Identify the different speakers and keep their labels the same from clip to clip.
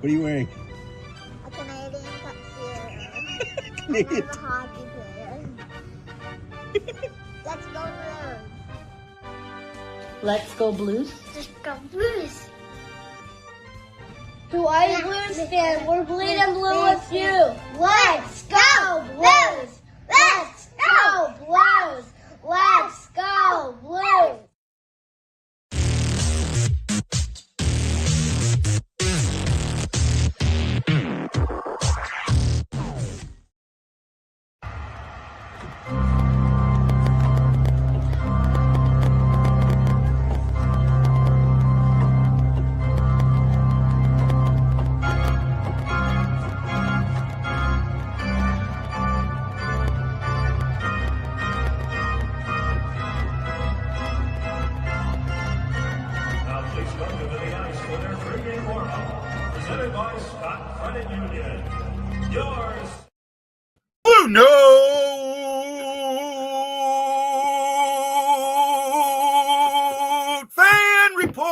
Speaker 1: What are you wearing?
Speaker 2: A Canadian tuxedo.
Speaker 1: Canadian.
Speaker 2: I'm a hockey player. Let's go Blues.
Speaker 3: Let's go Blues.
Speaker 2: Let's go Blues.
Speaker 4: To all you Blues fans, we're bleeding blue with you.
Speaker 2: Let's go Blues. Let's go Blues. Let's go Blues.
Speaker 5: BlueNote Fan Report.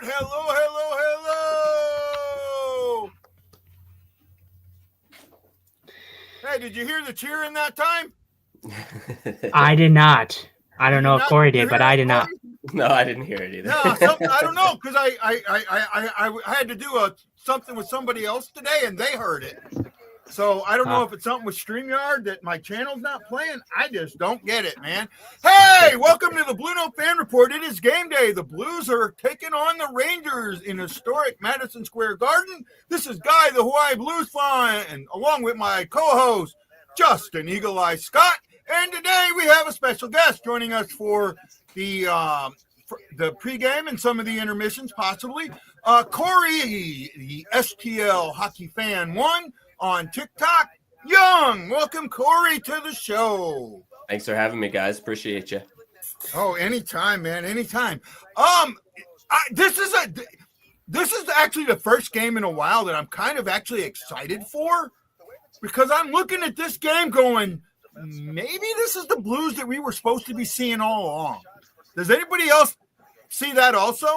Speaker 5: Hello, hello, hello. Hey, did you hear the cheering that time?
Speaker 6: I did not. I don't know if Corey did, but I did not.
Speaker 7: No, I didn't hear it either.
Speaker 5: No, I don't know, because I had to do something with somebody else today, and they heard it. So I don't know if it's something with StreamYard that my channel's not playing. I just don't get it, man. Hey, welcome to the BlueNote Fan Report. It is game day. The Blues are taking on the Rangers in historic Madison Square Garden. This is Guy, the Hawaii Blues fan, and along with my co-host, Justin Eagle Eye Scott. And today we have a special guest joining us for the pregame and some of the intermissions, possibly. Corey, the STL Hockey Fan 1 on TikTok. Young, welcome, Corey, to the show.
Speaker 7: Thanks for having me, guys. Appreciate you.
Speaker 5: Oh, anytime, man, anytime. This is actually the first game in a while that I'm kind of actually excited for, because I'm looking at this game going, maybe this is the Blues that we were supposed to be seeing all along. Does anybody else see that also?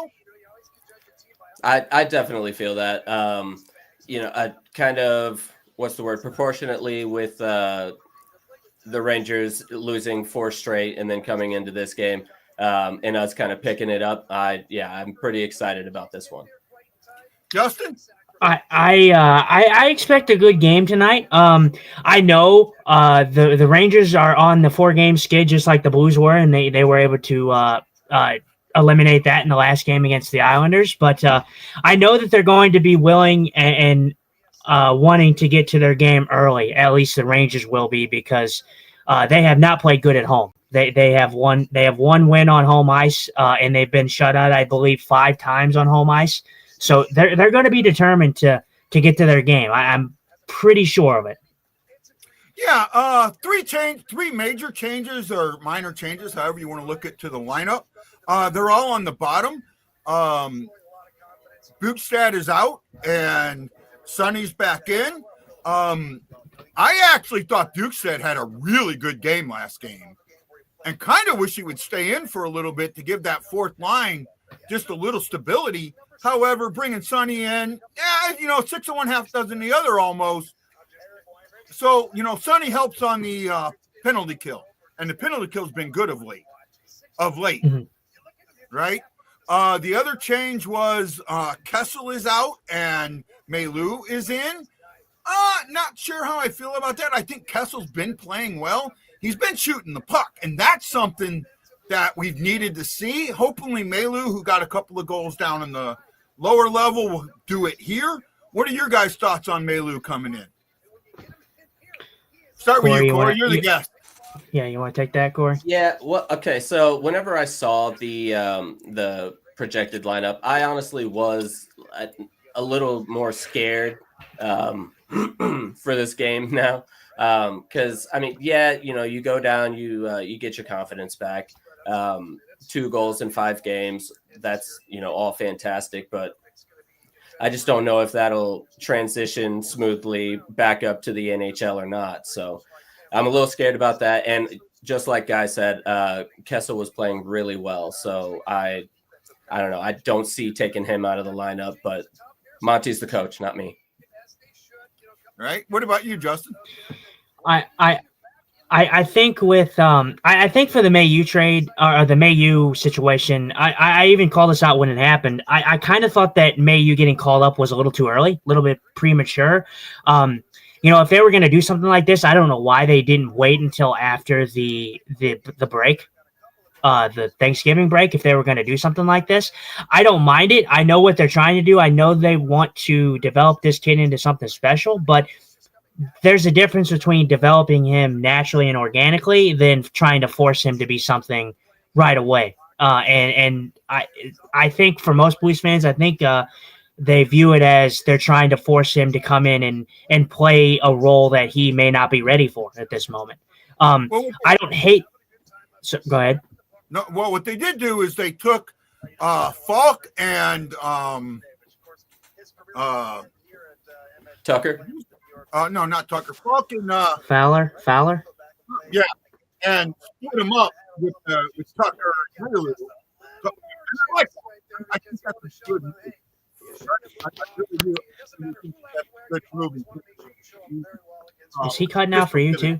Speaker 7: I definitely feel that. I kind of, proportionately with the Rangers losing 4 straight and then coming into this game and us kind of picking it up. I'm pretty excited about this one.
Speaker 5: Justin?
Speaker 6: I expect a good game tonight. I know the Rangers are on the 4-game skid just like the Blues were, and they were able to eliminate that in the last game against the Islanders. But I know that they're going to be willing and wanting to get to their game early. At least the Rangers will be, because they have not played good at home. They have one win on home ice, and they've been shut out, I believe, 5 times on home ice. So they're going to be determined to get to their game. I'm pretty sure of it.
Speaker 5: Yeah, 3 major changes or minor changes, however you want to look at, to the lineup. They're all on the bottom. Bukestad is out and Sonny's back in. I actually thought Bukestad had a really good game last game, and kind of wish he would stay in for a little bit to give that fourth line just a little stability. However, bringing Sonny in, 6 of one, half dozen the other almost. So, Sonny helps on the penalty kill, and the penalty kill's been good of late. Mm-hmm. Right? The other change was Kessel is out and Mailou is in. Not sure how I feel about that. I think Kessel's been playing well. He's been shooting the puck, and that's something that we've needed to see. Hopefully Mailou, who got a couple of goals down in the lower level, will do it here. What are your guys' thoughts on Mailou coming in? Start with you, Corey. You're the guest.
Speaker 6: Yeah, you want to take that, Corey?
Speaker 7: Yeah. Well, okay. So whenever I saw the projected lineup, I honestly was a little more scared for this game now, because you go down, you get your confidence back. 2 goals in 5 games. That's, all fantastic, but I just don't know if that'll transition smoothly back up to the NHL or not. So I'm a little scared about that. And just like Guy said, Kessel was playing really well. So I I don't know. I don't see taking him out of the lineup, but Monty's the coach, not me.
Speaker 5: Right? What about you, Justin?
Speaker 6: I think with I think for the Mayu trade or the Mayu situation, I even called this out when it happened. I kind of thought that Mayu getting called up was a little too early, a little bit premature. If they were going to do something like this, I don't know why they didn't wait until after the break, the Thanksgiving break. If they were going to do something like this, I don't mind it. I know what they're trying to do. I know they want to develop this kid into something special, but there's a difference between developing him naturally and organically than trying to force him to be something right away. And I think for most Blues fans, I think they view it as they're trying to force him to come in and play a role that he may not be ready for at this moment. I don't hate. So, go ahead.
Speaker 5: No, well, what they did do is they took Falk and
Speaker 7: Tucker?
Speaker 5: no, not Tucker. Falk and
Speaker 6: Fowler.
Speaker 5: yeah, and split them up with Tucker and Mayu. So, I think that's a good move. I really do think that's a good move.
Speaker 6: Is he cutting out for you too?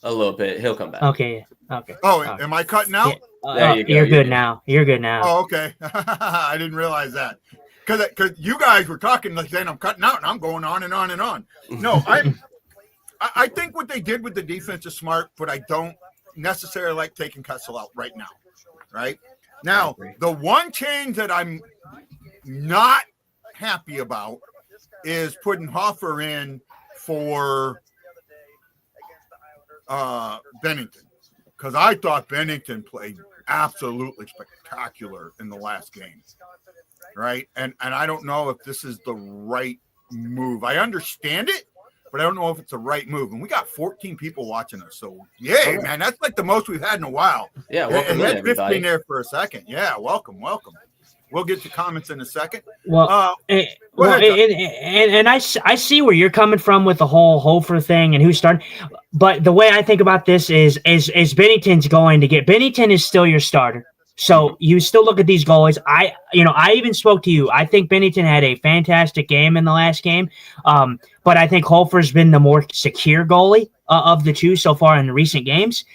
Speaker 7: A little bit. He'll come back.
Speaker 6: Okay. Okay.
Speaker 5: Oh, am I cutting out?
Speaker 6: Yeah.
Speaker 7: There you go.
Speaker 6: You're good now. You're good now.
Speaker 5: Oh, okay. I didn't realize that. Because you guys were talking like saying I'm cutting out and I'm going on and on and on. No, I think what they did with the defense is smart, but I don't necessarily like taking Kessel out right now. Right? Now, the one change that I'm not happy about is putting Hoffer in for Bennington, because I thought Bennington played absolutely spectacular in the last game, right? And I don't know if this is the right move. I understand it, but I don't know if it's the right move. And we got 14 people watching us, so yay, man! That's like the most we've had in a while.
Speaker 7: Yeah, welcome
Speaker 5: and
Speaker 7: in,
Speaker 5: that's
Speaker 7: everybody.
Speaker 5: 15 there for a second. Yeah, welcome. We'll get to comments in a second.
Speaker 6: Well,
Speaker 5: Go ahead,
Speaker 6: I see where you're coming from with the whole Hofer thing and who's starting. But the way I think about this is Bennington's going to get. Bennington is still your starter. So you still look at these goalies. I even spoke to you. I think Bennington had a fantastic game in the last game. But I think Hofer's been the more secure goalie of the two so far in the recent games.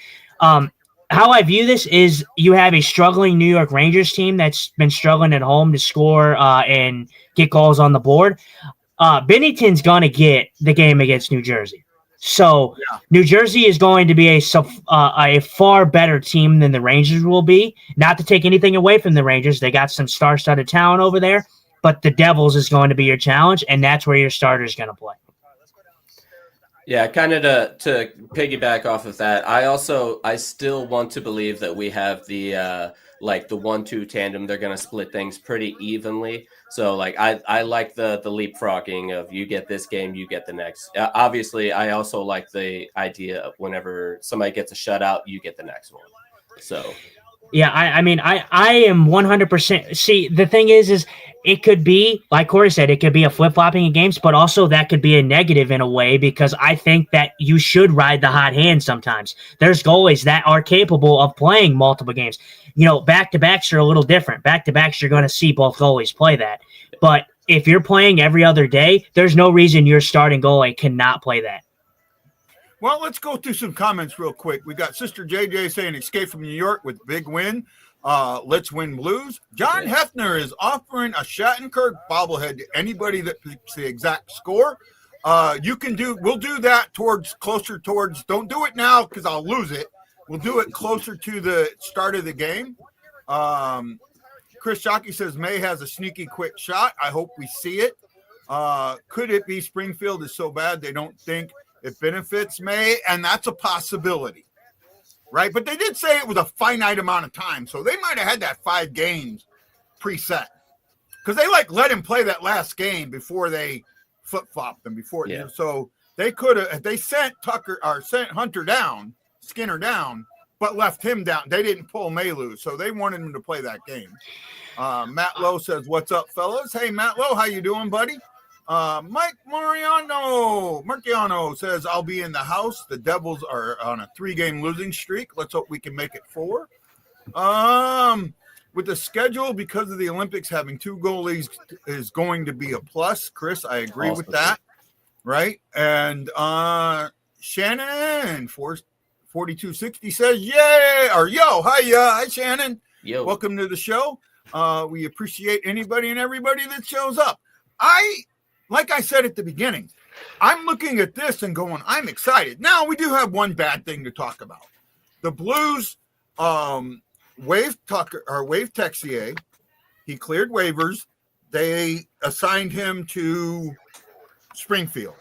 Speaker 6: How I view this is you have a struggling New York Rangers team that's been struggling at home to score and get goals on the board. Bennington's going to get the game against New Jersey. So New Jersey is going to be a far better team than the Rangers will be. Not to take anything away from the Rangers. They got some star-studded talent over there. But the Devils is going to be your challenge, and that's where your starter is going to play.
Speaker 7: Yeah, kind of to piggyback off of that, I still want to believe that we have the 1-2 tandem. They're going to split things pretty evenly. So I like the leapfrogging of you get this game, you get the next. Obviously, I also like the idea of whenever somebody gets a shutout, you get the next one. So.
Speaker 6: Yeah, I mean, I am 100%. See, the thing is it could be, like Corey said, it could be a flip-flopping in games, but also that could be a negative in a way because I think that you should ride the hot hand sometimes. There's goalies that are capable of playing multiple games. Back-to-backs are a little different. Back-to-backs, you're going to see both goalies play that. But if you're playing every other day, there's no reason your starting goalie cannot play that.
Speaker 5: Well, let's go through some comments real quick. We got Sister JJ saying escape from New York with big win. Let's win Blues. John Hefner is offering a Shattenkirk bobblehead to anybody that picks the exact score. We'll do that closer towards, don't do it now because I'll lose it. We'll do it closer to the start of the game. Chris Shockey says May has a sneaky quick shot. I hope we see it. Could it be Springfield is so bad they don't think it benefits May? And that's a possibility, right? But they did say it was a finite amount of time, so they might have had that 5 games preset because they let him play that last game before they flip-flopped them before.
Speaker 7: Yeah.
Speaker 5: So they could have, if they sent Hunter down, Skinner down, but left him down. They didn't pull Malu, so they wanted him to play that game. Matt Lowe says, "What's up, fellas?" Hey, Matt Lowe, how you doing, buddy? Mike Marciano says, "I'll be in the house. The Devils are on a 3-game losing streak. Let's hope we can make it 4." with the schedule because of the Olympics having 2 goalies is going to be a plus. Chris, I agree with that. Right. And Shannon 4260 says, yay, or yo, hi Shannon.
Speaker 7: Yo.
Speaker 5: Welcome to the show. We appreciate anybody and everybody that shows up. Like I said at the beginning, I'm looking at this and going, I'm excited. Now we do have one bad thing to talk about. The Blues waived Texier. He cleared waivers. They assigned him to Springfield.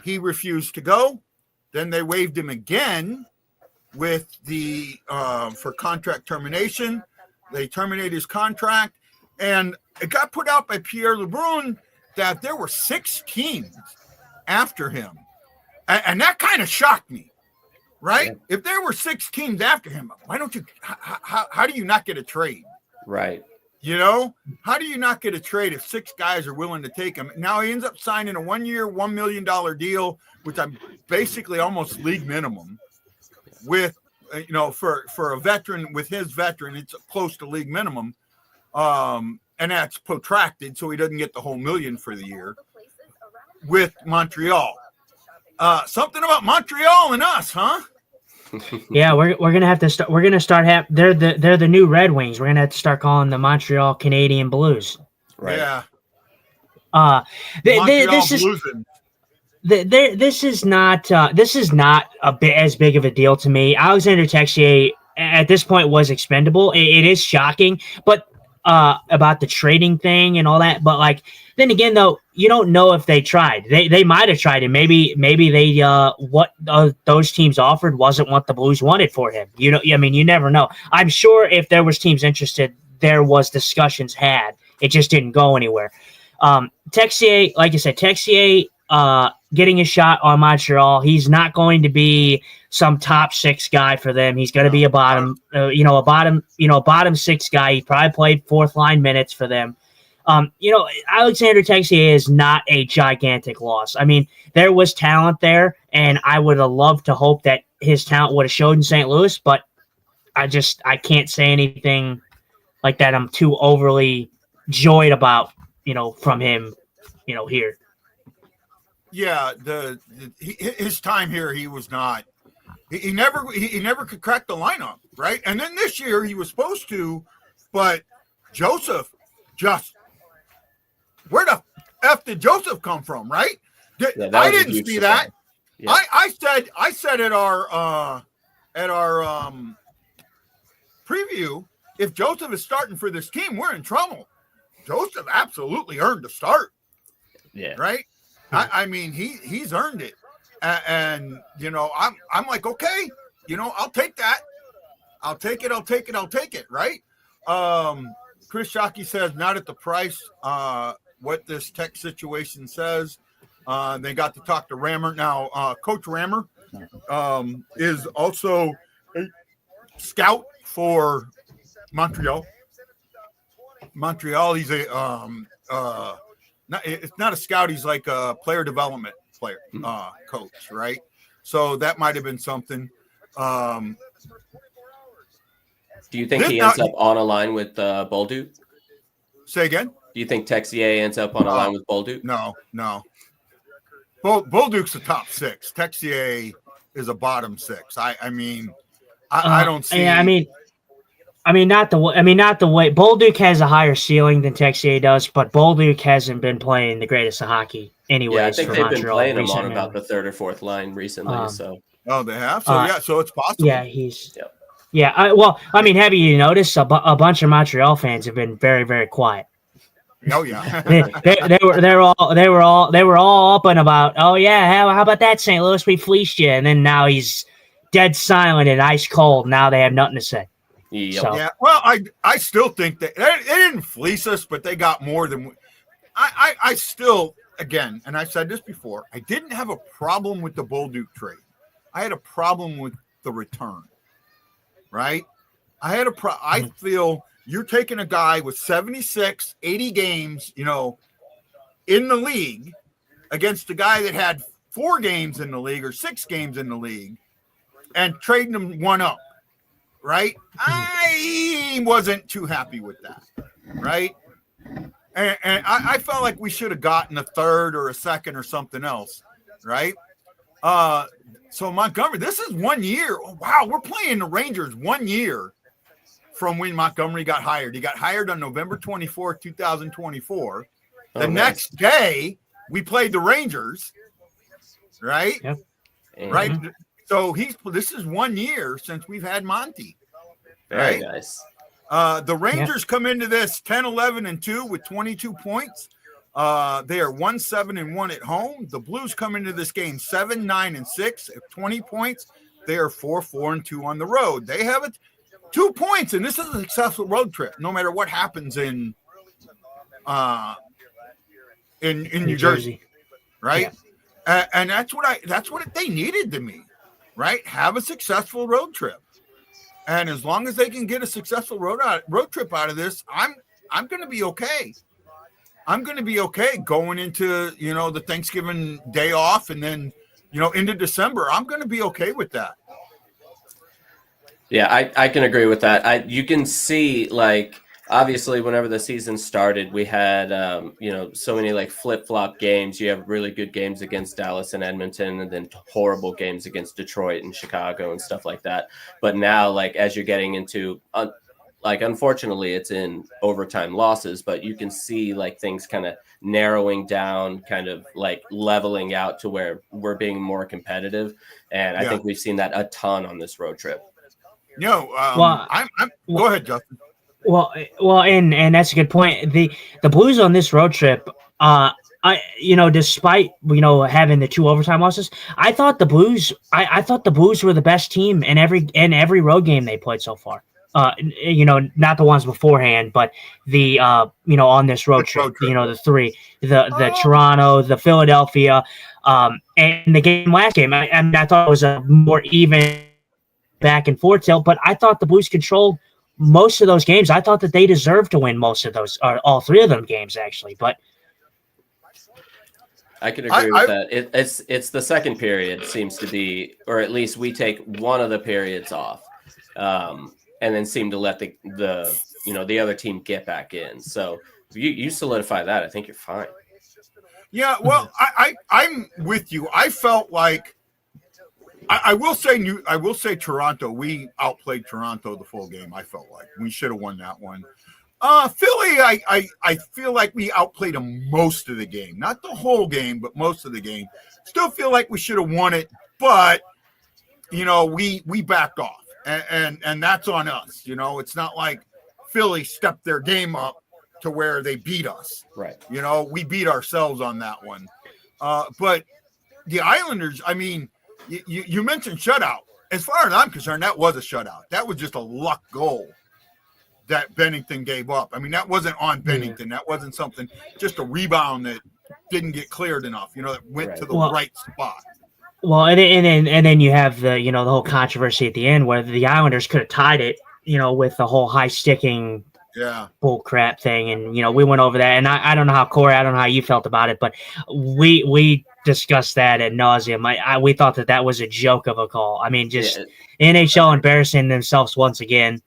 Speaker 5: He refused to go. Then they waived him again with the for contract termination. They terminated his contract, and it got put out by Pierre LeBrun that there were 6 teams after him, and that kind of shocked me. Right? Yeah. If there were 6 teams after him, why don't you? How do you not get a trade?
Speaker 7: Right.
Speaker 5: You know, how do you not get a trade if 6 guys are willing to take him? Now he ends up signing a 1-year, $1 million deal, which I'm basically almost league minimum. With for a veteran, with his veteran, it's close to league minimum, and that's protracted, so he doesn't get the whole $1 million for the year. With Montreal, something about Montreal and us, huh?
Speaker 6: Yeah, we're gonna have to start. We're gonna start. They're the new Red Wings. We're gonna have to start calling the Montreal Canadian Blues.
Speaker 7: Right.
Speaker 5: Yeah.
Speaker 6: This is not a bit as big of a deal to me. Alexander Texier at this point was expendable. It is shocking, but about the trading thing and all that. But like then again, though, you don't know if they tried. They might have tried it. Maybe they what those teams offered wasn't what the Blues wanted for him. I mean, you never know. I'm sure if there was teams interested, there was discussions had. It just didn't go anywhere. Texier, like I said, getting a shot on Montreal. He's not going to be some top 6 guy for them. He's going to be a bottom 6 guy. He probably played 4th line minutes for them. Alexander Texier is not a gigantic loss. I mean, there was talent there, and I would have loved to hope that his talent would have showed in St. Louis, but I can't say anything like that I'm too overly joyed about, from him, here.
Speaker 5: Yeah, his time here, he was not. He never could crack the lineup, right? And then this year he was supposed to, but Joseph just. Where the F did Joseph come from, right? I didn't see that. Yeah. I said at our preview, if Joseph is starting for this team, we're in trouble. Joseph absolutely earned a start.
Speaker 7: Yeah.
Speaker 5: Right? I mean, he's earned it. And I'm like, okay, I'll take that. I'll take it, right? Chris Shockey says not at the price. What this tech situation says. They got to talk to Rammer. Now, Coach Rammer is also a scout for Montreal. He's it's not a scout. He's like a player development player, coach, right? So that might have been something.
Speaker 7: Do you think he ends up on a line with Bolduc?
Speaker 5: Say again?
Speaker 7: Do you think Texier ends up on a line with Bolduc?
Speaker 5: No. Bolduc's a top 6. Texier is a bottom 6. I don't see.
Speaker 6: Yeah, I mean, not the way Bolduc has a higher ceiling than Texier does, but Bolduc hasn't been playing the greatest of hockey anyways.
Speaker 7: Yeah, I think
Speaker 6: for
Speaker 7: they've
Speaker 6: Montreal
Speaker 7: been playing him on
Speaker 6: recently.
Speaker 7: about the 3rd or 4th line recently.
Speaker 5: Oh, they have. So so it's possible.
Speaker 6: Yeah, he's. Yep. Yeah, have you noticed a bunch of Montreal fans have been very, very quiet.
Speaker 5: Oh yeah,
Speaker 6: they were all up and about. Oh yeah, how about that, St. Louis? We fleeced you, and then now he's dead silent and ice cold. Now they have nothing to say.
Speaker 7: Yep.
Speaker 6: So.
Speaker 5: Yeah. Well, I still think that they didn't fleece us, but they got more than. I still, again, and I said this before, I didn't have a problem with the Bolduc trade. I had a problem with the return. Right? I feel. You're taking a guy with 76, 80 games, in the league against a guy that had 4 games in the league or 6 games in the league and trading him one up. right? I wasn't too happy with that, right? And I felt like we should have gotten a third or a second or something else, right? So Montgomery, this is 1 year. Oh, wow, we're playing the Rangers 1 year from when Montgomery got hired. He got hired on November 24th, 2024. The next day, we played the Rangers, right?
Speaker 6: Yep.
Speaker 5: Right. So this is 1 year since we've had Monty.
Speaker 7: Very nice.
Speaker 5: The Rangers come into this 10-11-2 with 22 points. They are 1-7-1 at home. The Blues come into this game 7-9-6 at 20 points. They are 4-4-2 on the road. They have 2 points, and this is a successful road trip, no matter what happens in New Jersey, right? Yeah. And that's what they needed to me, right? Have a successful road trip. And as long as they can get a successful road trip out of this, I'm going to be okay. I'm going to be okay going into, the Thanksgiving day off and then, into December. I'm going to be okay with that.
Speaker 7: Yeah, I can agree with that. You can see, like, obviously whenever the season started, we had, so many like flip-flop games. You have really good games against Dallas and Edmonton, and then horrible games against Detroit and Chicago and stuff like that. But now, like, as you're getting into, unfortunately, it's in overtime losses, but you can see like things kind of narrowing down, kind of like leveling out to where we're being more competitive. And I think we've seen that a ton on this road trip.
Speaker 5: Go ahead, Justin.
Speaker 6: Well, and that's a good point. The Blues on this road trip, despite having the 2 overtime losses, I thought the Blues were the best team in every road game they played so far. Not the ones beforehand, but the on this road trip, the 3, the Toronto, the Philadelphia, and the game last game. I thought it was a more even back and forth tilt, but I thought the Blues controlled most of those games. I thought that they deserved to win most of those, or all 3 of them games actually. But
Speaker 7: I can agree with that. It's the second period seems to be, or at least we take one of the periods off, and then seem to let the other team get back in. So if you solidify that, I think you're fine.
Speaker 5: Yeah, well, I'm with you. I felt like I will say Toronto. We outplayed Toronto the full game. I felt like we should have won that one. Philly, I feel like we outplayed them most of the game, not the whole game, but most of the game. Still feel like we should have won it, but we backed off, and that's on us. It's not like Philly stepped their game up to where they beat us.
Speaker 7: Right.
Speaker 5: We beat ourselves on that one. But the Islanders, I mean. You mentioned shutout. As far as I'm concerned, that was a shutout. That was just a luck goal that Bennington gave up. I mean, that wasn't on Bennington. That wasn't something, just a rebound that didn't get cleared enough, that went to the right spot.
Speaker 6: Well, and then you have the whole controversy at the end where the Islanders could have tied it, with the whole high sticking bull crap thing. And, we went over that. And I don't know how, Corey, I don't know how you felt about it, but we discussed that ad nauseum. We thought that was a joke of a call. I mean, just NHL embarrassing themselves once again.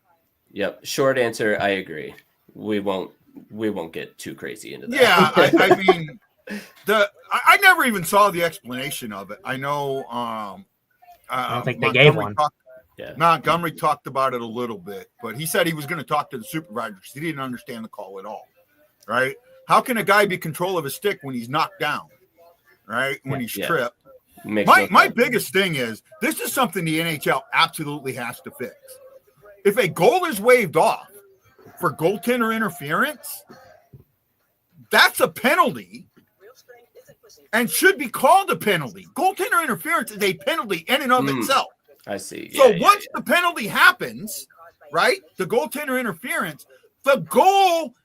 Speaker 7: Yep. Short answer, I agree. We won't get too crazy into that.
Speaker 5: Yeah, I mean, I never even saw the explanation of it. I know.
Speaker 6: I don't think they gave one.
Speaker 5: Montgomery talked about it a little bit, but he said he was going to talk to the supervisors. He didn't understand the call at all. Right? How can a guy be control of his stick when he's knocked down? Right? When he's tripped. My biggest thing is this is something the NHL absolutely has to fix. If a goal is waved off for goaltender interference, that's a penalty and should be called a penalty. Goaltender interference is a penalty in and of itself.
Speaker 7: I see.
Speaker 5: Once the penalty happens, right, the goaltender interference, the goal,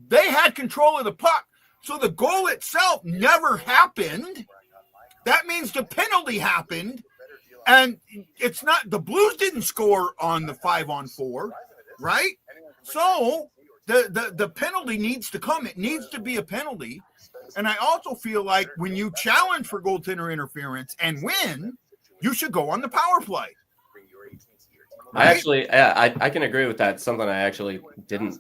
Speaker 5: they had control of the puck. So the goal itself never happened. That means the penalty happened. And it's not, the Blues didn't score on the 5-on-4, right? So the penalty needs to come. It needs to be a penalty. And I also feel like when you challenge for goaltender interference and win, you should go on the power play. Right?
Speaker 7: I can agree with that. Something I actually didn't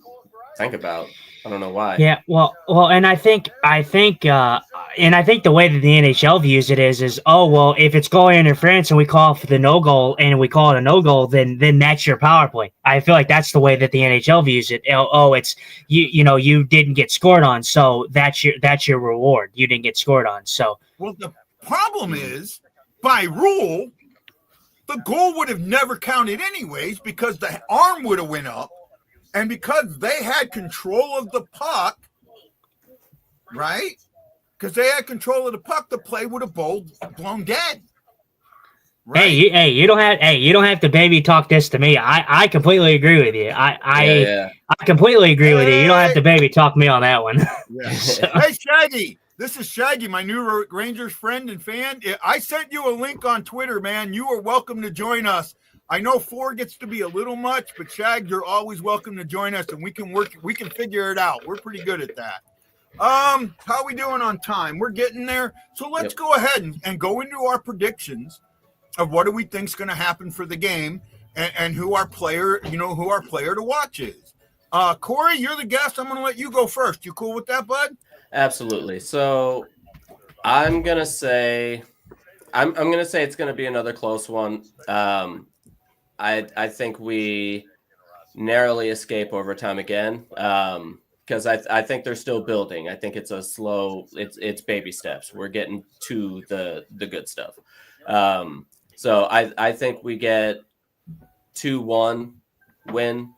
Speaker 7: think about. I don't know why.
Speaker 6: Yeah, well, and I think, the way that the NHL views it is, oh well, if it's goal interference and we call for the no goal and we call it a no goal, then that's your power play. I feel like that's the way that the NHL views it. It's you didn't get scored on, so that's your reward. You didn't get scored on, so.
Speaker 5: Well, the problem is, by rule, the goal would have never counted anyways because the arm would have went up, and because they had control of the puck, right? Because they had control of the puck, the play would have blown dead. Right?
Speaker 6: You don't have to baby talk this to me. I completely agree with you. I completely agree with you. You don't have to baby talk me on that one.
Speaker 5: Yeah. Hey, Shaggy. This is Shaggy, my new Rangers friend and fan. I sent you a link on Twitter, man. You are welcome to join us. I know 4 gets to be a little much, but Shag, you're always welcome to join us, and we can figure it out. We're pretty good at that. How are we doing on time? We're getting there. So let's go ahead and go into our predictions of what do we think is going to happen for the game and who our player to watch is. Corey, you're the guest. I'm going to let you go first. You cool with that, bud?
Speaker 7: Absolutely. So I'm gonna say it's gonna be another close one. I think we narrowly escape overtime again. Because I think they're still building. I think it's a slow. It's baby steps. We're getting to the good stuff. So I think we get 2-1 win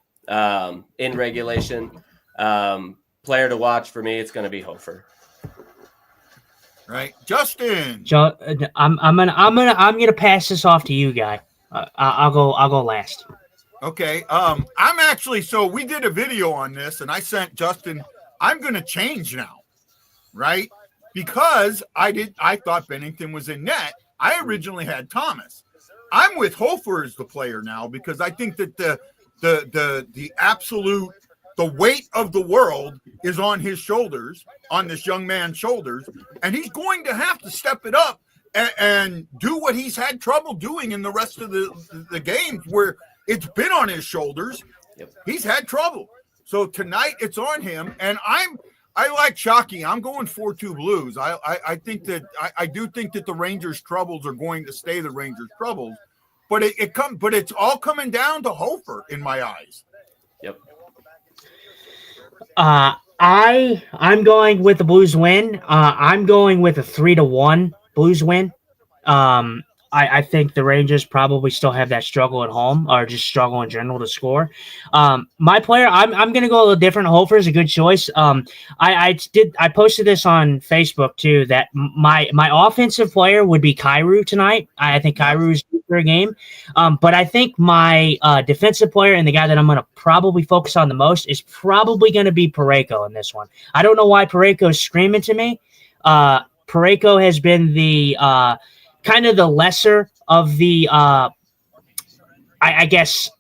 Speaker 7: in regulation. Player to watch for me, it's going to be Hofer.
Speaker 5: Right, Justin.
Speaker 6: I'm gonna pass this off to you, guy. I'll go last.
Speaker 5: Okay. I'm actually, so we did a video on this and I sent Justin, I'm going to change now, right? Because I thought Bennington was in net. I originally had Thomas. I'm with Hofer as the player now because I think that the absolute, the weight of the world is on his shoulders, on this young man's shoulders, and he's going to have to step it up and do what he's had trouble doing in the rest of the games where it's been on his shoulders.
Speaker 7: Yep.
Speaker 5: He's had trouble. So tonight it's on him. And I like Shockey. I'm going 4-2 Blues. I think that I do think that the Rangers' troubles are going to stay the Rangers' troubles. But it's all coming down to Hofer in my eyes.
Speaker 7: Yep.
Speaker 6: I'm going with the Blues win. I'm going with a 3-1 Blues win. I think the Rangers probably still have that struggle at home, or just struggle in general to score. My player, I'm going to go a little different. Hofer is a good choice. I posted this on Facebook too, that my offensive player would be Kyrou tonight. I think Kyrou is good for a game. But I think my defensive player and the guy that I'm going to probably focus on the most is probably going to be Parayko in this one. I don't know why Parayko is screaming to me. Parayko has been the kind of the lesser of the, I guess,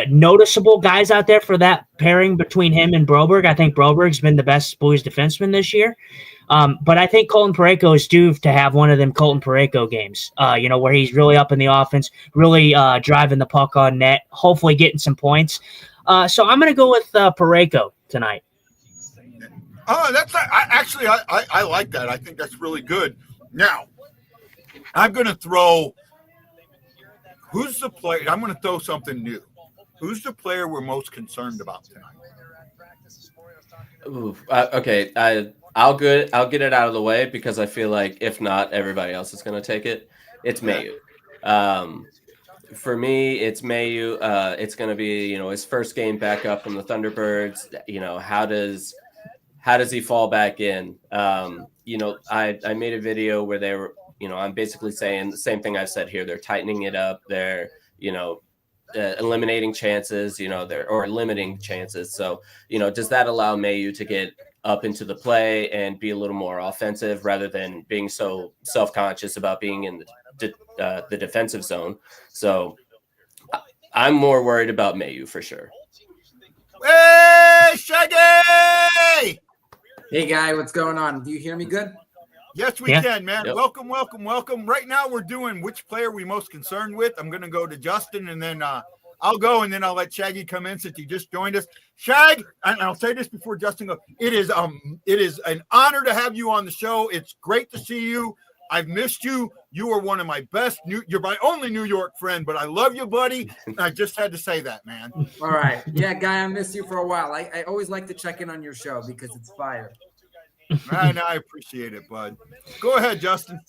Speaker 6: noticeable guys out there for that pairing between him and Broberg. I think Broberg's been the best Blues defenseman this year. But I think Colton Parayko is due to have one of them Colton Parayko games, where he's really up in the offense, really driving the puck on net, hopefully getting some points. So I'm going to go with Parayko tonight.
Speaker 5: Oh, I like that. I think that's really good. Now, I'm going to throw – who's the player – I'm going to throw something new. Who's the player we're most concerned about tonight?
Speaker 7: Ooh, okay, I'll get it out of the way because I feel like if not, everybody else is going to take it. It's Mayu. For me, it's Mayu. It's going to be, his first game back up from the Thunderbirds. How does he fall back in? I made a video where they were, I'm basically saying the same thing I've said here. They're tightening it up. They're, eliminating chances, or limiting chances. So, does that allow Mayu to get up into the play and be a little more offensive rather than being so self-conscious about being in the defensive zone? So I'm more worried about Mayu for sure.
Speaker 5: Hey, Shaggy!
Speaker 1: Hey, guy, what's going on? Do you hear me good?
Speaker 5: Yes, we can, man.
Speaker 7: Yep.
Speaker 5: Welcome. Right now we're doing which player we most concerned with. I'm going to go to Justin, and then I'll go, and then I'll let Shaggy come in since he just joined us. Shag, and I'll say this before Justin goes. It is an honor to have you on the show. It's great to see you. I've missed you. You are one of my best. You're my only New York friend, but I love you, buddy. I just had to say that, man.
Speaker 1: All right. Yeah, Guy, I missed you for a while. I always like to check in on your show because it's fire.
Speaker 5: I appreciate it, bud. Go ahead, Justin.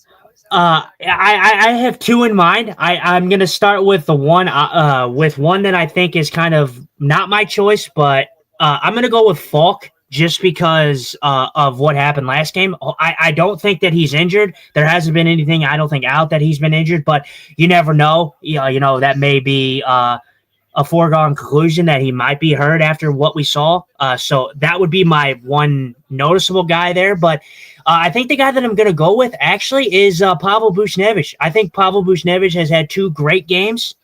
Speaker 6: I have two in mind. I'm gonna start with the one with one that I think is kind of not my choice, but I'm gonna go with Falk just because of what happened last game. I don't think that he's injured. There hasn't been anything I don't think out that he's been injured, but you never know. You know that may be a foregone conclusion that he might be hurt after what we saw. So that would be my one noticeable guy there. But I think the guy that I'm going to go with actually is Pavel Buchnevich. I think Pavel Buchnevich has had 2 great games.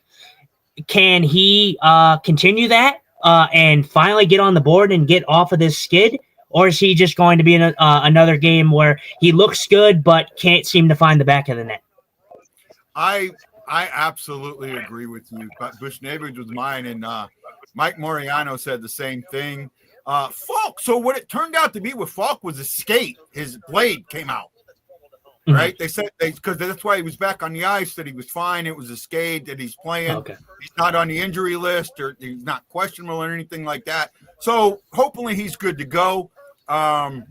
Speaker 6: Can he continue that and finally get on the board and get off of this skid? Or is he just going to be in another game where he looks good but can't seem to find the back of the net?
Speaker 5: I absolutely agree with you. But Buchnevich was mine, and Mike Moriano said the same thing. Falk. So what it turned out to be with Falk was a skate. His blade came out. Right? They said because that's why he was back on the ice, that he was fine. It was a skate that he's playing.
Speaker 6: Okay.
Speaker 5: He's not on the injury list, or he's not questionable or anything like that. So hopefully he's good to go. And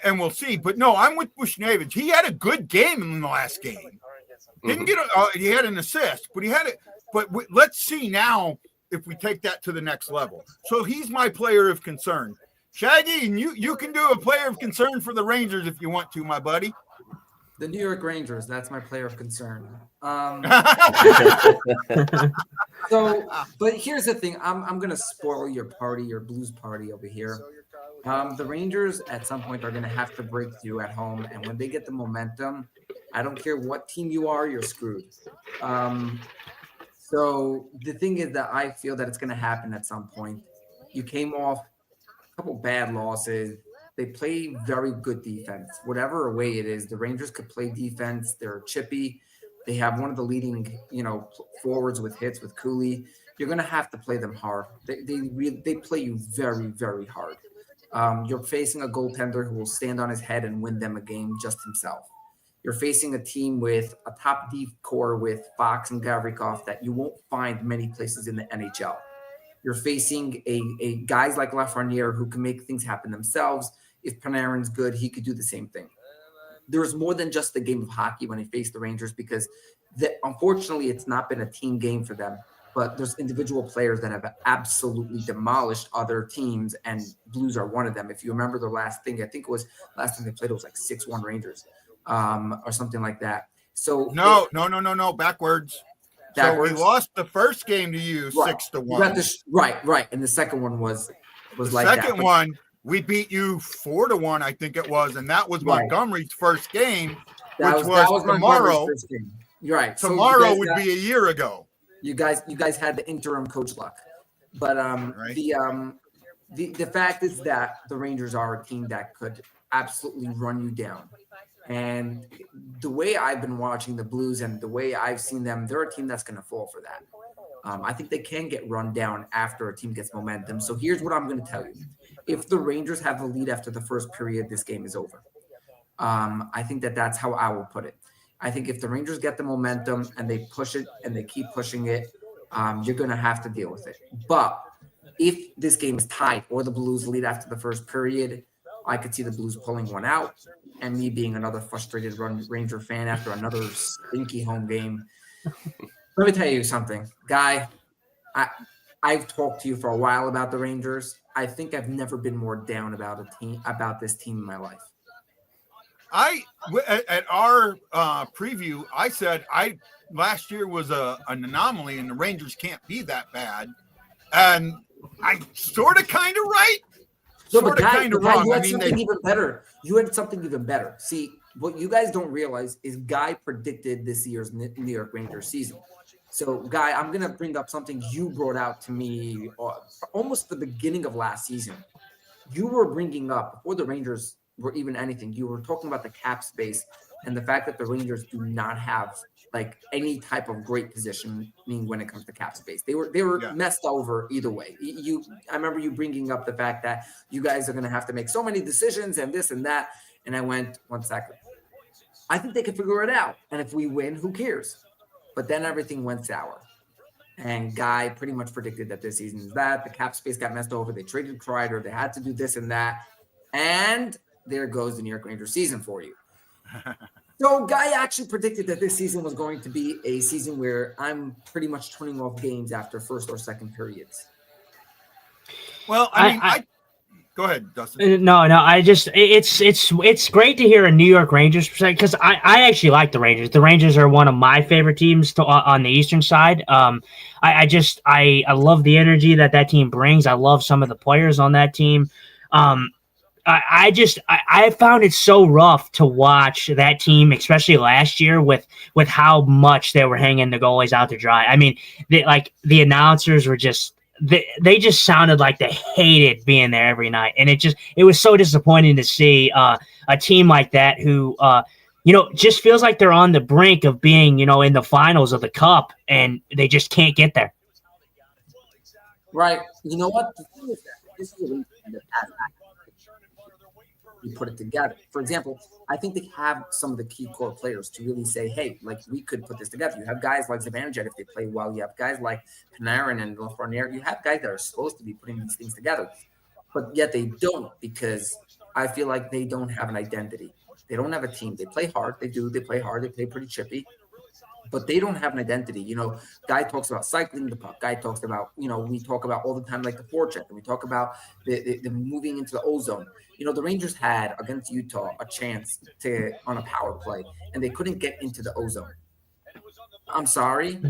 Speaker 5: we'll see. But no, I'm with Buchnevich. He had a good game in the last game. Didn't get he had an assist, but he had it. But let's see now if we take that to the next level. So he's my player of concern. Shaggy, and you can do a player of concern for the Rangers if you want to, my buddy.
Speaker 1: The New York Rangers, that's my player of concern. So, but here's the thing. I'm going to spoil your party, your Blues party over here. The Rangers at some point are going to have to break through at home. And when they get the momentum, I don't care what team you are, you're screwed. So the thing is that I feel that it's going to happen at some point. You came off a couple bad losses. They play very good defense. Whatever way it is, the Rangers could play defense. They're chippy. They have one of the leading, forwards with hits with Cooley. You're going to have to play them hard. They play you very, very hard. You're facing a goaltender who will stand on his head and win them a game just himself. You're facing a team with a top deep core with Fox and Gavrikov that you won't find many places in the NHL. You're facing a guys like Lafreniere who can make things happen themselves. If Panarin's good, he could do the same thing. There's more than just a game of hockey when he faced the Rangers because unfortunately it's not been a team game for them. But there's individual players that have absolutely demolished other teams, and Blues are one of them. If you remember the last thing, I think it was last time they played, it was like 6-1 Rangers or something like that. So
Speaker 5: No, backwards. So we
Speaker 1: Backwards.
Speaker 5: lost the first game to you 6-1.
Speaker 1: You got this, right. And the second one was
Speaker 5: The
Speaker 1: like that.
Speaker 5: second one, we beat you 4-1, I think it was, and that was
Speaker 1: Right.
Speaker 5: Montgomery's first game,
Speaker 1: That
Speaker 5: which
Speaker 1: was
Speaker 5: was
Speaker 1: Montgomery's
Speaker 5: tomorrow.
Speaker 1: first game. You're right. So
Speaker 5: Tomorrow
Speaker 1: you
Speaker 5: would
Speaker 1: guys
Speaker 5: be a year ago.
Speaker 1: You guys had the interim coach luck, but
Speaker 5: Right.
Speaker 1: the fact is that the Rangers are a team that could absolutely run you down. And the way I've been watching the Blues and the way I've seen them, they're a team that's going to fall for that. I think they can get run down after a team gets momentum. So here's what I'm going to tell you. If the Rangers have the lead after the first period, this game is over. I think that's how I will put it. I think if the Rangers get the momentum and they push it and they keep pushing it, you're going to have to deal with it. But if this game is tied or the Blues lead after the first period, I could see the Blues pulling one out and me being another frustrated Ranger fan after another stinky home game. Let me tell you something, Guy. I've talked to you for a while about the Rangers. I think I've never been more down about this team in my life.
Speaker 5: At our preview, I said last year was an anomaly and the Rangers can't be that bad, and I sort of kind of right.
Speaker 1: No,
Speaker 5: Sort
Speaker 1: but
Speaker 5: of
Speaker 1: Guy,
Speaker 5: kind of
Speaker 1: Guy,
Speaker 5: wrong.
Speaker 1: you
Speaker 5: I
Speaker 1: had
Speaker 5: mean,
Speaker 1: something even better. You had something even better. See, what you guys don't realize is Guy predicted this year's New York Rangers season. So, Guy, I'm going to bring up something you brought out to me almost the beginning of last season. You were bringing up, before the Rangers were even anything, you were talking about the cap space and the fact that the Rangers do not have like any type of great positioning when it comes to cap space. They were
Speaker 5: Yeah.
Speaker 1: messed over either way. I remember you bringing up the fact that you guys are going to have to make so many decisions and this and that. And I went, 1 second. I think they can figure it out. And if we win, who cares? But then everything went sour. And Guy pretty much predicted that this season is that. The cap space got messed over. They traded Kreider. They had to do this and that. And there goes the New York Rangers season for you. So Guy actually predicted that this season was going to be a season where I'm pretty much turning off games after first or second periods.
Speaker 5: Well, I mean, go ahead, Dustin.
Speaker 6: No, I just it's great to hear a New York Rangers perspective because I actually like the Rangers. The Rangers are one of my favorite teams on the Eastern side. I love the energy that team brings. I love some of the players on that team. I found it so rough to watch that team, especially last year with how much they were hanging the goalies out to dry. I mean, the announcers were just. They just sounded like they hated being there every night. And it was so disappointing to see a team like that who, just feels like they're on the brink of being, in the finals of the cup and they just can't get there.
Speaker 1: Right. You know what? The thing is that this is a league that has we put it together. For example, I think they have some of the key core players to really say, hey, like we could put this together. You have guys like Zibanejad if they play well. You have guys like Panarin and Lafreniere. You have guys that are supposed to be putting these things together, but yet they don't because I feel like they don't have an identity. They don't have a team. They play hard. They do. They play hard. They play pretty chippy, but they don't have an identity. Guy talks about cycling the puck. Guy talks about, we talk about all the time like the forecheck, and we talk about the moving into the ozone. The Rangers had against Utah a chance on a power play, and they couldn't get into the ozone. I'm sorry.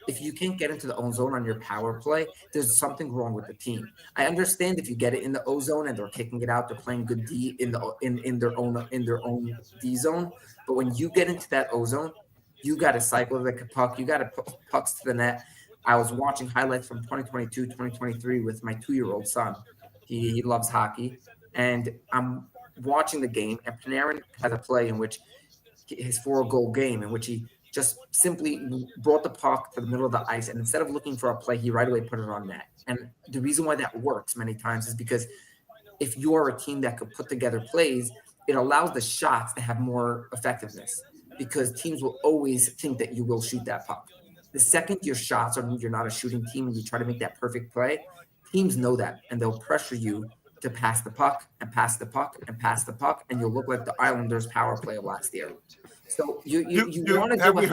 Speaker 1: If you can't get into the ozone on your power play, there's something wrong with the team. I understand if you get it in the ozone and they're kicking it out, they're playing good D in their own D zone. But when you get into that ozone, you got to cycle the puck. You got to put pucks to the net. I was watching highlights from 2022, 2023 with my 2-year-old son. He loves hockey. And I'm watching the game, and Panarin has a play in which his 4-goal game in which he just simply brought the puck to the middle of the ice, and instead of looking for a play, he right away put it on net. And the reason why that works many times is because if you are a team that could put together plays, it allows the shots to have more effectiveness because teams will always think that you will shoot that puck. The second your shots are you're not a shooting team and you try to make that perfect play, teams know that, and they'll pressure you to pass the puck and pass the puck and pass the puck, and you'll look like the Islanders' power play of last year. So you want to
Speaker 5: have we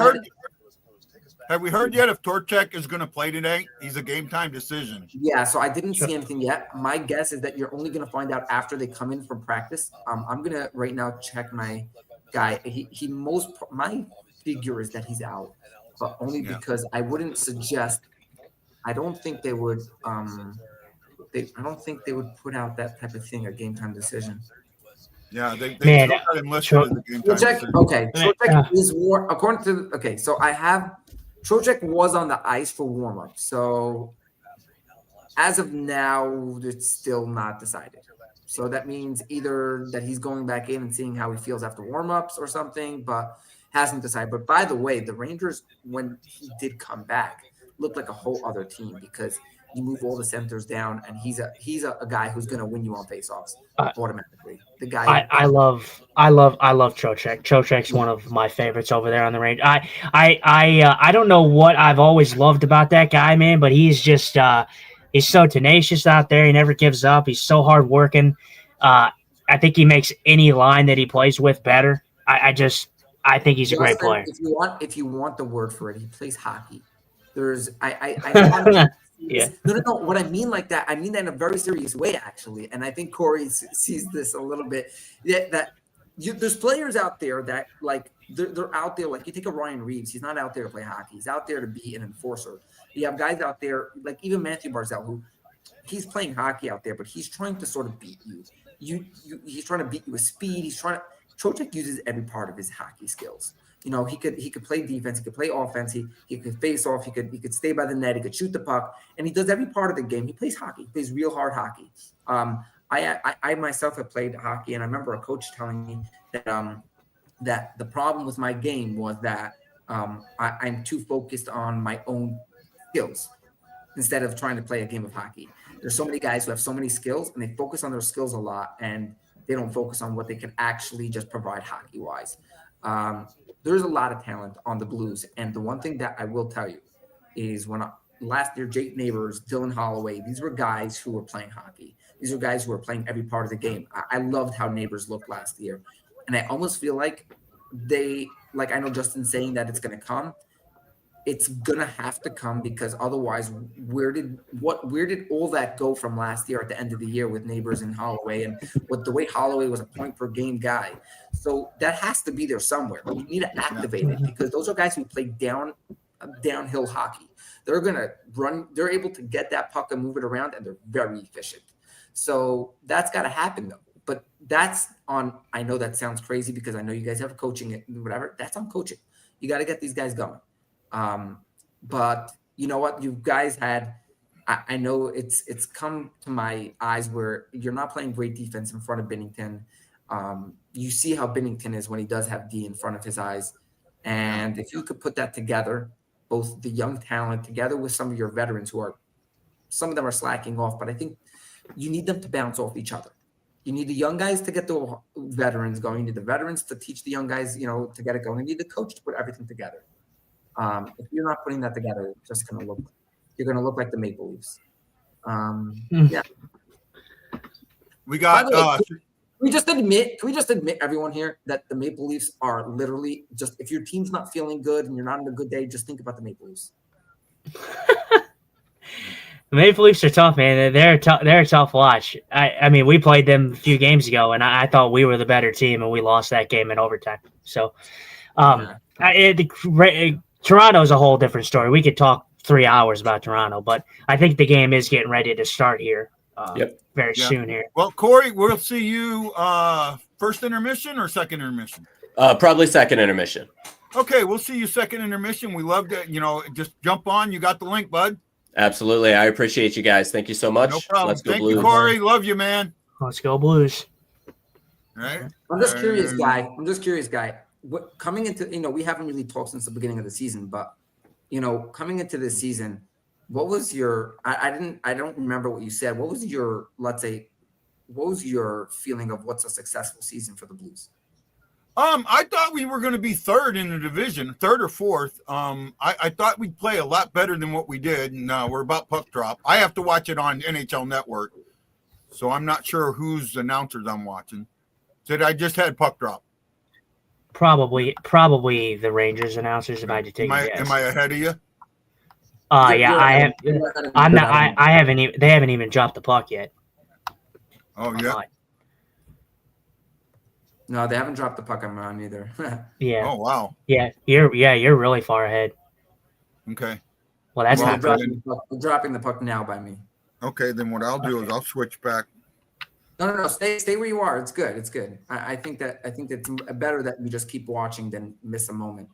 Speaker 5: heard yet if Torchek is going to play today? He's a game time decision.
Speaker 1: Yeah, so I didn't see anything yet. My guess is that you're only going to find out after they come in from practice. I'm going to right now check my guy. My figure is that he's out, but only because I wouldn't suggest. I don't think they would. I don't think they would put out that type of thing, a game time decision.
Speaker 5: Yeah, they got him listed as a game time decision.
Speaker 1: Okay, Trocheck is according to so I have Trocheck was on the ice for warm up. So as of now, it's still not decided. So that means either that he's going back in and seeing how he feels after warm ups or something, but hasn't decided. But by the way, the Rangers, when he did come back, looked like a whole other team because you move all the centers down, and he's a guy who's going to win you on faceoffs automatically. The guy
Speaker 6: I love Trocheck. Trocheck's one of my favorites over there on the range. I don't know what I've always loved about that guy, man, but he's just he's so tenacious out there. He never gives up. He's so hardworking. I think he makes any line that he plays with better. I think he's a great player.
Speaker 1: If you want the word for it, he plays hockey. There's I
Speaker 6: Yeah.
Speaker 1: No. What I mean like that, I mean that in a very serious way, actually. And I think Corey sees this a little bit. There's players out there that like they're out there. Like you take a Ryan Reeves, he's not out there to play hockey. He's out there to be an enforcer. You have guys out there like even Matthew Barzal, who he's playing hockey out there, but he's trying to sort of beat you. He's trying to beat you with speed. Trocheck uses every part of his hockey skills. He could play defense, he could play offense, he could face off, he could stay by the net, he could shoot the puck, and he does every part of the game. He plays hockey, he plays real hard hockey. I myself have played hockey, and I remember a coach telling me that that the problem with my game was that I'm too focused on my own skills instead of trying to play a game of hockey. There's so many guys who have so many skills and they focus on their skills a lot and they don't focus on what they can actually just provide hockey wise. There's a lot of talent on the Blues. And the one thing that I will tell you is last year, Jake Neighbors, Dylan Holloway, these were guys who were playing hockey. These are guys who were playing every part of the game. I loved how Neighbors looked last year. And I almost feel like I know Justin's saying that it's going to come. It's gonna have to come because otherwise, where did all that go from last year at the end of the year with Neighbors and Holloway and with the way Holloway was a point per game guy? So that has to be there somewhere. We need to activate it because those are guys who play downhill hockey. They're gonna run. They're able to get that puck and move it around, and they're very efficient. So that's got to happen though. But that's on. I know that sounds crazy because I know you guys have coaching it, whatever. That's on coaching. You got to get these guys going. But you know what? You guys had, I know it's come to my eyes where you're not playing great defense in front of Binnington. You see how Binnington is when he does have D in front of his eyes. And if you could put that together, both the young talent together with some of your veterans some of them are slacking off, but I think you need them to bounce off each other. You need the young guys to get the veterans going. You need the veterans to teach the young guys, to get it going. You need the coach to put everything together. If you're not putting that together, it's just you're going to look like the Maple Leafs. Yeah.
Speaker 5: We got.
Speaker 1: Can we just admit everyone here that the Maple Leafs are literally just, if your team's not feeling good and you're not on a good day, just think about the Maple Leafs.
Speaker 6: The Maple Leafs are tough, man. They're a tough watch. I mean, we played them a few games ago, and I thought we were the better team, and we lost that game in overtime. So, Toronto's a whole different story. We could talk 3 hours about Toronto, but I think the game is getting ready to start here very soon here.
Speaker 5: Well, Corey, we'll see you first intermission or second intermission?
Speaker 7: Probably second intermission.
Speaker 5: Okay, we'll see you second intermission. We love to, just jump on. You got the link, bud.
Speaker 7: Absolutely. I appreciate you guys. Thank you so much.
Speaker 5: No problem.
Speaker 7: Let's go
Speaker 5: Thank
Speaker 7: Blues.
Speaker 5: you, Corey. Love you, man.
Speaker 6: Let's go Blues.
Speaker 5: All right.
Speaker 1: I'm just curious, guy. What coming into, we haven't really talked since the beginning of the season, but coming into this season, what was your, I don't remember what you said. What was your, feeling of what's a successful season for the Blues?
Speaker 5: I thought we were going to be third in the division, third or fourth. I thought we'd play a lot better than what we did, and we're about puck drop. I have to watch it on NHL Network, so I'm not sure whose announcers I'm watching. Said I just had puck drop.
Speaker 6: Probably the Rangers announcers. If I had to take a guess.
Speaker 5: Am I ahead of you?
Speaker 6: Yeah, I have. I'm not. I haven't even. They haven't even dropped the puck yet.
Speaker 5: Oh yeah.
Speaker 1: No, they haven't dropped the puck on mine either.
Speaker 6: Yeah.
Speaker 5: Oh wow.
Speaker 6: Yeah, you're really far ahead.
Speaker 5: Okay.
Speaker 6: Well, that's
Speaker 1: They're
Speaker 6: not
Speaker 1: dropping the puck now by me.
Speaker 5: Okay, then what I'll do is I'll switch back.
Speaker 1: No. Stay where you are. It's good. It's good. I think it's better that we just keep watching than miss a moment.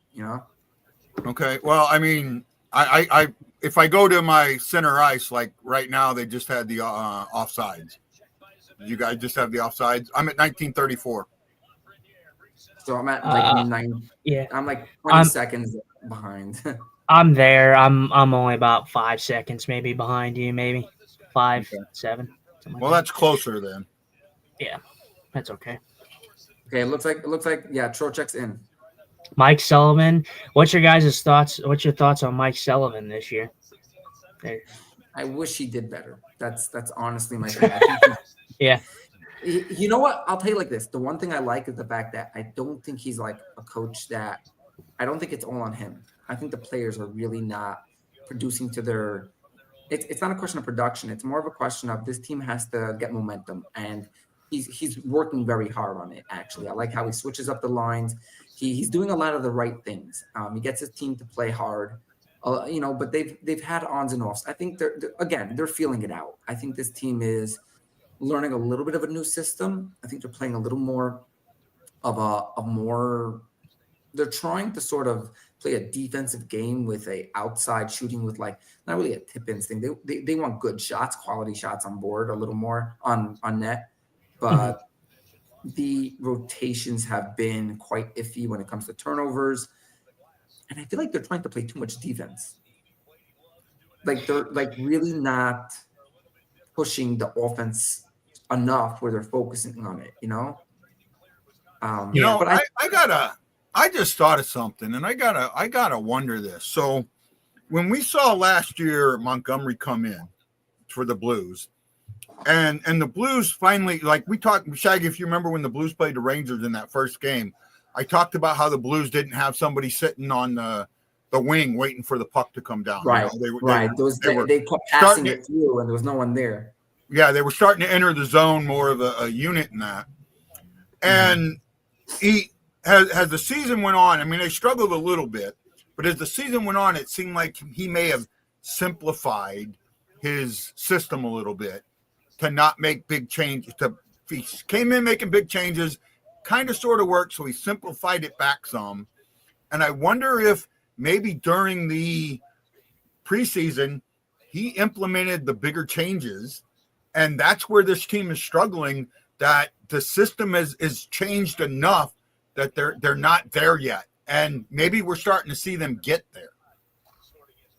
Speaker 5: Okay. Well, I mean, I if I go to my center ice, like right now, they just had the offsides. You guys just have the offsides. I'm at 1934.
Speaker 1: So I'm at like 9.
Speaker 6: Yeah.
Speaker 1: I'm like 20 seconds behind.
Speaker 6: I'm there. I'm only about 5 seconds maybe behind you, maybe 5, 7.
Speaker 5: Well, that's closer then.
Speaker 6: Yeah, that's okay.
Speaker 1: Okay, it looks like Trocheck's in.
Speaker 6: Mike Sullivan. What's your guys' thoughts? What's your thoughts on Mike Sullivan this year?
Speaker 1: I wish he did better. That's honestly my thing.
Speaker 6: Yeah.
Speaker 1: You know what? I'll tell you like this. The one thing I like is the fact that I don't think he's like a coach that I don't think it's all on him. I think the players are really not producing to their it's not a question of production. It's more of a question of this team has to get momentum, and he's working very hard on it. Actually, I like how he switches up the lines. He's doing a lot of the right things. He gets his team to play hard, but they've had ons and offs. I think they're feeling it out. I think this team is learning a little bit of a new system. I think they're playing a little more of they're trying to sort of play a defensive game with a outside shooting with like not really a tip-ins thing. They want good shots, quality shots on board, a little more on net, but the rotations have been quite iffy when it comes to turnovers. and I feel like they're trying to play too much defense. Like they're like really not pushing the offense enough where they're focusing on it,
Speaker 6: Yeah.
Speaker 1: But
Speaker 5: I just thought of something, and I gotta wonder this. So when we saw last year Montgomery come in for the Blues, and the Blues finally, like we talked, Shaggy, if you remember when the Blues played the Rangers in that first game, I talked about how the Blues didn't have somebody sitting on the wing waiting for the puck to come down.
Speaker 1: right, they kept passing it through, and there was no one there.
Speaker 5: Yeah, they were starting to enter the zone more of a unit in that. And he as the season went on, I mean, they struggled a little bit, but as the season went on, it seemed like he may have simplified his system a little bit to not make big changes. He came in making big changes, kind of sort of worked, so he simplified it back some. And I wonder if maybe during the preseason, he implemented the bigger changes, and that's where this team is struggling, that the system is changed enough that they're not there yet. And maybe we're starting to see them get there.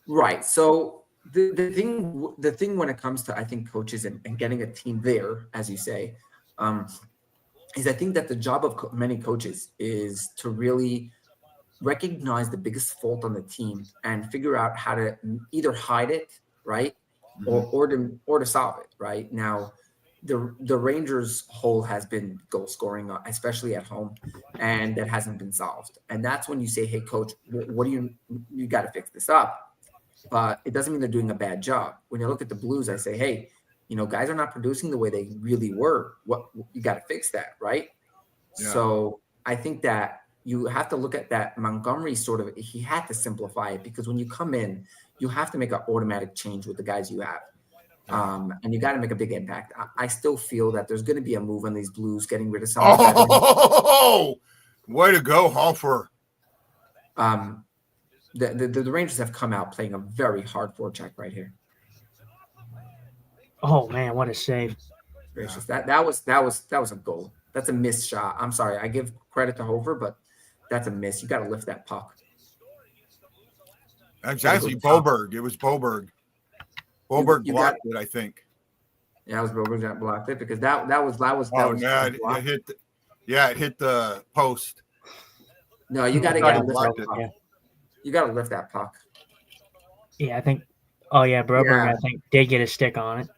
Speaker 1: Right. So the thing when it comes to, I think, coaches and getting a team there, as you say, is I think that the job of many coaches is to really recognize the biggest fault on the team and figure out how to either hide it, right, or to solve it. Right now, the Rangers' hole has been goal scoring, especially at home, and that hasn't been solved. And that's when you say, "Hey, coach, what do you got to fix this up?" But it doesn't mean they're doing a bad job. When you look at the Blues, I say, "Hey, guys are not producing the way they really were. What you got to fix that, right?" Yeah. So I think that you have to look at that. Montgomery he had to simplify it, because when you come in, you have to make an automatic change with the guys you have. And you got to make a big impact. I still feel that there's going to be a move on these Blues getting rid of some of the
Speaker 5: veterans. Way to go, Hoffer.
Speaker 1: The Rangers have come out playing a very hard forecheck right here.
Speaker 6: Oh man, what a save!
Speaker 1: Gracious. That was a goal. That's a missed shot. I'm sorry. I give credit to Hofer, but that's a miss. You got to lift that puck.
Speaker 5: That's actually Boberg. It was Boberg. Boberg blocked it, I think.
Speaker 1: Yeah, it was Boberg that blocked it, because that was.
Speaker 5: It hit the post.
Speaker 1: No, you got to lift that puck. You got to lift that puck.
Speaker 6: Yeah, I think. Oh yeah, Boberg, I think, did get a stick on it.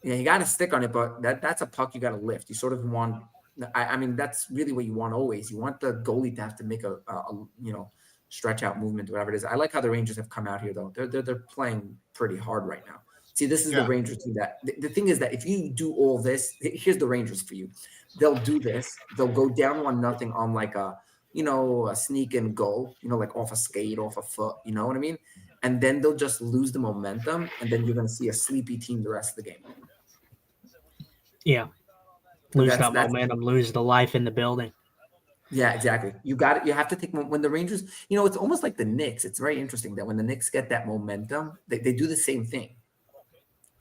Speaker 1: Yeah, you got a stick on it, but that's a puck you got to lift. You sort of want. I mean, that's really what you want always. You want the goalie to have to make a stretch out movement, whatever it is. I like how the Rangers have come out here, though. They're playing pretty hard right now. See, this is the Rangers team. That the thing is that if you do all this, here's the Rangers for you. They'll do this. They'll go down 1-0 on like a sneak and goal, like off a skate, off a foot. You know what I mean? And then they'll just lose the momentum, and then you're going to see a sleepy team the rest of the game.
Speaker 6: Yeah. Lose that momentum, lose the life in the building.
Speaker 1: Yeah, exactly. You got it. You have to take when the Rangers, it's almost like the Knicks. It's very interesting that when the Knicks get that momentum, they do the same thing.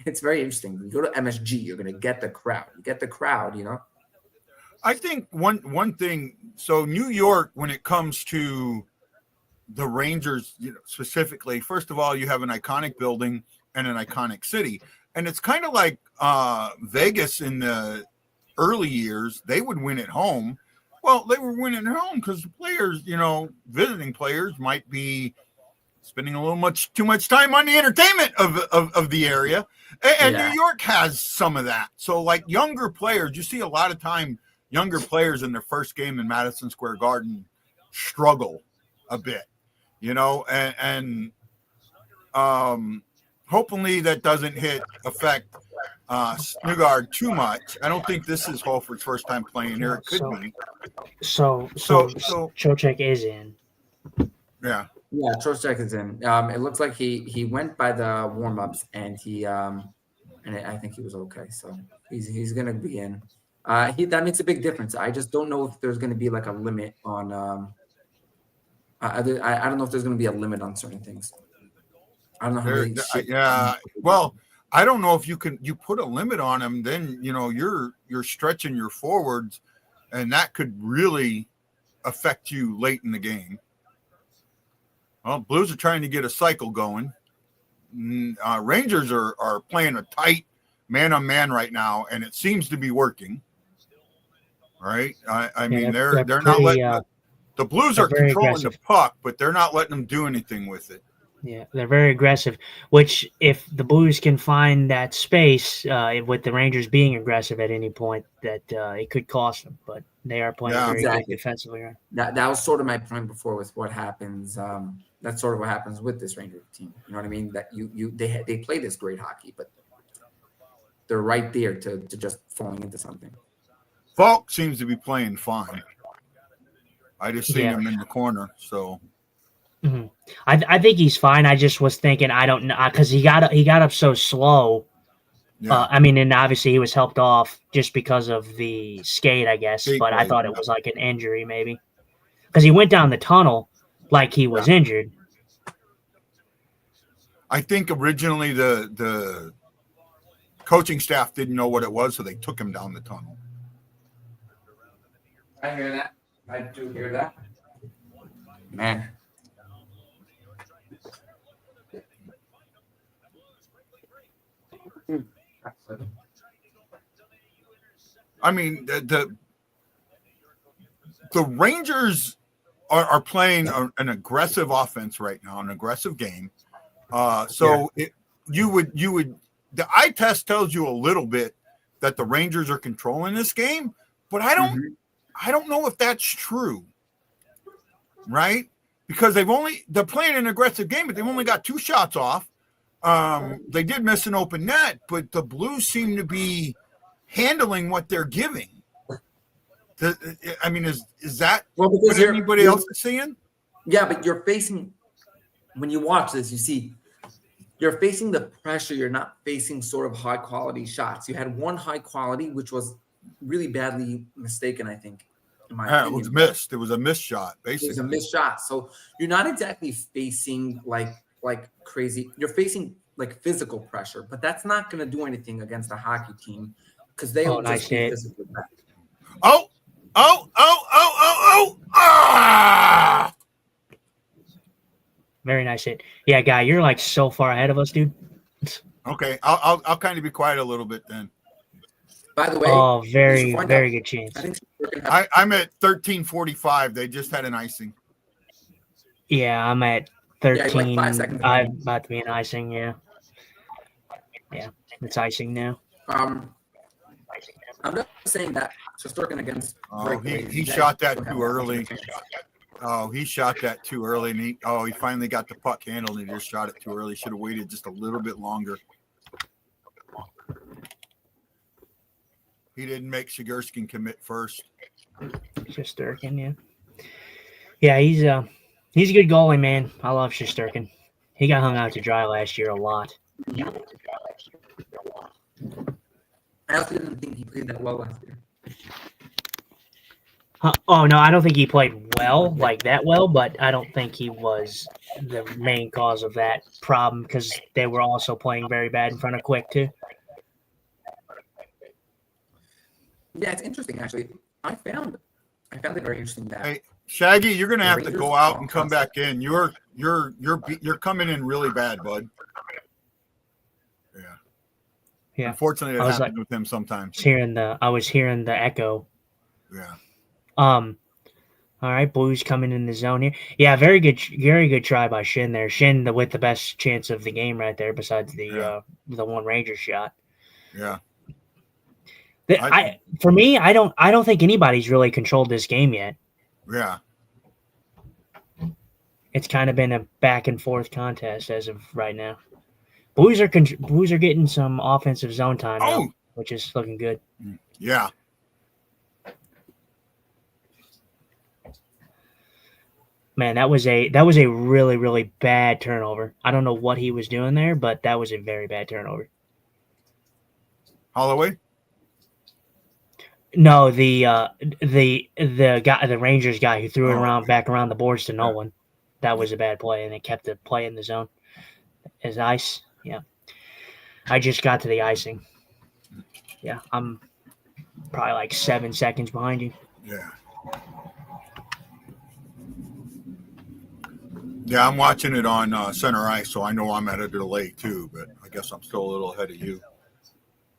Speaker 1: It's very interesting. When you go to MSG, you're going to get the crowd. You get the crowd,
Speaker 5: I think one thing, so New York, when it comes to the Rangers, specifically, first of all, you have an iconic building and an iconic city. And it's kind of like Vegas in the early years. They would win at home. Well, they were winning at home because the players, visiting players might be spending a little too much time on the entertainment of the area. And New York has some of that. So like younger players, you see a lot of time younger players in their first game in Madison Square Garden struggle a bit, and hopefully that doesn't affect Snugard too much. I don't think this is Holford's first time playing here. It could be.
Speaker 6: So Trocheck is in.
Speaker 5: Yeah.
Speaker 1: Yeah, Trocheck is in. It looks like he went by the warm-ups, and I think he was okay. So he's gonna be in. That makes a big difference. I just don't know if there's gonna be like a limit on. I don't know if there's gonna be a limit on certain things. I don't know.
Speaker 5: Well, I don't know if you put a limit on them. Then you're stretching your forwards, and that could really affect you late in the game. Well, Blues are trying to get a cycle going. Rangers are playing a tight man-on-man right now, and it seems to be working. Right? I mean, they're not letting the Blues are controlling the puck, but they're not letting them do anything with it.
Speaker 6: Yeah, they're very aggressive, which if the Blues can find that space with the Rangers being aggressive at any point, that it could cost them. But they are playing very good defensively. Right?
Speaker 1: That was sort of my point before with what happens. That's sort of what happens with this Ranger team. You know what I mean? That they play this great hockey, but they're right there to just falling into something.
Speaker 5: Falk seems to be playing fine. I just seen him in the corner, so.
Speaker 6: Mm-hmm. I think he's fine. I just was thinking, I don't know, because he got up so slow. Yeah. I mean, and obviously he was helped off just because of the skate, I guess. But I thought it was like an injury, maybe, because he went down the tunnel like he was injured.
Speaker 5: I think originally the coaching staff didn't know what it was, so they took him down the tunnel.
Speaker 1: I hear that. I do hear that. Man.
Speaker 5: I mean, the Rangers are playing an aggressive offense right now, an aggressive game. You would the eye test tells you a little bit that the Rangers are controlling this game, but I don't know if that's true, right? Because they're playing an aggressive game, but they've only got 2 shots off. They did miss an open net, but the Blues seem to be handling what they're giving. I mean, is that what anybody else is seeing?
Speaker 1: Yeah, but you're facing, when you watch this, you see you're facing the pressure. You're not facing sort of high quality shots. You had one high quality, which was really badly mistaken, I think. In my opinion.
Speaker 5: It was missed. It was a missed shot, basically.
Speaker 1: It was a missed shot. So you're not exactly facing like crazy. You're facing like physical pressure, but that's not going to do anything against a hockey team because they will just be physically back.
Speaker 5: Ah!
Speaker 6: Very nice hit. Yeah, Guy, you're like so far ahead of us, dude.
Speaker 5: Okay, I'll kind of be quiet a little bit then.
Speaker 1: By the way,
Speaker 6: very good chance.
Speaker 5: I'm at 13:45. They just had an icing.
Speaker 6: Yeah, I'm at 13.
Speaker 1: Yeah, like 5 seconds.
Speaker 6: I'm about to be an icing. Yeah, it's icing now.
Speaker 1: I'm just saying that Shesterkin against.
Speaker 5: He shot that too early. He shot that too early, and he finally got the puck handled and he just shot it too early. Should have waited just a little bit longer. He didn't make Shesterkin commit first.
Speaker 6: Shesterkin, yeah, he's a good goalie, man. I love Shesterkin. He got hung out to dry last year a lot.
Speaker 1: I also didn't think he played that well last year.
Speaker 6: Oh, no, I don't think he played that well, but I don't think he was the main cause of that problem because they were also playing very bad in front of Quick, too.
Speaker 1: Yeah, it's interesting, actually. I found it very interesting that.
Speaker 5: Hey, Shaggy, you're gonna have to go out and come back in. You're coming in really bad, bud. Yeah. Unfortunately, it happens with him sometimes.
Speaker 6: I was hearing the echo.
Speaker 5: Yeah.
Speaker 6: All right, Blues coming in the zone here. Yeah, very good try by Shin there. Shin with the best chance of the game right there, besides the one Ranger shot.
Speaker 5: Yeah.
Speaker 6: For me, I don't think anybody's really controlled this game yet.
Speaker 5: Yeah.
Speaker 6: It's kind of been a back and forth contest as of right now. Blues are getting some offensive zone time, though, which is looking good.
Speaker 5: Yeah.
Speaker 6: Man, that was a really, really bad turnover. I don't know what he was doing there, but that was a very bad turnover.
Speaker 5: Holloway?
Speaker 6: No, the guy, the Rangers guy who threw it back around the boards to no one. That was a bad play, and it kept the play in the zone. As ice, yeah. I just got to the icing. Yeah, I'm probably like 7 seconds behind you.
Speaker 5: Yeah. Yeah, I'm watching it on center ice, so I know I'm at a delay too. But I guess I'm still a little ahead of you.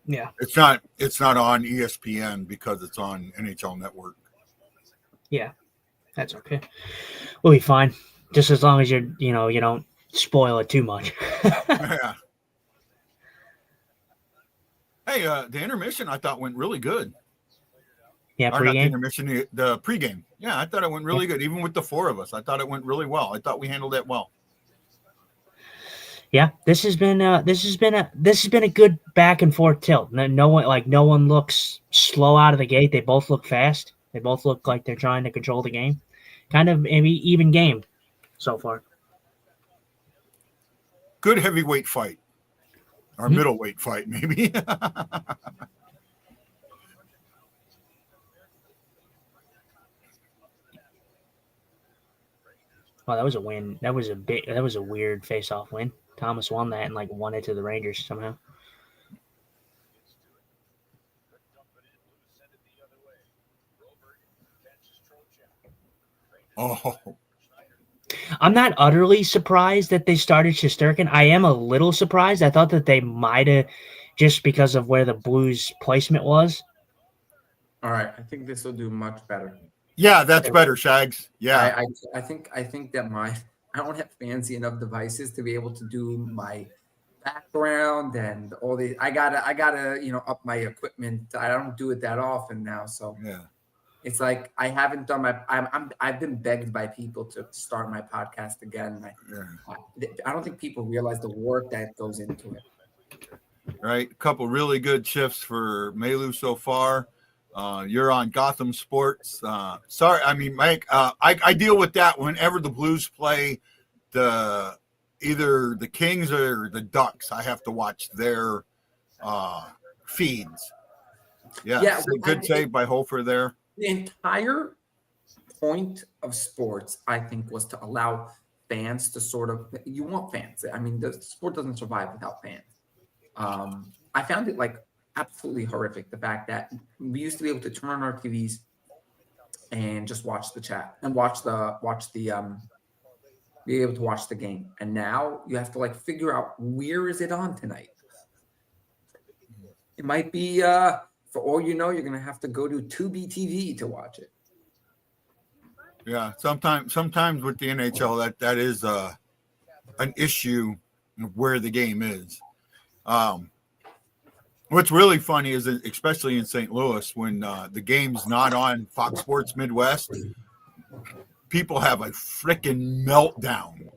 Speaker 6: Yeah.
Speaker 5: It's not on ESPN because it's on NHL Network.
Speaker 6: Yeah. That's okay. We'll be fine. Just as long as you don't spoil it too much.
Speaker 5: Yeah. Hey, the intermission I thought went really good.
Speaker 6: Yeah,
Speaker 5: or not the
Speaker 6: pregame.
Speaker 5: intermission, the pregame. Yeah, I thought it went really good, even with the four of us. I thought it went really well. I thought we handled it well.
Speaker 6: Yeah, this has been a good back and forth tilt. No one looks slow out of the gate. They both look fast. They both look like they're trying to control the game. Kind of maybe even game so far.
Speaker 5: Good heavyweight fight. Or middleweight fight, maybe.
Speaker 6: Oh, that was a win. That was a weird face-off win. Thomas won that and won it to the Rangers somehow.
Speaker 5: Oh.
Speaker 6: I'm not utterly surprised that they started Shesterkin. I am a little surprised. I thought that they might have, just because of where the Blues placement was.
Speaker 1: All right, I think this will do much better.
Speaker 5: Yeah, that's better, Shags. Yeah.
Speaker 1: I think that I don't have fancy enough devices to be able to do my background and all the I gotta up my equipment. I don't do it that often now, so
Speaker 5: Yeah.
Speaker 1: it's like I haven't done I've been begged by people to start my podcast again. I don't think people realize the work that goes into it.
Speaker 5: Right, a couple really good shifts for Melu so far. You're on Gotham Sports. Sorry, I mean, Mike. I deal with that whenever the Blues play either the Kings or the Ducks. I have to watch their feeds. Yeah, so good save by Hofer there.
Speaker 1: The entire point of sports, I think, was to allow fans to you want fans. I mean, the sport doesn't survive without fans. I found it absolutely horrific, the fact that we used to be able to turn on our TVs and just watch the chat and be able to watch the game. And now you have to figure out, where is it on tonight? It might be for all you know, you're gonna have to go to Tubi TV to watch it.
Speaker 5: Yeah, sometimes with the NHL that is an issue where the game is. What's really funny is, especially in St. Louis, when the game's not on Fox Sports Midwest, people have a freaking meltdown.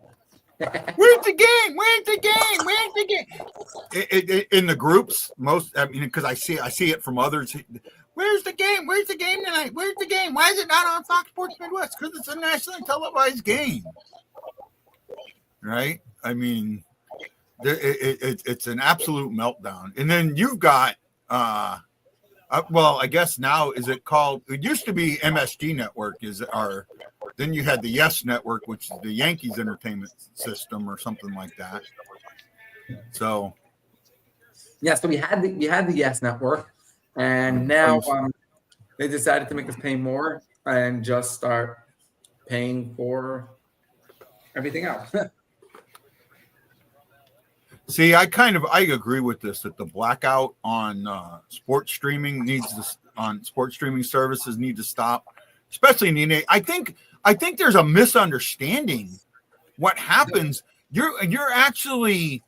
Speaker 5: Where's the game? Where's the game? Where's the game? In the groups, because I see it from others. Where's the game? Where's the game tonight? Where's the game? Why is it not on Fox Sports Midwest? Because it's a nationally televised game, right? I mean, it's an absolute meltdown. And then you've got, I guess now, is it called? It used to be MSG Network. Then you had the Yes Network, which is the Yankees entertainment system or something like that. So,
Speaker 1: yeah. So we had the Yes Network, and now they decided to make us pay more and just start paying for everything else.
Speaker 5: See, I agree with this, that the blackout on sports streaming sports streaming services need to stop, especially in the NBA. I think there's a misunderstanding. What happens? You're actually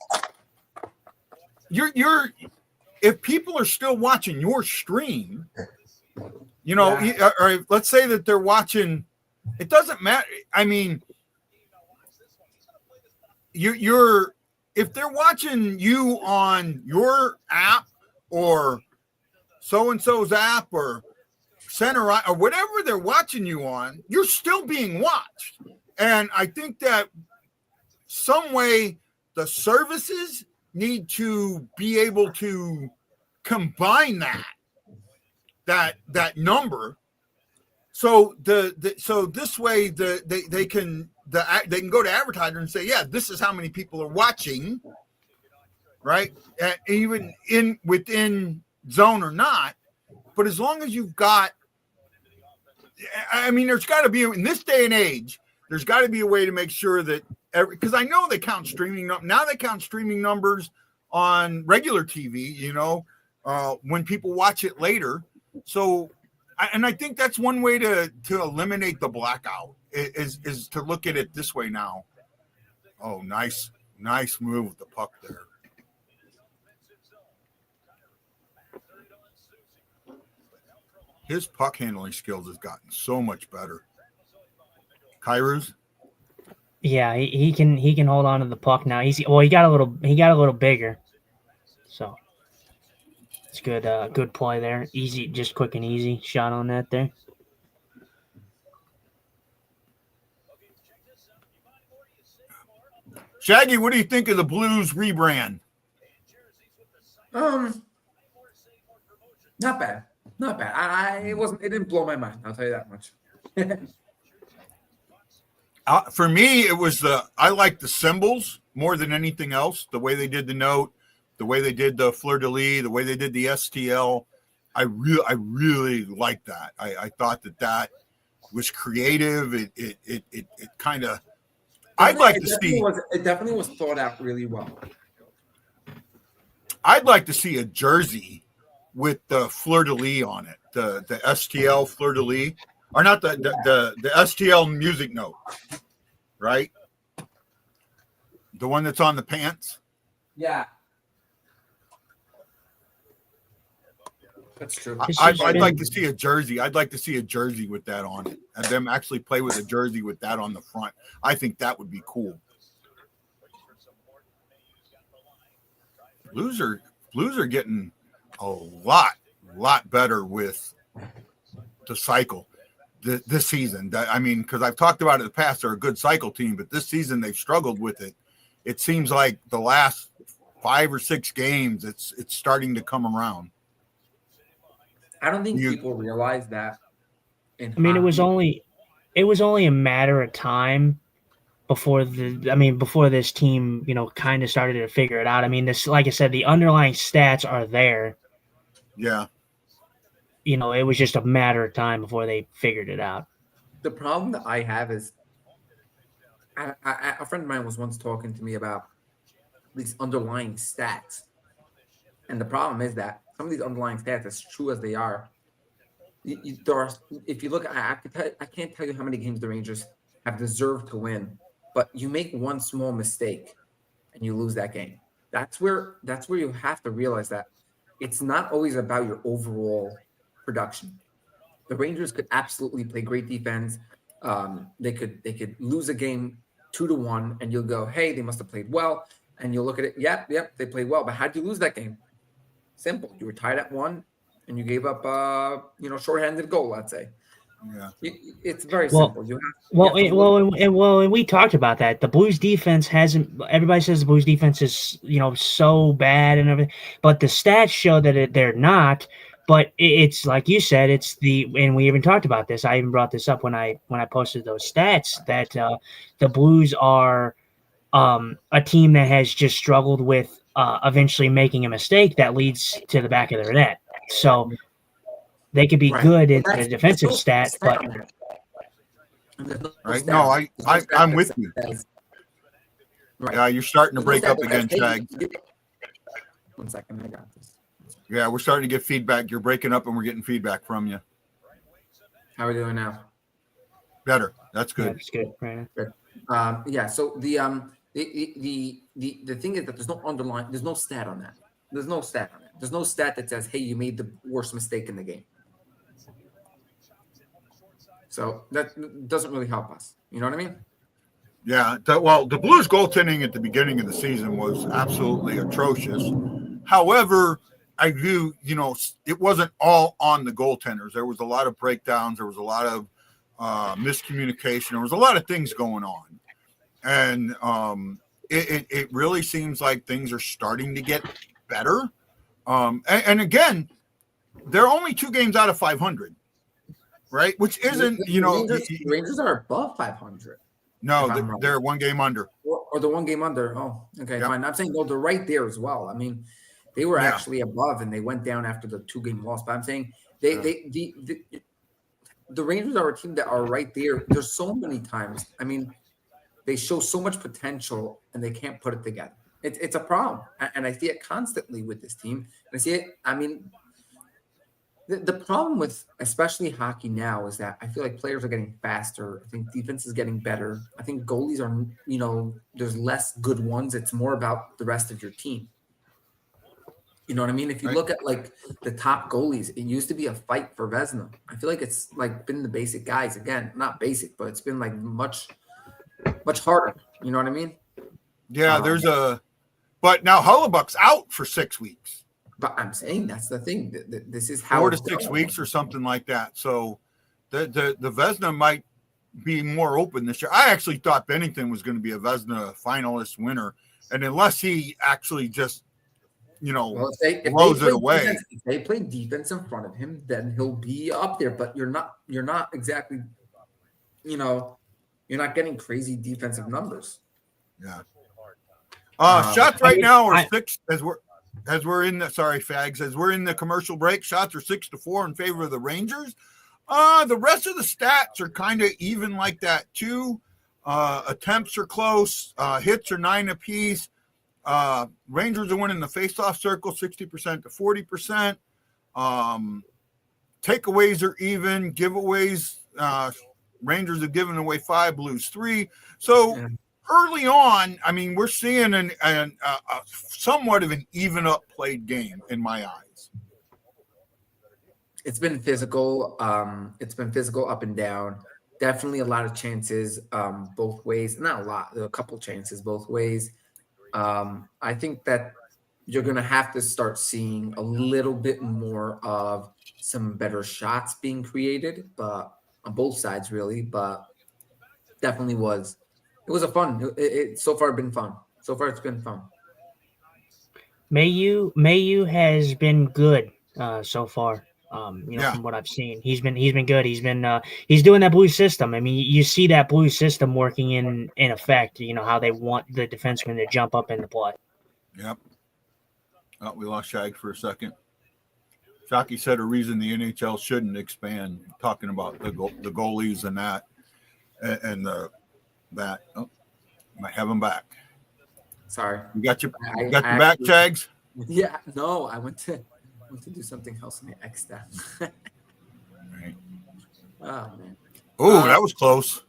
Speaker 5: if people are still watching your stream, or let's say that they're watching, it doesn't matter. I mean, if they're watching you on your app or so-and-so's app or center or whatever they're watching you on, you're still being watched. And I think that some way the services need to be able to combine that number. So this way they can go to advertiser and say, yeah, this is how many people are watching, right? Even within zone or not. But as long as you've got, I mean, there's got to be, in this day and age, there's got to be a way to make sure that because I know they count streaming now. They count streaming numbers on regular TV. When people watch it later. So, I think that's one way to eliminate the blackout is to look at it this way now. Oh, nice move with the puck there. His puck handling skills has gotten so much better. Kairos?
Speaker 6: Yeah, he can hold on to the puck now. He got a little bigger. So it's good good play there. Easy, just quick and easy shot on that there.
Speaker 5: Shaggy, what do you think of the Blues rebrand?
Speaker 1: Not bad. Not bad. It didn't blow my mind. I'll tell you that much.
Speaker 5: For me, it was I like the symbols more than anything else. The way they did the note, the way they did the fleur-de-lis, the way they did the STL. I really liked that. I thought that was creative. It kind of. I'd like to see.
Speaker 1: It definitely was thought out really well.
Speaker 5: I'd like to see a jersey with the fleur-de-lis on it, the STL fleur-de-lis, or not the STL music note, right? The one that's on the pants.
Speaker 1: Yeah, that's true.
Speaker 5: I'd like to see a jersey. I'd like to see a jersey with that on it, and them actually play with a jersey with that on the front. I think that would be cool. Blues are getting a lot better with the cycle this season. Because I've talked about it in the past, they're a good cycle team, but this season they've struggled with it. It seems like the last 5 or 6 games, it's starting to come around.
Speaker 1: I don't think people realize that.
Speaker 6: It was only a matter of time before this team, kind of started to figure it out. Like I said, the underlying stats are there.
Speaker 5: Yeah.
Speaker 6: It was just a matter of time before they figured it out.
Speaker 1: The problem that I have is a friend of mine was once talking to me about these underlying stats. And the problem is that some of these underlying stats, as true as they are, if you look, I can't tell you how many games the Rangers have deserved to win, but you make one small mistake and you lose that game. That's where you have to realize that it's not always about your overall production. The Rangers could absolutely play great defense. They could lose a game 2-1, and you'll go, hey, they must have played well. And you'll look at it, yep, they played well. But how'd you lose that game? Simple. You were tied at 1, and you gave up shorthanded goal, let's say.
Speaker 5: Yeah.
Speaker 1: It's very simple.
Speaker 6: And we talked about that. The Blues defense everybody says the Blues defense is, so bad and everything, but the stats show that they're not. But it's like you said, and we even talked about this. I even brought this up when I posted those stats that the Blues are a team that has just struggled with eventually making a mistake that leads to the back of their net. So they could be good in the defensive stat, but
Speaker 5: right. No, I'm with you.
Speaker 1: Right.
Speaker 5: Yeah, you're starting to break up again, Shag.
Speaker 1: 1 second, I got this.
Speaker 5: Yeah, we're starting to get feedback. You're breaking up, and we're getting feedback from you.
Speaker 1: How are we doing now?
Speaker 5: Better. That's good.
Speaker 6: That's good. Right.
Speaker 1: Good. Yeah. So the thing is that there's no stat on that. There's no stat on it. There's no stat that says, hey, you made the worst mistake in the game. So that doesn't really help us. You know what I mean?
Speaker 5: Yeah. The Blues goaltending at the beginning of the season was absolutely atrocious. However, I view, it wasn't all on the goaltenders. There was a lot of breakdowns. There was a lot of miscommunication. There was a lot of things going on. And it really seems like things are starting to get better. And again, they're only 2 games out of 500, right? Which isn't,
Speaker 1: the Rangers are above 500.
Speaker 5: No, they're 1 game under.
Speaker 1: Or the 1 game under. Oh, okay, yep. Fine. I'm saying, they're right there as well. They were actually above, and they went down after the 2-game loss. But I'm saying the Rangers are a team that are right there. There's so many times. I mean, they show so much potential and they can't put it together. It's a problem, and I see it constantly with this team. I see it. I mean, the problem with especially hockey now is that I feel like players are getting faster. I think defense is getting better. I think goalies are, there's less good ones. It's more about the rest of your team. You know what I mean? If you look at like the top goalies, it used to be a fight for Vezina. I feel like it's like been the basic guys again, not basic, but it's been like much harder. You know what I mean?
Speaker 5: Yeah, but now Hullebuck's out for 6 weeks.
Speaker 1: But I'm saying that's the thing. This is how
Speaker 5: 4 to 6 weeks or something like that. So the Vezina might be more open this year. I actually thought Bennington was going to be a Vezina finalist winner, and unless he actually just blows it away.
Speaker 1: If they play defense in front of him, then he'll be up there. But you're not exactly, you're not getting crazy defensive numbers.
Speaker 5: Yeah. Shots right now are 6 as we're in the commercial break. Shots are 6-4 in favor of the Rangers. The rest of the stats are kind of even like that too. Attempts are close. Hits are 9 apiece. Rangers are winning the faceoff circle 60% to 40%. Takeaways are even. Giveaways, Rangers have given away 5, Blues 3. So early on, I mean, we're seeing a somewhat of an even up played game in my eyes.
Speaker 1: It's been physical. It's been physical up and down. Definitely a lot of chances both ways. Not a lot. There are a couple chances both ways. I think that you're going to have to start seeing a little bit more of some better shots being created, but on both sides, really. But definitely it was a fun. It so far been fun. So far, it's been fun.
Speaker 6: Mayu has been good so far. From what I've seen, he's been good. He's doing that blue system. I mean, you see that blue system working in effect. How they want the defenseman to jump up into play.
Speaker 5: Yep. Oh, we lost Shag for a second. Shockey said a reason the NHL shouldn't expand, talking about the goalies and that, and that. Oh, might have him back.
Speaker 1: Sorry,
Speaker 5: you got your back, Chags.
Speaker 1: Yeah, no, I went to do something else and I X'd out.
Speaker 5: Right.
Speaker 1: Oh man.
Speaker 5: Oh, that was close.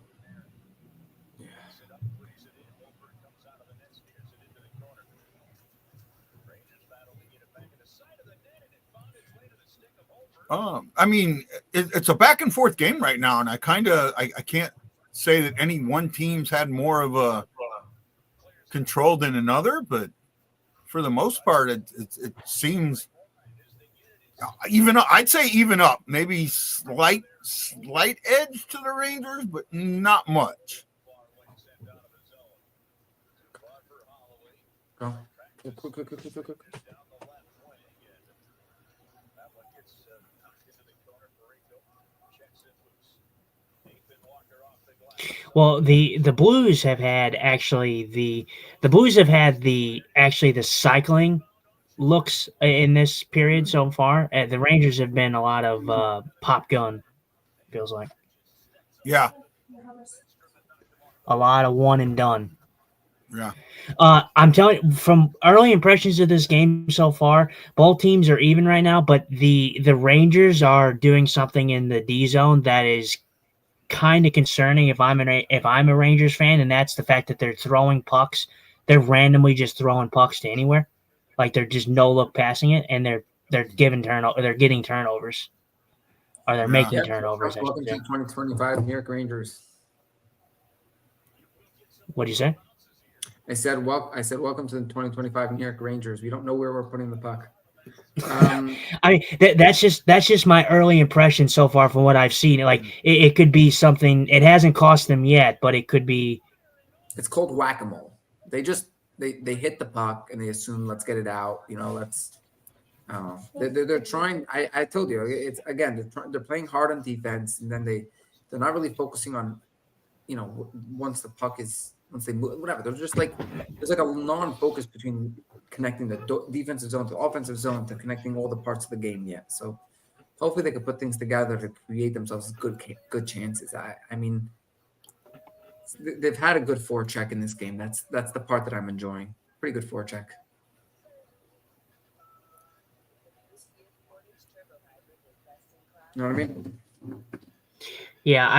Speaker 5: I mean, it's a back and forth game right now, and I can't say that any one team's had more of a control than another, but for the most part, it seems even up. I'd say even up, maybe slight edge to the Rangers, but not much.
Speaker 1: Go. Quick.
Speaker 6: Well, the Blues have had the cycling looks in this period so far. The Rangers have been a lot of pop gun, feels like.
Speaker 5: Yeah.
Speaker 6: A lot of one and done.
Speaker 5: Yeah.
Speaker 6: I'm telling you, from early impressions of this game so far, both teams are even right now, but the Rangers are doing something in the D zone that is kind of concerning if I'm a Rangers fan, and that's the fact that they're throwing pucks. They're randomly just throwing pucks to anywhere, like they're just no look passing it, and they're getting turnovers, or they're making turnovers.
Speaker 1: Welcome to 2025 New York Rangers.
Speaker 6: What do you say?
Speaker 1: I said welcome to the 2025 New York Rangers. We don't know where we're putting the puck.
Speaker 6: I mean, that's just my early impression so far from what I've seen. Like it could be something. It hasn't cost them yet, but it could be.
Speaker 1: It's called whack-a-mole. They hit the puck and they assume let's get it out. Let's. They're trying. I told you it's again. They're playing hard on defense, and then they're not really focusing on, once the puck is. Once they move, whatever, there's like a non-focus between connecting the defensive zone to offensive zone to connecting all the parts of the game yet. So hopefully they can put things together to create themselves good chances. I mean, they've had a good forecheck in this game. That's the part that I'm enjoying. Pretty good forecheck. You know what I mean?
Speaker 6: Yeah,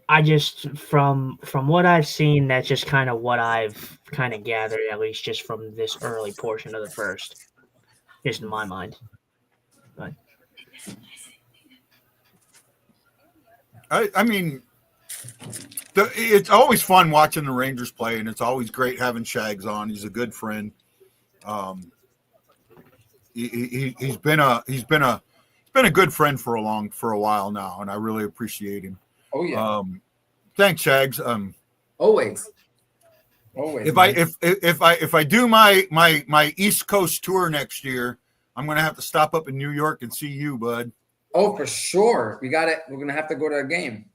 Speaker 6: I just from what I've seen, that's just kind of what I've kind of gathered, at least just from this early portion of the first, just in my mind. But
Speaker 5: I mean, it's always fun watching the Rangers play, and it's always great having Shags on. He's a good friend. He's been a good friend for a while now, and I really appreciate him.
Speaker 1: Oh yeah.
Speaker 5: Thanks, Shags.
Speaker 1: Always.
Speaker 5: If I do my East Coast tour next year, I'm gonna have to stop up in New York and see you, bud.
Speaker 1: Oh, for sure. We got it. We're gonna have to go to a game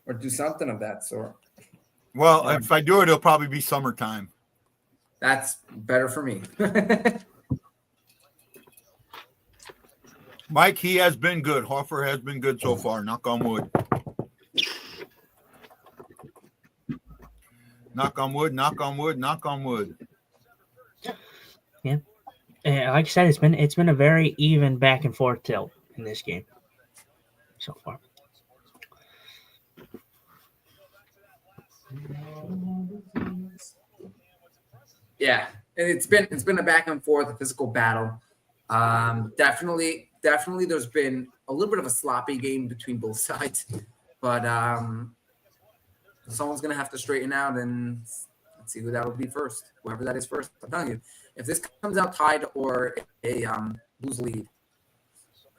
Speaker 1: or do something of that sort.
Speaker 5: Well, if I do it, it'll probably be summertime.
Speaker 1: That's better for me.
Speaker 5: Mike, he has been good. Hoffer has been good so far. Knock on wood. Knock on wood. Knock on wood. Knock on wood.
Speaker 6: yeah, like I said, it's been a very even back and forth tilt in this game so far.
Speaker 1: Yeah, and it's been a back and forth, a physical battle. Definitely, there's been a little bit of a sloppy game between both sides, but someone's gonna have to straighten out, and let's see who that will be first. Whoever that is first. I'm telling you, if this comes out tied or a Blues lead,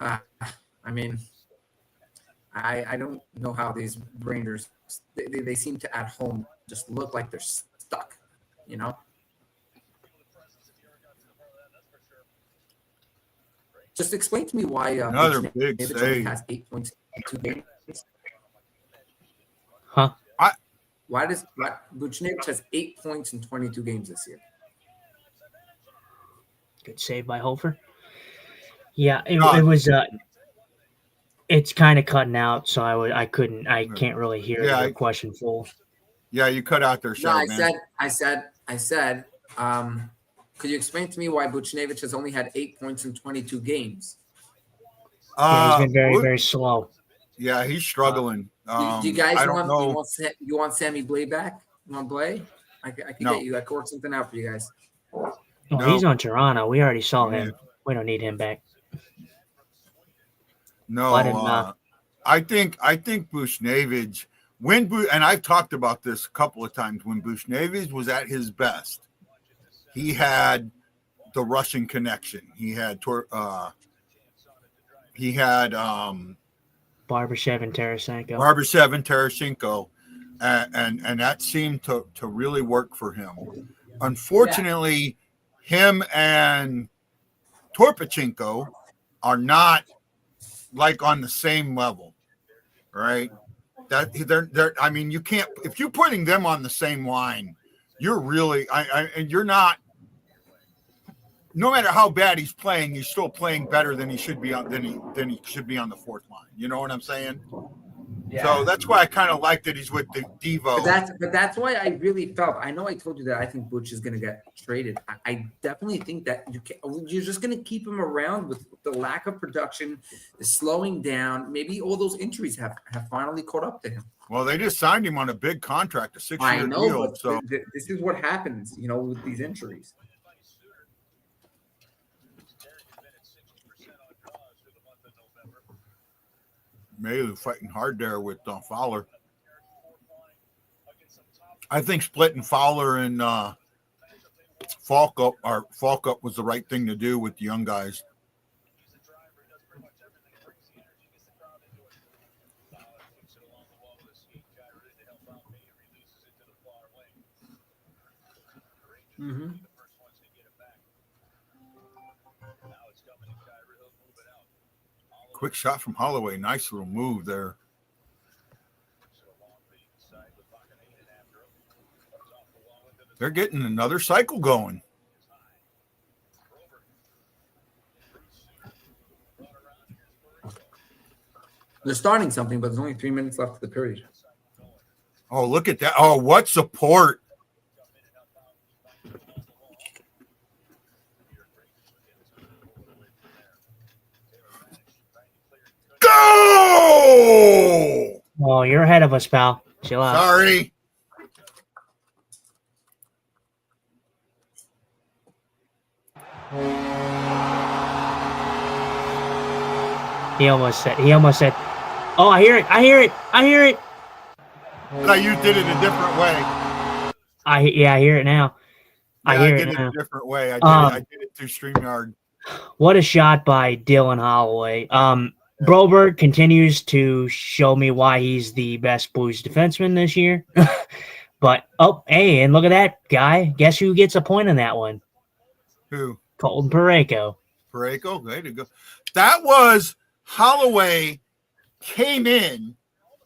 Speaker 1: I mean, I don't know how these Rangers they seem to at home just look like they're stuck, you know. Just explain to me why
Speaker 5: Another big
Speaker 1: David
Speaker 5: save.
Speaker 1: has 8 points in 2 games.
Speaker 6: Huh?
Speaker 1: Why Buchnevich has 8 points in 22 games this year?
Speaker 6: Good save by Hofer. Yeah, it was. It's kind of cutting out, so I can't really hear your question full.
Speaker 5: Yeah, you cut out there.
Speaker 1: No, I said. Could you explain to me why Buchnevich has only had 8 points in 22 games?
Speaker 6: Yeah, he's been very, very slow.
Speaker 5: Yeah, he's struggling.
Speaker 1: Do you guys
Speaker 5: I don't know.
Speaker 1: You want Sammy Blay back? You want Blay? I can get you. I can work something out for you guys.
Speaker 6: Well, he's on Toronto. We already saw him. We don't need him back.
Speaker 5: No, I think Buchnevich and I've talked about this a couple of times. When Buchnevich was at his best, he had the Russian connection. He had Barbashev
Speaker 6: and Tarasenko.
Speaker 5: And that seemed to really work for him. Unfortunately, him and Torpachenko are not like on the same level, right? That they're I mean, you can't, if you're putting them on the same line, you're really and you're not, no matter how bad he's playing, he's still playing better than he should be on than he should be on the fourth line. You know what I'm saying? Yeah. So that's why I kind of like that he's with the Devo.
Speaker 1: But that's why I really felt. I know I told you that I think Butch is going to get traded. I definitely think that you're just going to keep him around with the lack of production, the slowing down. Maybe all those injuries have finally caught up to him.
Speaker 5: Well, they just signed him on a big contract, a 6-year deal.
Speaker 1: But
Speaker 5: so
Speaker 1: this is what happens, with these injuries.
Speaker 5: Mayu fighting hard there with Fowler. I think splitting Fowler and Falk was the right thing to do with the young guys.
Speaker 1: Mm-hmm.
Speaker 5: Quick shot from Holloway. Nice little move there. They're getting another cycle going.
Speaker 1: They're starting something, but there's only 3 minutes left of the period.
Speaker 5: Oh, look at that. Oh, what support. Go!
Speaker 6: Oh, you're ahead of us, pal. Chill out.
Speaker 5: Sorry.
Speaker 6: He almost said, oh, I hear it. I hear it. I hear it.
Speaker 5: No, you did it a different way.
Speaker 6: I hear it now.
Speaker 5: Yeah,
Speaker 6: I hear
Speaker 5: did
Speaker 6: it now.
Speaker 5: a different way. I did it through StreamYard.
Speaker 6: What a shot by Dylan Holloway. Broberg continues to show me why he's the best Blues defenseman this year. But, oh, hey, and look at that guy. Guess who gets a point on that one?
Speaker 5: Who?
Speaker 6: Colton Parayko.
Speaker 5: Parayko, way to go. That was Holloway came in.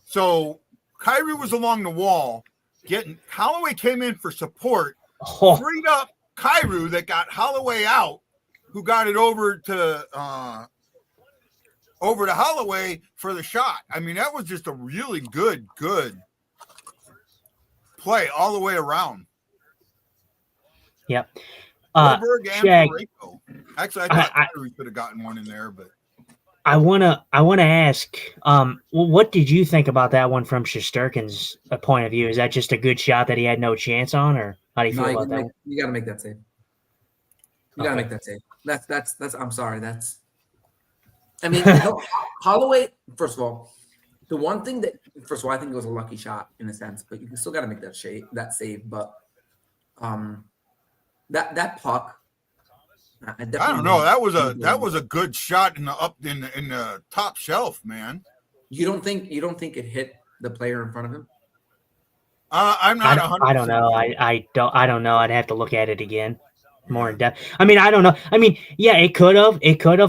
Speaker 5: So Kyrie was along the wall. Holloway came in for support.
Speaker 6: Oh,
Speaker 5: Freed up Kyrie that got Holloway out, who got it over to Holloway for the shot. I mean, that was just a really good play all the way around.
Speaker 6: yep.
Speaker 5: Goldberg and
Speaker 6: Shag,
Speaker 5: Parayko. Actually, I thought Kyrie could have gotten one in there, but
Speaker 6: I wanna ask, what did you think about that one from Shesterkin's point of view? Is that just a good shot that he had no chance on, or how do you feel about that?
Speaker 1: You got to make that save. You got to make that save. That's. I'm sorry. That's. I mean, Holloway. First of all, the one thing that I think it was a lucky shot in a sense, but you still got to make that save. But that puck.
Speaker 5: I don't know. That was a good shot in the top shelf, man.
Speaker 1: You don't think it hit the player in front of him?
Speaker 5: I'm not 100%.
Speaker 6: I don't know. I don't know. I'd have to look at it again, more in depth. I mean, I don't know. I mean, yeah, it could have.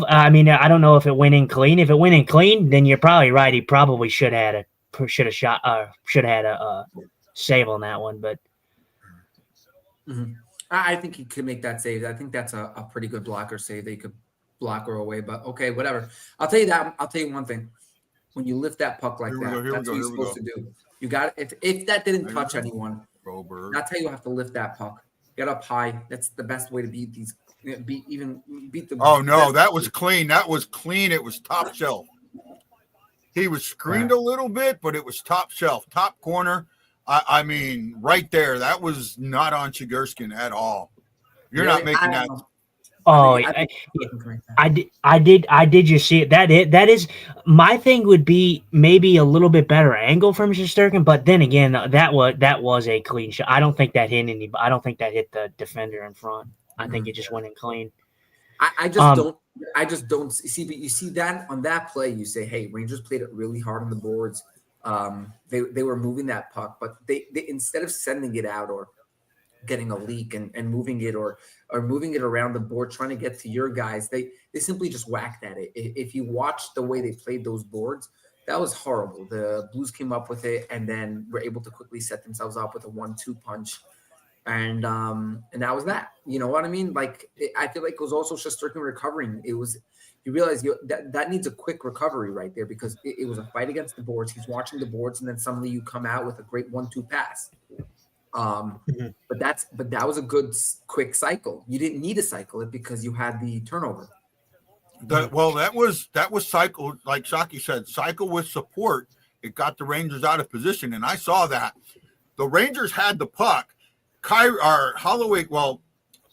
Speaker 6: I mean, I don't know if it went in clean. If it went in clean, then you're probably right. He probably should have had a save on that one. But
Speaker 1: I think he could make that save. I think that's a pretty good blocker save. They could block her away. But okay, whatever. I'll tell you that. I'll tell you one thing. When you lift that puck like that, that's what you're supposed to do. You got if that didn't touch anyone, that's how you have to lift that puck. Get up high. That's the best way to beat these. Beat the.
Speaker 5: Oh no, that was clean. That was clean. It was top shelf. He was screened a little bit, but it was top shelf, top corner. I mean, right there. That was not on Chegerskin at all. You're not making that.
Speaker 6: Oh, I did just see it. That is my thing. Would be maybe a little bit better angle from Shesterkin, but then again, that was a clean shot. I don't think that hit anybody. I don't think that hit the defender in front. I think it just went in clean.
Speaker 1: I just don't see. But you see that on that play, you say, "Hey, Rangers played it really hard on the boards. They were moving that puck, but they instead of sending it out or getting a leak and moving it or moving it around the board, trying to get to your guys, they simply just whacked at it. If you watch the way they played those boards, that was horrible. The Blues came up with it and then were able to quickly set themselves up with a 1-2 punch. And that was that. You know what I mean? Like, I feel like it was also Shesterkin recovering. It was, you realize that needs a quick recovery right there because it was a fight against the boards. He's watching the boards, and then suddenly you come out with a great 1-2 pass. But that was a good quick cycle. You didn't need to cycle it because you had the turnover.
Speaker 5: That was cycle, like Shockey said, cycle with support. It got the Rangers out of position, and I saw that. The Rangers had the puck. Holloway, well,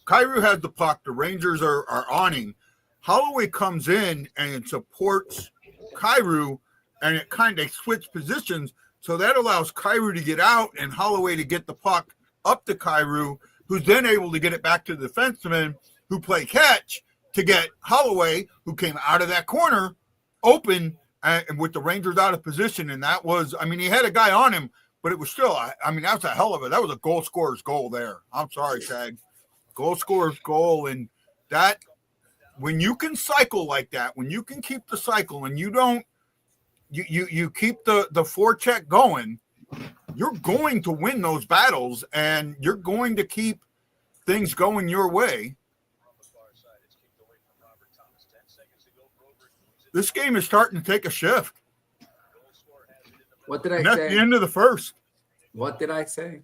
Speaker 5: Kyrou has the puck. The Rangers are on him. Holloway comes in and supports Kyrou, and it kind of switch positions. So that allows Kyrou to get out and Holloway to get the puck up to Kyrou, who's then able to get it back to the defenseman who play catch to get Holloway, who came out of that corner, open and with the Rangers out of position. And that was, I mean, he had a guy on him, but it was still, I mean, that was a hell of it. That was a goal scorer's goal there. I'm sorry, Shag. Goal scorer's goal. And that, when you can cycle like that, when you can keep the cycle and you don't, you keep the forecheck going, you're going to win those battles and you're going to keep things going your way. This game is starting to take a shift.
Speaker 1: What did I
Speaker 5: And that's
Speaker 1: say?
Speaker 5: the end of the first.
Speaker 1: What did I say?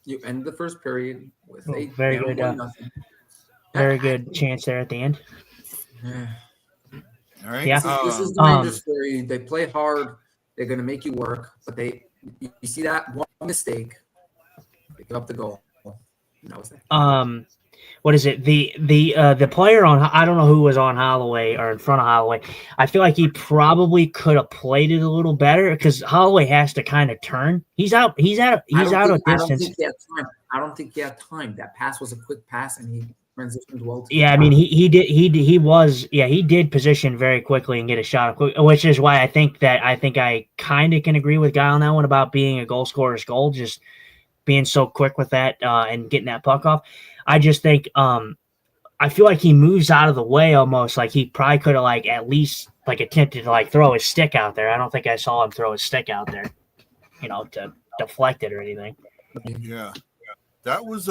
Speaker 1: You end the first period with a
Speaker 6: Very
Speaker 1: down
Speaker 6: good,
Speaker 1: 1-0.
Speaker 6: very good chance there at the end.
Speaker 1: Yeah.
Speaker 5: All right.
Speaker 6: Yeah.
Speaker 1: This is the Rangers story. They play hard. They're going to make you work, but you see that one mistake, they give up the goal. And that was it.
Speaker 6: What is it? The player on, I don't know who was on Holloway or in front of Holloway. I feel like he probably could have played it a little better because Holloway has to kind of turn. He's out of distance.
Speaker 1: I don't think he had time. I don't think he had time. That pass was a quick pass, and he transitioned well.
Speaker 6: Yeah, I mean he did position very quickly and get a shot, which is why I think I kind of can agree with Guy on that one about being a goal scorer's goal, just being so quick with that and getting that puck off. I just think I feel like he moves out of the way almost, like he probably could have like at least like attempted to like throw his stick out there. I don't think I saw him throw his stick out there, to deflect it or anything.
Speaker 5: Yeah. That was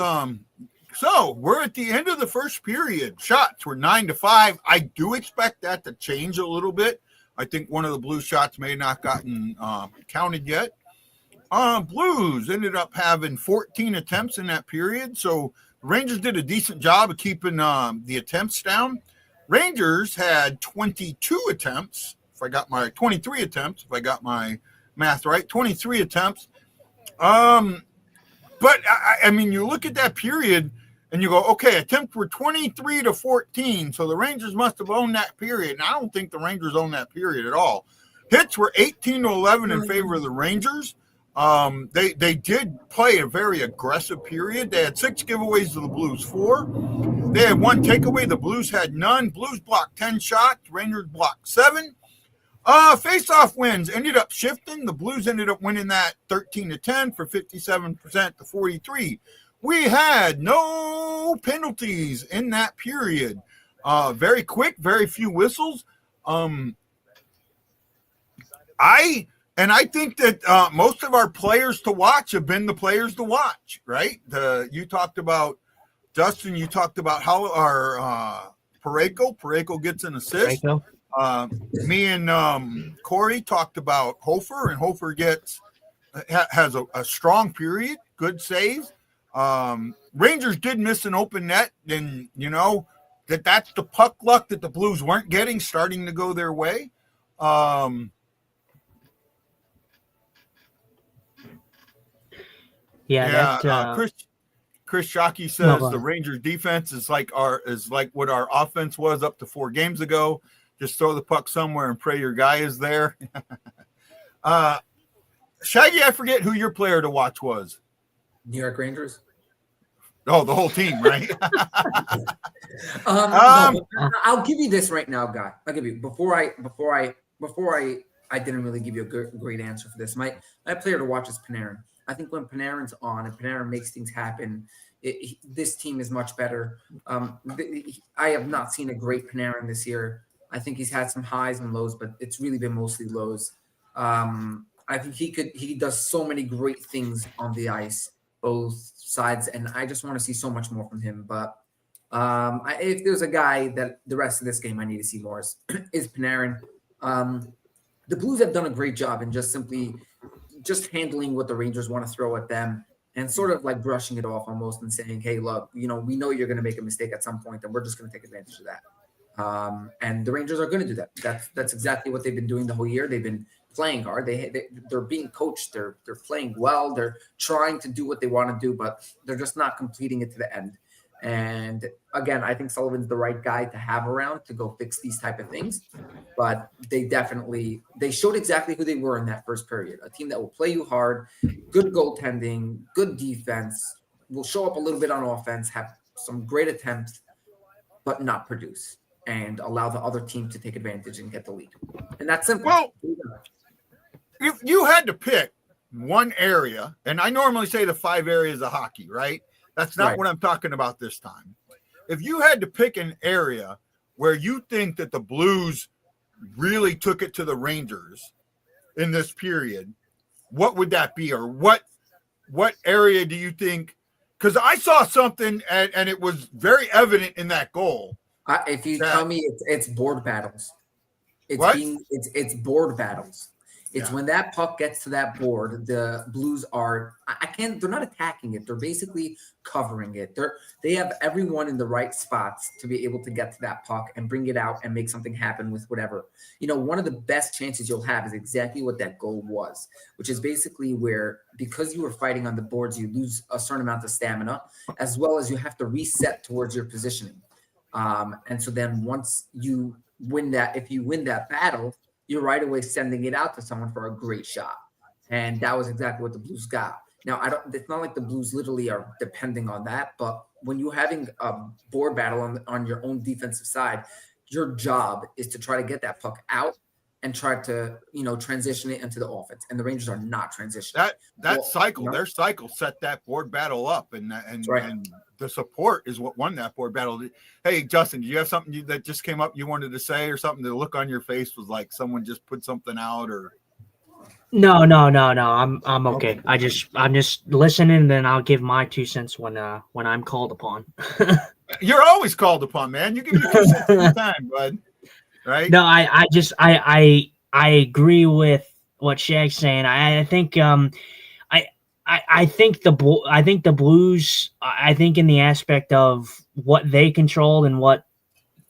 Speaker 5: so we're at the end of the first period. Shots were 9-5. I do expect that to change a little bit. I think one of the Blues shots may not gotten counted yet. Blues ended up having 14 attempts in that period, so the Rangers did a decent job of keeping the attempts down. Rangers had 22 attempts, 23 attempts, if I got my math right, 23 attempts. But I mean, you look at that period and you go, okay, attempts were 23-14, so the Rangers must have owned that period. And I don't think the Rangers owned that period at all. Hits were 18-11 in favor of the Rangers. They did play a very aggressive period. They had 6 giveaways to the Blues 4. They had 1 takeaway. The Blues had none. Blues blocked 10 shots. Rangers blocked 7. Face-off wins ended up shifting. The Blues ended up winning that 13-10 for 57% to 43. We had no penalties in that period. Very quick, very few whistles. I think that most of our players to watch have been the players to watch, right? You talked about Dustin. You talked about how our Parayko gets an assist. Me and Corey talked about Hofer, and Hofer has a strong period, good saves. Rangers did miss an open net, and that's the puck luck that the Blues weren't getting starting to go their way. Chris Shockey says the Rangers defense is like what our offense was up to 4 games ago. Just throw the puck somewhere and pray your guy is there. Shaggy, I forget who your player to watch was.
Speaker 1: New York Rangers.
Speaker 5: Oh, the whole team, right?
Speaker 1: No, I'll give you this right now, Guy. I'll give you before I didn't really give you a great answer for this. My player to watch is Panarin. I think when Panarin's on and Panarin makes things happen, this team is much better. I have not seen a great Panarin this year. I think he's had some highs and lows, but it's really been mostly lows. I think he does so many great things on the ice, both sides, and I just want to see so much more from him. But if there's a guy that the rest of this game I need to see more is Panarin. The Blues have done a great job in just handling what the Rangers want to throw at them and sort of like brushing it off almost and saying, hey, look, we know you're going to make a mistake at some point and we're just going to take advantage of that. And the Rangers are going to do that. That's exactly what they've been doing the whole year. They've been playing hard. They're being coached. They're playing well. They're trying to do what they want to do, but they're just not completing it to the end. And again, I think Sullivan's the right guy to have around to go fix these type of things. But they showed exactly who they were in that first period. A team that will play you hard, good goaltending, good defense, will show up a little bit on offense, have some great attempts, but not produce and allow the other team to take advantage and get the lead. And that's simple.
Speaker 5: Well, if you had to pick one area, and I normally say the 5 areas of hockey, right? That's not what I'm talking about this time. If you had to pick an area where you think that the Blues really took it to the Rangers in this period, what would that be? Or what area do you think? Because I saw something, and it was very evident in that goal.
Speaker 1: If you tell me it's board battles. It's board battles. It's
Speaker 5: Yeah.
Speaker 1: when that puck gets to that board, the Blues are they're not attacking it. They're basically covering it. They have everyone in the right spots to be able to get to that puck and bring it out and make something happen with whatever. One of the best chances you'll have is exactly what that goal was, which is basically where, because you were fighting on the boards, you lose a certain amount of stamina, as well as you have to reset towards your positioning. And so then once you win that, if you win that battle, you're right away sending it out to someone for a great shot. And that was exactly what the Blues got. Now, it's not like the Blues literally are depending on that, but when you're having a board battle on your own defensive side, your job is to try to get that puck out and try to, transition it into the offense. And the Rangers are not transitioning.
Speaker 5: Their cycle set that board battle up, and the support is what won that board battle. Hey, Justin, do you have something that just came up you wanted to say, or something? The look on your face was like someone just put something out, or
Speaker 6: No. I'm okay. I'm just listening, and then I'll give my 2 cents when I'm called upon.
Speaker 5: You're always called upon, man. You give me 2 cents every time, bud. Right?
Speaker 6: No, I agree with what Shag's saying. I think I think the Blues, I think in the aspect of what they controlled and what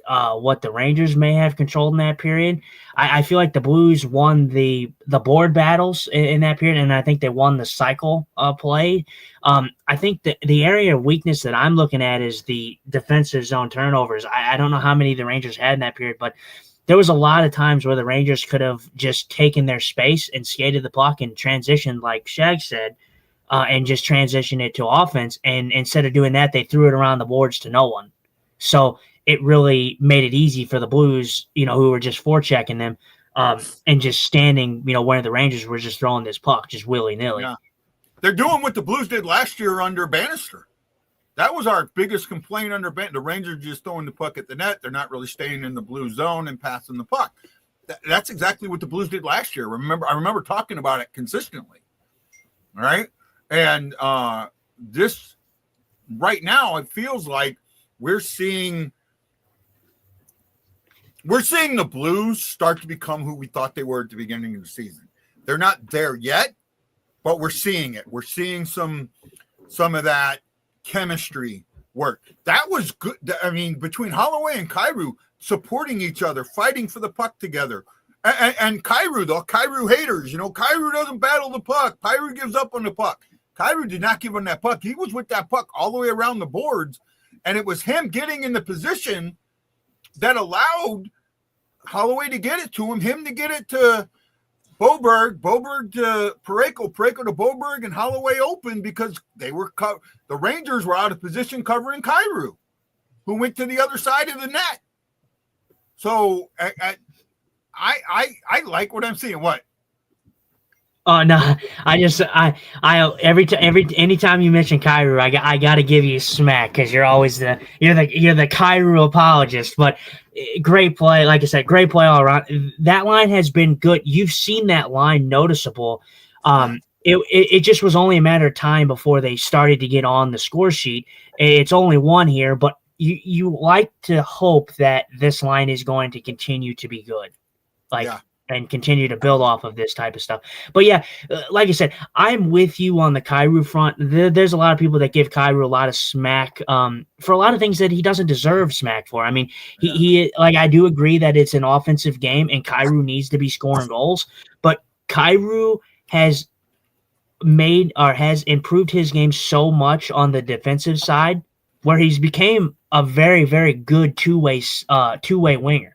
Speaker 6: the Rangers may have controlled in that period, I feel like the Blues won the board battles in that period, and I think they won the cycle play. I think the area of weakness that I'm looking at is the defensive zone turnovers. I don't know how many the Rangers had in that period, but there was a lot of times where the Rangers could have just taken their space and skated the puck and transitioned, like Shag said, and just transitioned it to offense. And instead of doing that, they threw it around the boards to no one. So it really made it easy for the Blues, who were just forechecking them and just standing, when the Rangers were just throwing this puck just willy-nilly.
Speaker 5: Yeah. They're doing what the Blues did last year under Bannister. That was our biggest complaint under Bannister. The Rangers just throwing the puck at the net. They're not really staying in the Blues zone and passing the puck. That's exactly what the Blues did last year. I remember talking about it consistently. All right. And this right now, it feels like we're seeing the Blues start to become who we thought they were at the beginning of the season. They're not there yet, but we're seeing it. We're seeing some of that chemistry work. That was good. I mean, between Holloway and Kyrou supporting each other, fighting for the puck together. And Kyrou, though, Kyrou haters, Kyrou doesn't battle the puck. Kyrou gives up on the puck. Kyrou did not give on that puck. He was with that puck all the way around the boards, and it was him getting in the position that allowed Holloway to get it to him to get it to Boberg to Parayko to Boberg, and Holloway open because they were the Rangers were out of position covering Kyrou, who went to the other side of the net. So I like what I'm seeing. What?
Speaker 6: Oh no! Anytime you mention Kyrou, I got to give you a smack because you're always the Kyrou apologist. But great play, like I said, great play all around. That line has been good. You've seen that line noticeable. It just was only a matter of time before they started to get on the score sheet. It's only one here, but you like to hope that this line is going to continue to be good. And continue to build off of this type of stuff. But yeah, like I said, I'm with you on the Kyrou front. There's a lot of people that give Kyrou a lot of smack for a lot of things that he doesn't deserve smack for. I mean, he I do agree that it's an offensive game and Kyrou needs to be scoring goals, but Kyrou has improved his game so much on the defensive side where he's became a very, very good two-way winger.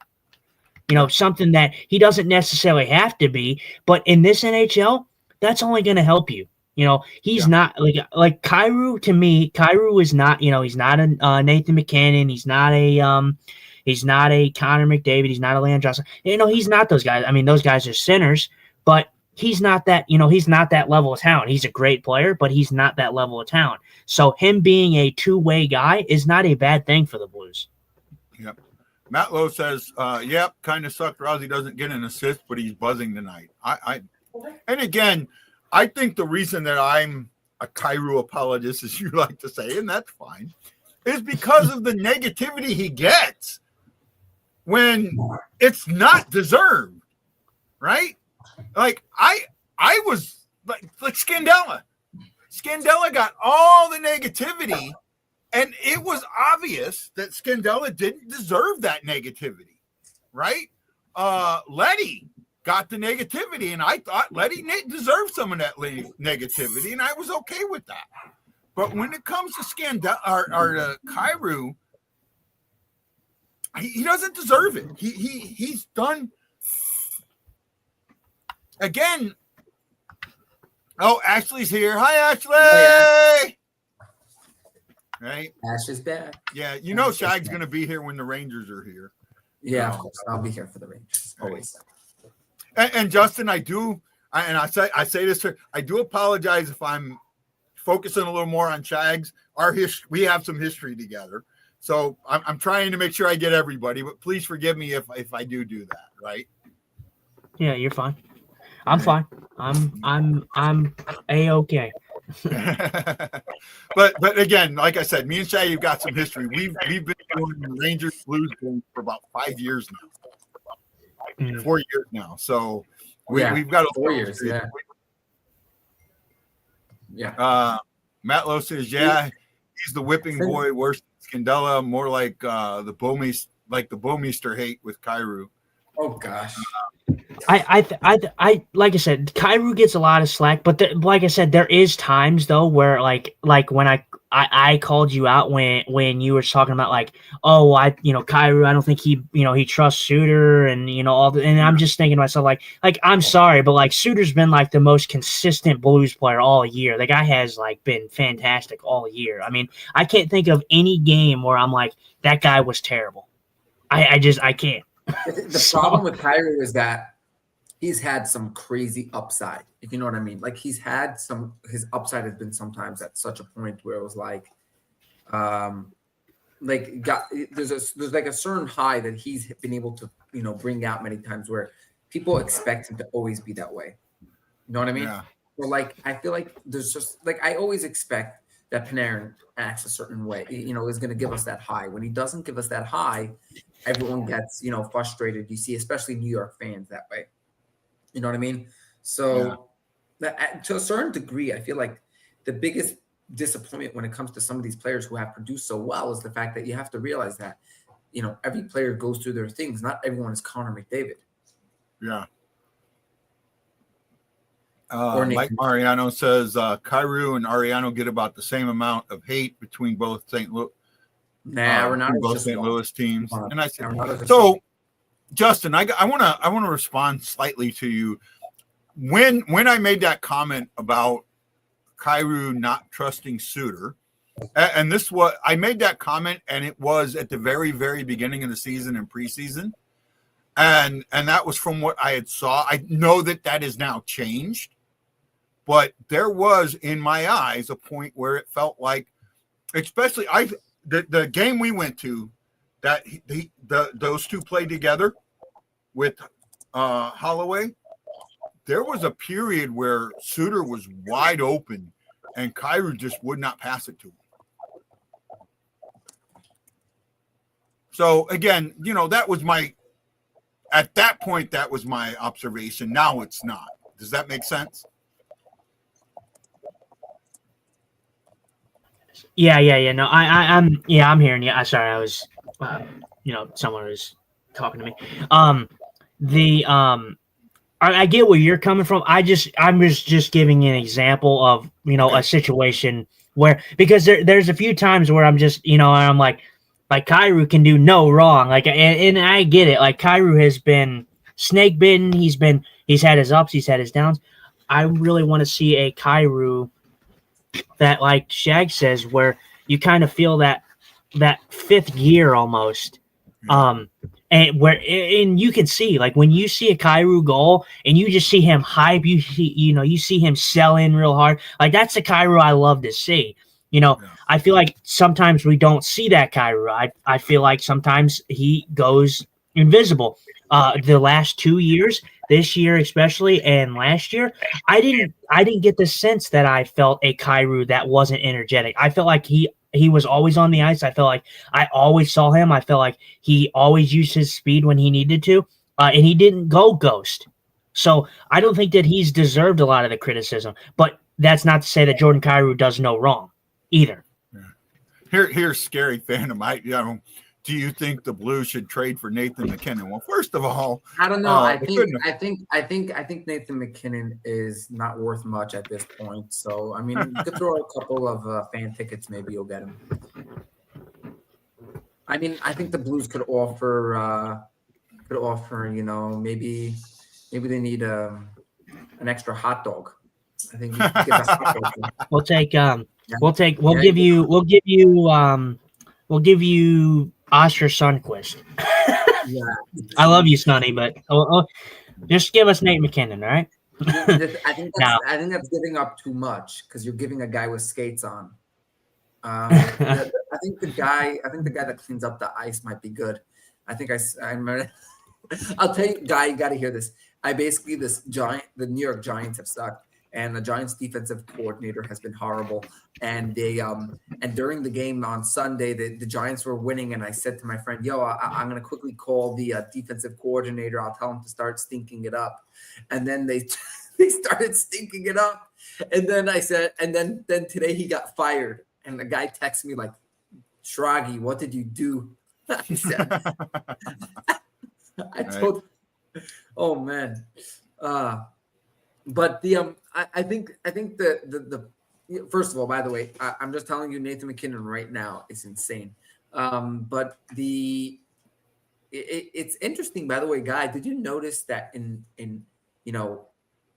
Speaker 6: Something that he doesn't necessarily have to be, but in this NHL, that's only going to help you. He's not like Kyrou. To me, Kyrou is not. He's not a Nathan McKinnon. He's not a Connor McDavid. He's not a Leon Johnson. He's not those guys. I mean, those guys are sinners, but he's not that. He's not that level of talent. He's a great player, but he's not that level of talent. So him being a two-way guy is not a bad thing for the Blues.
Speaker 5: Yep. Matt Lowe says, yep, kind of sucked. Rousey doesn't get an assist, but he's buzzing tonight. And again, I think the reason that I'm a Kyrou apologist, as you like to say, and that's fine, is because of the negativity he gets when it's not deserved, right? Like I was like Scandella. Scandella got all the negativity, and it was obvious that Scandella didn't deserve that negativity, right? Letty got the negativity, and I thought Letty deserved some of that negativity, and I was okay with that. But when it comes to Scandella or Kairu, he doesn't deserve it. He's done. Again, oh, Ashley's here. Hi, Ashley.
Speaker 1: Hey,
Speaker 5: Right?
Speaker 1: Ash is bad.
Speaker 5: Yeah, you know Shag's going to be here when the Rangers are here.
Speaker 1: Yeah, of course. I'll be here for the Rangers. Always.
Speaker 5: And Justin, I say this to I do apologize if I'm focusing a little more on Shags. We have some history together. So I'm trying to make sure I get everybody, but please forgive me if I do that, right?
Speaker 6: Yeah, you're fine. I'm fine. I'm A-okay.
Speaker 5: but again, like I said, me and Shaggy have got some history. We've been doing Rangers Blues games for about 5 years now. 4 years now. So we've got
Speaker 1: 4 years. Yeah.
Speaker 5: Yeah. Matt Lowe says, he's the whipping boy, worse than Scandella, more like the Bowmeister hate with Kairu.
Speaker 1: Oh gosh.
Speaker 6: I like I said, Kairu gets a lot of slack, but like I said, there is times though where like when I called you out when you were talking about like, oh, Kairu, I don't think he trusts Suter and and I'm just thinking to myself like I'm sorry, but like Suter's been like the most consistent Blues player all year. The guy has like been fantastic all year. I mean, I can't think of any game where I'm like that guy was terrible. I can't.
Speaker 1: The problem with Kairu is that he's had some crazy upside, if you know what I mean. Like his upside has been sometimes at such a point where it was like, there's like a certain high that he's been able to, bring out many times where people expect him to always be that way. You know what I mean?
Speaker 5: Yeah.
Speaker 1: So like, I feel like there's just like, I always expect that Panarin acts a certain way, is going to give us that high. When he doesn't give us that high, everyone gets, frustrated. You see, especially New York fans that way. You know what I mean? So to a certain degree, I feel like the biggest disappointment when it comes to some of these players who have produced so well is the fact that you have to realize that, every player goes through their things. Not everyone is Connor McDavid.
Speaker 5: Yeah. Like Mariano says, Kairu and Ariano get about the same amount of hate between both St. Louis. Both St. Louis teams. And I said, so Justin, I want to respond slightly to you. When I made that comment about Kairu not trusting Suter, and I made that comment, and it was at the very, very beginning of the season and preseason, and that was from what I had saw. I know that is now changed, but there was in my eyes a point where it felt like, especially the game we went to, that those two played together with Holloway, there was a period where Suter was wide open and Kairu just would not pass it to him. So again, that was at that point, that was my observation. Now it's not. Does that make sense?
Speaker 6: Yeah. No, I'm hearing you. Sorry, I was, someone was talking to me. I get where you're coming from. I'm just giving an example of, a situation where, because there's a few times where I'm just, I'm like Kairu can do no wrong. Like, and I get it. Like Kairu has been snake bitten. He's had his ups. He's had his downs. I really want to see a Kairu that, like Shag says, where you kind of feel that fifth gear almost. And you can see, like, when you see a Kairu goal and you just see him hype, you see him sell in real hard. Like, that's the Kairu I love to see. I feel like sometimes we don't see that Kairu. I feel like sometimes he goes invisible. The last 2 years, this year especially, and last year, I didn't get the sense that I felt a Kairu that wasn't energetic. I felt like he was always on the ice. I felt like I always saw him. I felt like he always used his speed when he needed to, and he didn't go ghost. So I don't think that he's deserved a lot of the criticism. But that's not to say that Jordan Kyrou does no wrong either.
Speaker 5: Here's scary Phantom. Do you think the Blues should trade for Nathan McKinnon? Well, first of all,
Speaker 1: I don't know. I think Nathan McKinnon is not worth much at this point. So I mean, you could throw a couple of fan tickets, maybe you'll get him. I mean, I think the Blues could offer, maybe they need an extra hot dog. I think you could get a hot dog.
Speaker 6: We'll give you Oscar Sundquist.
Speaker 1: Yeah,
Speaker 6: I love you, Sonny, but just give us Nate McKinnon, all right?
Speaker 1: I think that's giving up too much because you're giving a guy with skates on. I think the guy that cleans up the ice might be good. I remember. I'll tell you, guy, you got to hear this. The New York Giants have sucked, and the Giants' defensive coordinator has been horrible. And they and during the game on Sunday, the Giants were winning, and I said to my friend, "Yo, I'm gonna quickly call the defensive coordinator. I'll tell him to start stinking it up." And then they started stinking it up. And then I said, and then today he got fired. And the guy texts me like, "Shraggy, what did you do?" I said, I told, oh man. But I think the first of all, by the way, I'm just telling you, Nathan McKinnon right now is insane. But it's interesting, by the way, Guy. Did you notice that in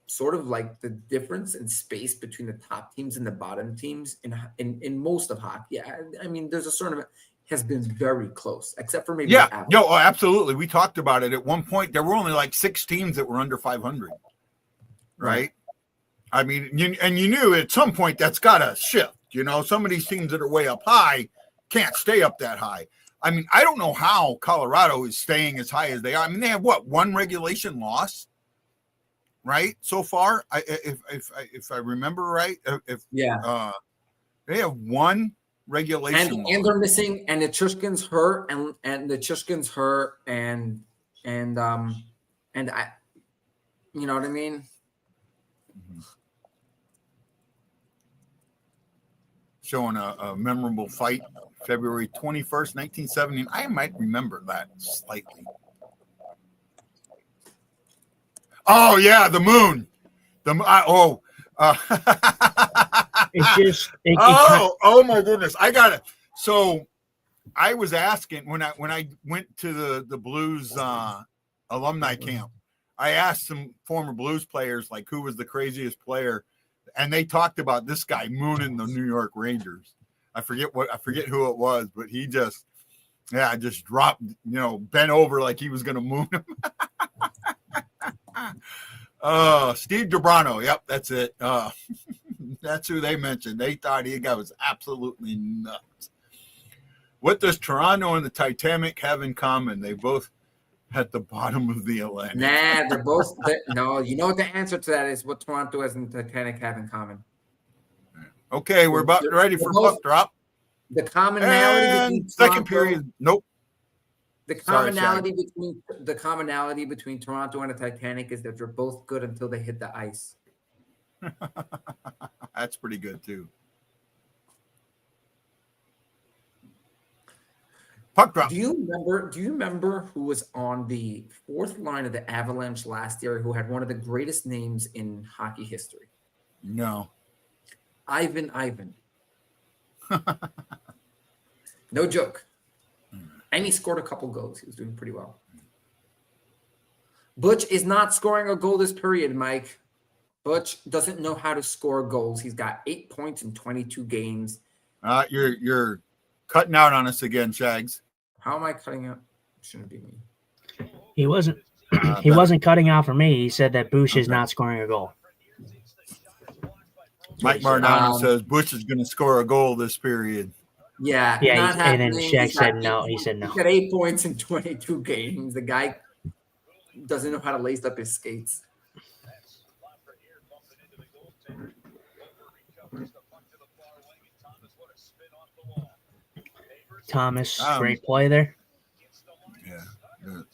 Speaker 1: sort of like the difference in space between the top teams and the bottom teams in most of hockey? I mean, there's a certain amount has been very close, except for maybe
Speaker 5: absolutely. We talked about it at one point. There were only like 6 teams that were under 500, right? I mean, you knew at some point that's got to shift. Some of these teams that are way up high can't stay up that high. I mean, I don't know how Colorado is staying as high as they are. I mean, they have one regulation loss, right? So far, if I remember right, they have one regulation
Speaker 1: and they're missing, and the Chushkin's hurt, and the Chushkin's hurt, and I, you know what I mean.
Speaker 5: Showing a memorable fight, February 21st, 1970. I might remember that slightly. Oh yeah, the moon. Oh my goodness, I got it. So I was asking when I went to the Blues alumni camp, I asked some former Blues players like who was the craziest player, and they talked about this guy mooning the New York Rangers. I forget who it was, but he just dropped, bent over like he was going to moon him. Steve Dobrano. Yep, that's it. That's who they mentioned. They thought he was absolutely nuts. What does Toronto and the Titanic have in common? They both at the bottom of the Atlantic.
Speaker 1: Nah, they're both. No, you know what the answer to that is? What Toronto and the Titanic have in common?
Speaker 5: Okay, we're about ready for puck drop.
Speaker 1: The commonality between
Speaker 5: second period. Nope.
Speaker 1: The commonality between Toronto and the Titanic is that they're both good until they hit the ice.
Speaker 5: That's pretty good too. Puck drop.
Speaker 1: Do you remember who was on the 4th line of the Avalanche last year who had one of the greatest names in hockey history?
Speaker 5: No.
Speaker 1: Ivan. No joke. And he scored a couple goals. He was doing pretty well. Butch is not scoring a goal this period, Mike. Butch doesn't know how to score goals. He's got 8 points in 22 games.
Speaker 5: You're cutting out on us again, Shags.
Speaker 1: How am I cutting out? Shouldn't be me.
Speaker 6: He wasn't. He wasn't cutting out for me. He said that Bush is not scoring a goal.
Speaker 5: Mike Marinano says Bush is going to score a goal this period.
Speaker 1: Yeah.
Speaker 6: And then Shaq said no. He said no.
Speaker 1: He's got 8 points in 22 games. The guy doesn't know how to lace up his skates.
Speaker 6: Thomas, great play there.
Speaker 5: Yeah. Good.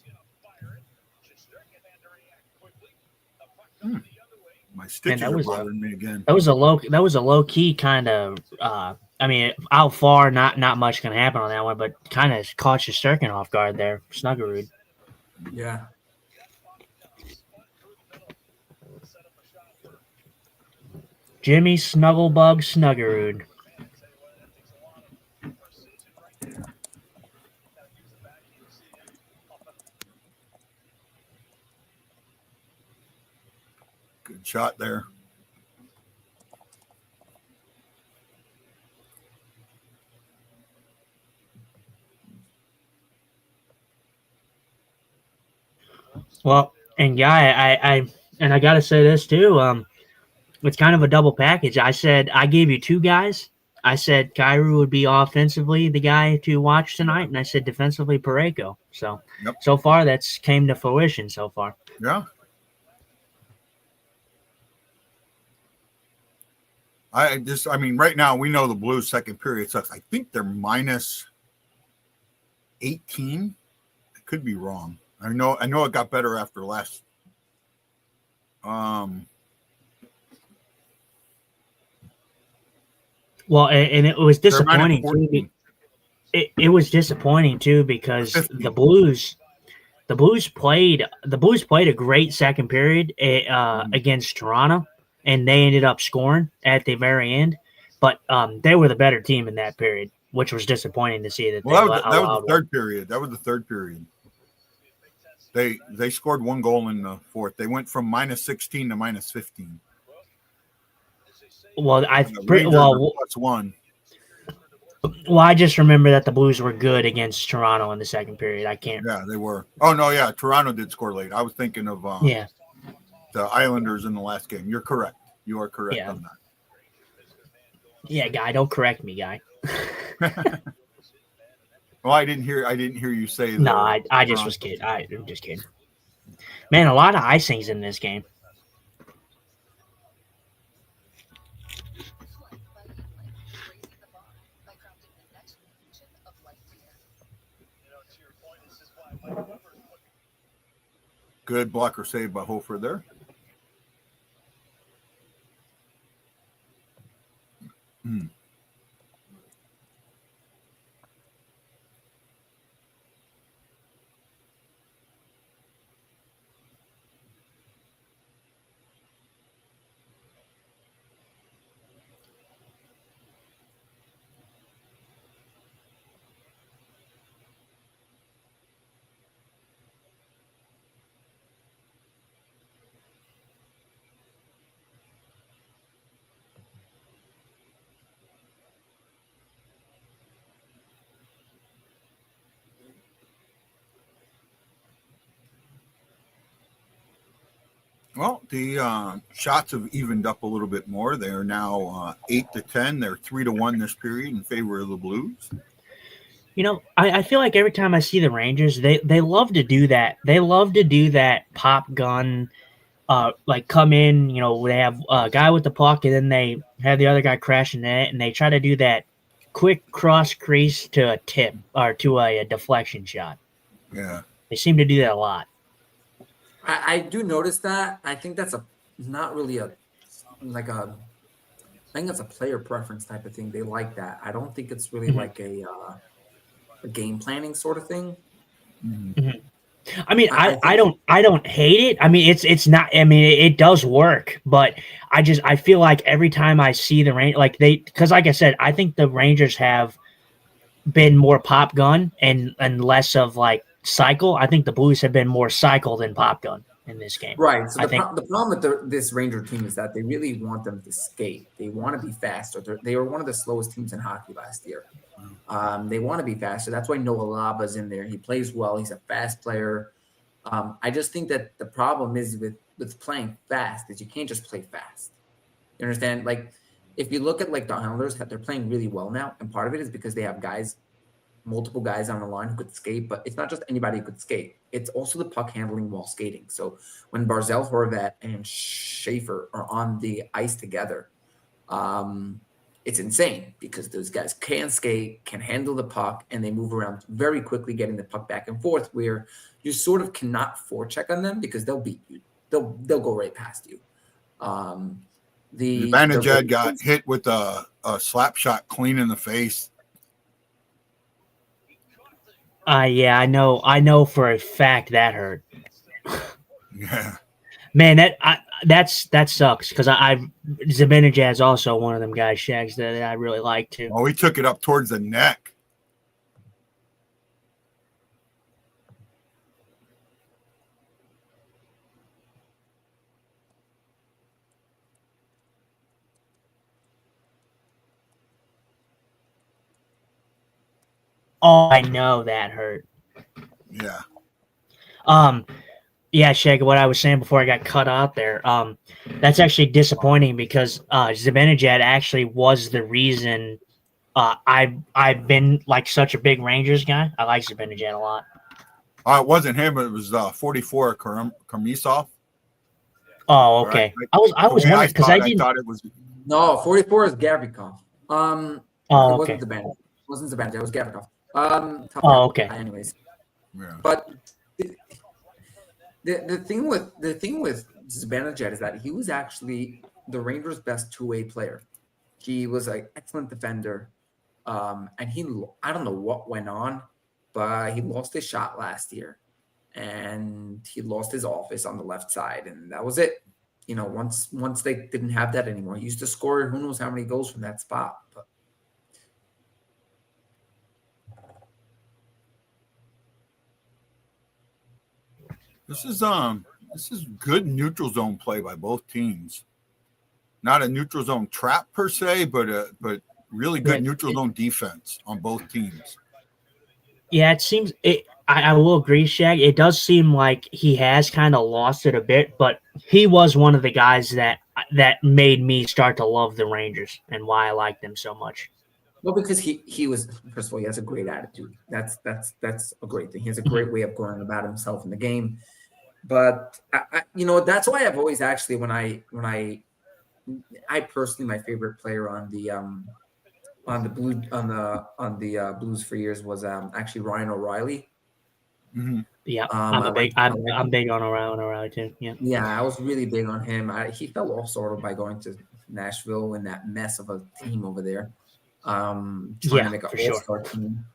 Speaker 5: My stitches
Speaker 6: that
Speaker 5: are
Speaker 6: was
Speaker 5: bothering me again.
Speaker 6: That was a low key kind of. I mean, out far, not much can happen on that one, but kind of caught you Sturkin off guard there, Snuggerud.
Speaker 1: Yeah.
Speaker 6: Jimmy Snugglebug Snuggerud.
Speaker 5: Good shot there.
Speaker 6: Well, and I gotta say this too. It's kind of a double package. I said I gave you two guys. I said Kairu would be offensively the guy to watch tonight, and I said defensively Pareko. So,
Speaker 5: Yep.
Speaker 6: So far that's came to fruition so far.
Speaker 5: Yeah. I mean, right now we know the Blues second period sucks. I think they're minus 18. I could be wrong. I know it got better after last.
Speaker 6: Well, and it was
Speaker 5: They're minus
Speaker 6: disappointing
Speaker 5: 14.
Speaker 6: too. It was disappointing too because
Speaker 5: 15.
Speaker 6: the Blues played a great second period against Toronto, and they ended up scoring at the very end. But they were the better team in that period, which was disappointing to see that.
Speaker 5: Well, that was the third period. That was the third period. They scored one goal in the fourth. They went from minus 16 to minus 15.
Speaker 6: Well,
Speaker 5: plus one.
Speaker 6: Well, I just remember that the Blues were good against Toronto in the second period. I can't.
Speaker 5: Yeah, they were. Oh no, yeah, Toronto did score late. I was thinking of the Islanders in the last game. You're correct. You are correct on that.
Speaker 6: Yeah, guy, don't correct me, guy.
Speaker 5: Well, I didn't hear you say that.
Speaker 6: No, I just was kidding. I'm just kidding. Man, a lot of icings in this game.
Speaker 5: Good blocker save by Hofer there. Well, the shots have evened up a little bit more. They are now 8-10. They're 3-1 this period in favor of the Blues.
Speaker 6: You know, I feel like every time I see the Rangers, they love to do that. They love to do that pop gun, like come in. You know, they have a guy with the puck, and then they have the other guy crash in net, and they try to do that quick cross crease to a tip or to a deflection shot.
Speaker 5: Yeah,
Speaker 6: they seem to do that a lot.
Speaker 1: I do notice that. I think that's not really I think that's a player preference type of thing. They like that. I don't think it's really like a game planning sort of thing.
Speaker 6: Mm-hmm. I mean, I don't hate it. I mean, it's not. I mean, it does work, but I feel like every time I see the Rangers, because like I said, I think the Rangers have been more pop gun and less of like cycle. I think the Blues have been more cycle than pop gun in this game.
Speaker 1: Right. So the problem with this Ranger team is that they really want them to skate. They want to be faster. They were one of the slowest teams in hockey last year. They want to be faster. That's why Noah Laba's in there. He plays well. He's a fast player. I just think that the problem is with playing fast is you can't just play fast. You understand? Like if you look at like the Islanders, they're playing really well now, and part of it is because they have multiple guys on the line who could skate, but it's not just anybody who could skate. It's also the puck handling while skating. So when Barzal, Horvat, and Schaefer are on the ice together, it's insane because those guys can skate, can handle the puck, and they move around very quickly, getting the puck back and forth, where you sort of cannot forecheck on them because they'll beat you. They'll go right past you. The
Speaker 5: Zibanejad got hit with a slap shot clean in the face.
Speaker 6: Yeah, I know for a fact that hurt.
Speaker 5: Yeah.
Speaker 6: Man, that sucks because I Zibanejad is also one of them guys, Shags, that I really like too.
Speaker 5: Oh, he took it up towards the neck.
Speaker 6: Oh, I know that hurt.
Speaker 5: Yeah.
Speaker 6: Yeah, Shag, what I was saying before I got cut out there, that's actually disappointing because Zibanejad actually was the reason I've been like such a big Rangers guy. I like Zibanejad a lot.
Speaker 5: It wasn't him, but it was 44 Kermisov.
Speaker 6: Oh, okay. I was wondering because I didn't.
Speaker 5: I thought it was.
Speaker 1: No, 44 is Gavrikov.
Speaker 6: Oh,
Speaker 1: It
Speaker 6: okay.
Speaker 1: wasn't Zibanejad. It wasn't Zibanejad. It was Gavrikov. Tough
Speaker 6: Oh,
Speaker 1: guy.
Speaker 6: okay.
Speaker 1: Anyways,
Speaker 5: Yeah.
Speaker 1: but the thing with Zibanejad is that he was actually the Rangers' best two-way player. He was an excellent defender, and I don't know what went on, but he lost his shot last year, and he lost his office on the left side, and that was it. You know, once they didn't have that anymore, he used to score who knows how many goals from that spot, but.
Speaker 5: This is good neutral zone play by both teams. Not a neutral zone trap per se, but really good neutral zone defense on both teams.
Speaker 6: Yeah, it seems it. I will agree, Shag. It does seem like he has kind of lost it a bit, but he was one of the guys that made me start to love the Rangers and why I like them so much.
Speaker 1: Well, because he was, first of all, he has a great attitude. That's a great thing. He has a great way of going about himself in the game. But that's why I've always actually when I personally my favorite player on the Blues for years was actually Ryan O'Reilly.
Speaker 5: Mm-hmm.
Speaker 6: Yeah, I'm big on O'Reilly too. Yeah.
Speaker 1: Yeah, I was really big on him. He fell off sort of by going to Nashville in that mess of a team over there. Trying to make an all-star team,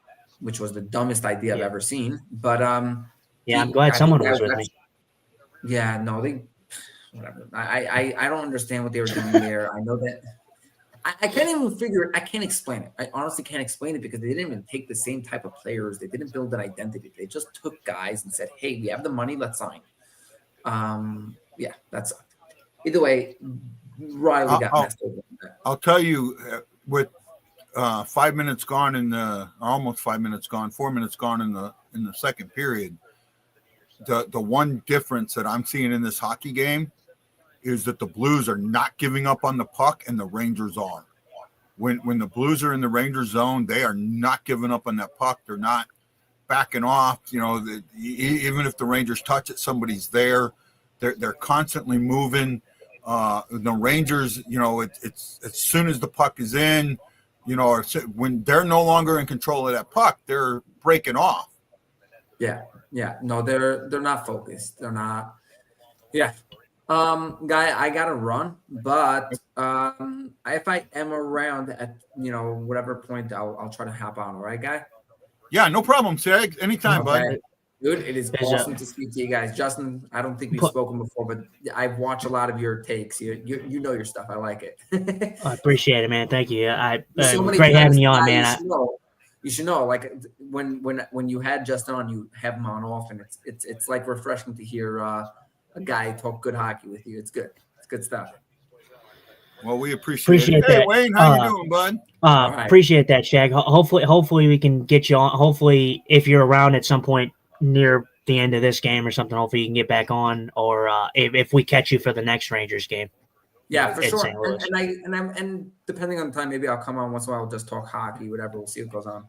Speaker 1: which was the dumbest idea I've ever seen. But
Speaker 6: I'm glad someone was with me.
Speaker 1: Yeah, no, whatever. I don't understand what they were doing there. I know that I can't even figure. I can't explain it. I honestly can't explain it because they didn't even take the same type of players. They didn't build an identity. They just took guys and said, "Hey, we have the money. Let's sign." Yeah, that's either way. Riley got messed over.
Speaker 5: I'll tell you, with 5 minutes gone almost 5 minutes gone, 4 minutes gone in the second period. The one difference that I'm seeing in this hockey game is that the Blues are not giving up on the puck and the Rangers are. When the Blues are in the Rangers zone, they are not giving up on that puck. They're not backing off. You know, even if the Rangers touch it, somebody's there. They're constantly moving. The Rangers, it's as soon as the puck is in, or when they're no longer in control of that puck, they're breaking off.
Speaker 1: Yeah. No, they're not focused. They're not. Yeah. Guy, I gotta run, but if I am around at whatever point, I'll try to hop on. All right, guy.
Speaker 5: Yeah, no problem, Sag. Anytime,
Speaker 1: Okay.
Speaker 5: bud.
Speaker 1: Dude, it is awesome to speak to you guys. Justin, I don't think we've spoken before, but I've watched a lot of your takes. You know your stuff. I like it.
Speaker 6: I appreciate it, man. Thank you. Great having you on, man.
Speaker 1: You should know, like when you had Justin on, you have him on often. It's like refreshing to hear a guy talk good hockey with you. It's good. It's good stuff.
Speaker 5: Well, we appreciate it.
Speaker 6: That.
Speaker 5: Hey, Wayne, how you doing, bud?
Speaker 1: Right.
Speaker 6: Appreciate that, Shag. Hopefully we can get you on. Hopefully, if you're around at some point near the end of this game or something, hopefully you can get back on, or if we catch you for the next Rangers game.
Speaker 1: Yeah, for sure. And depending on the time, maybe I'll come on once in a while. We'll just talk hockey, whatever. We'll see what goes on.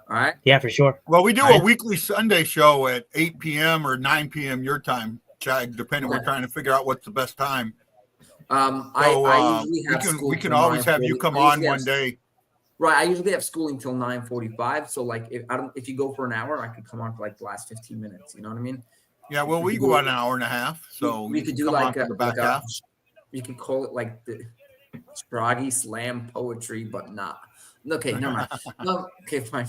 Speaker 1: All right.
Speaker 6: Yeah, for sure.
Speaker 5: Well, we do a weekly Sunday show at 8 p.m. or 9 p.m. your time, Chad, depending. We're trying to figure out what's the best time.
Speaker 1: I usually have
Speaker 5: we can always have you come on one day.
Speaker 1: Right. I usually have schooling till 9:45. So like if you go for an hour, I could come on for like the last 15 minutes. You know what I mean?
Speaker 5: Yeah, well, we go about an hour and a half. So
Speaker 1: we could do like
Speaker 5: the back half.
Speaker 1: You could call it like the Stragi slam poetry, but not. Okay, never mind. No, okay, fine.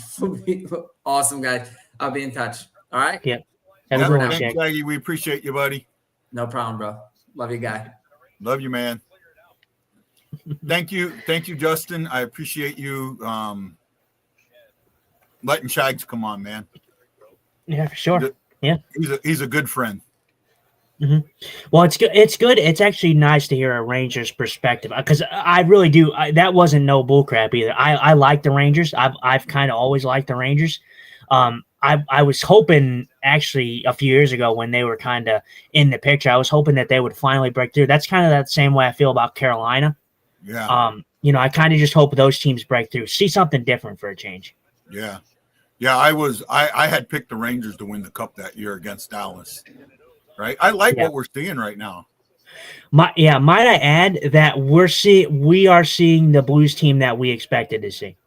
Speaker 1: Awesome, guys. I'll be in touch. All right?
Speaker 6: Yep. Have a
Speaker 5: Yep,
Speaker 6: good one,
Speaker 5: thanks,
Speaker 6: Shag.
Speaker 5: Shaggy. We appreciate you, buddy.
Speaker 1: No problem, bro. Love you, guy.
Speaker 5: Love you, man. Thank you, Justin. I appreciate you letting Shags come on, man.
Speaker 6: Yeah, for sure. Yeah,
Speaker 5: he's a good friend.
Speaker 6: Mm-hmm. Well, it's good. It's good. It's actually nice to hear a Rangers perspective because I really do. That wasn't no bullcrap either. I like the Rangers. I've kind of always liked the Rangers. I was hoping actually a few years ago when they were kind of in the picture, I was hoping that they would finally break through. That's kind of that same way I feel about Carolina.
Speaker 5: Yeah.
Speaker 6: I kind of just hope those teams break through, see something different for a change.
Speaker 5: Yeah. Yeah. I had picked the Rangers to win the cup that year against Dallas. Right. I like what we're seeing right now.
Speaker 6: Might I add that we are seeing the Blues team that we expected to see.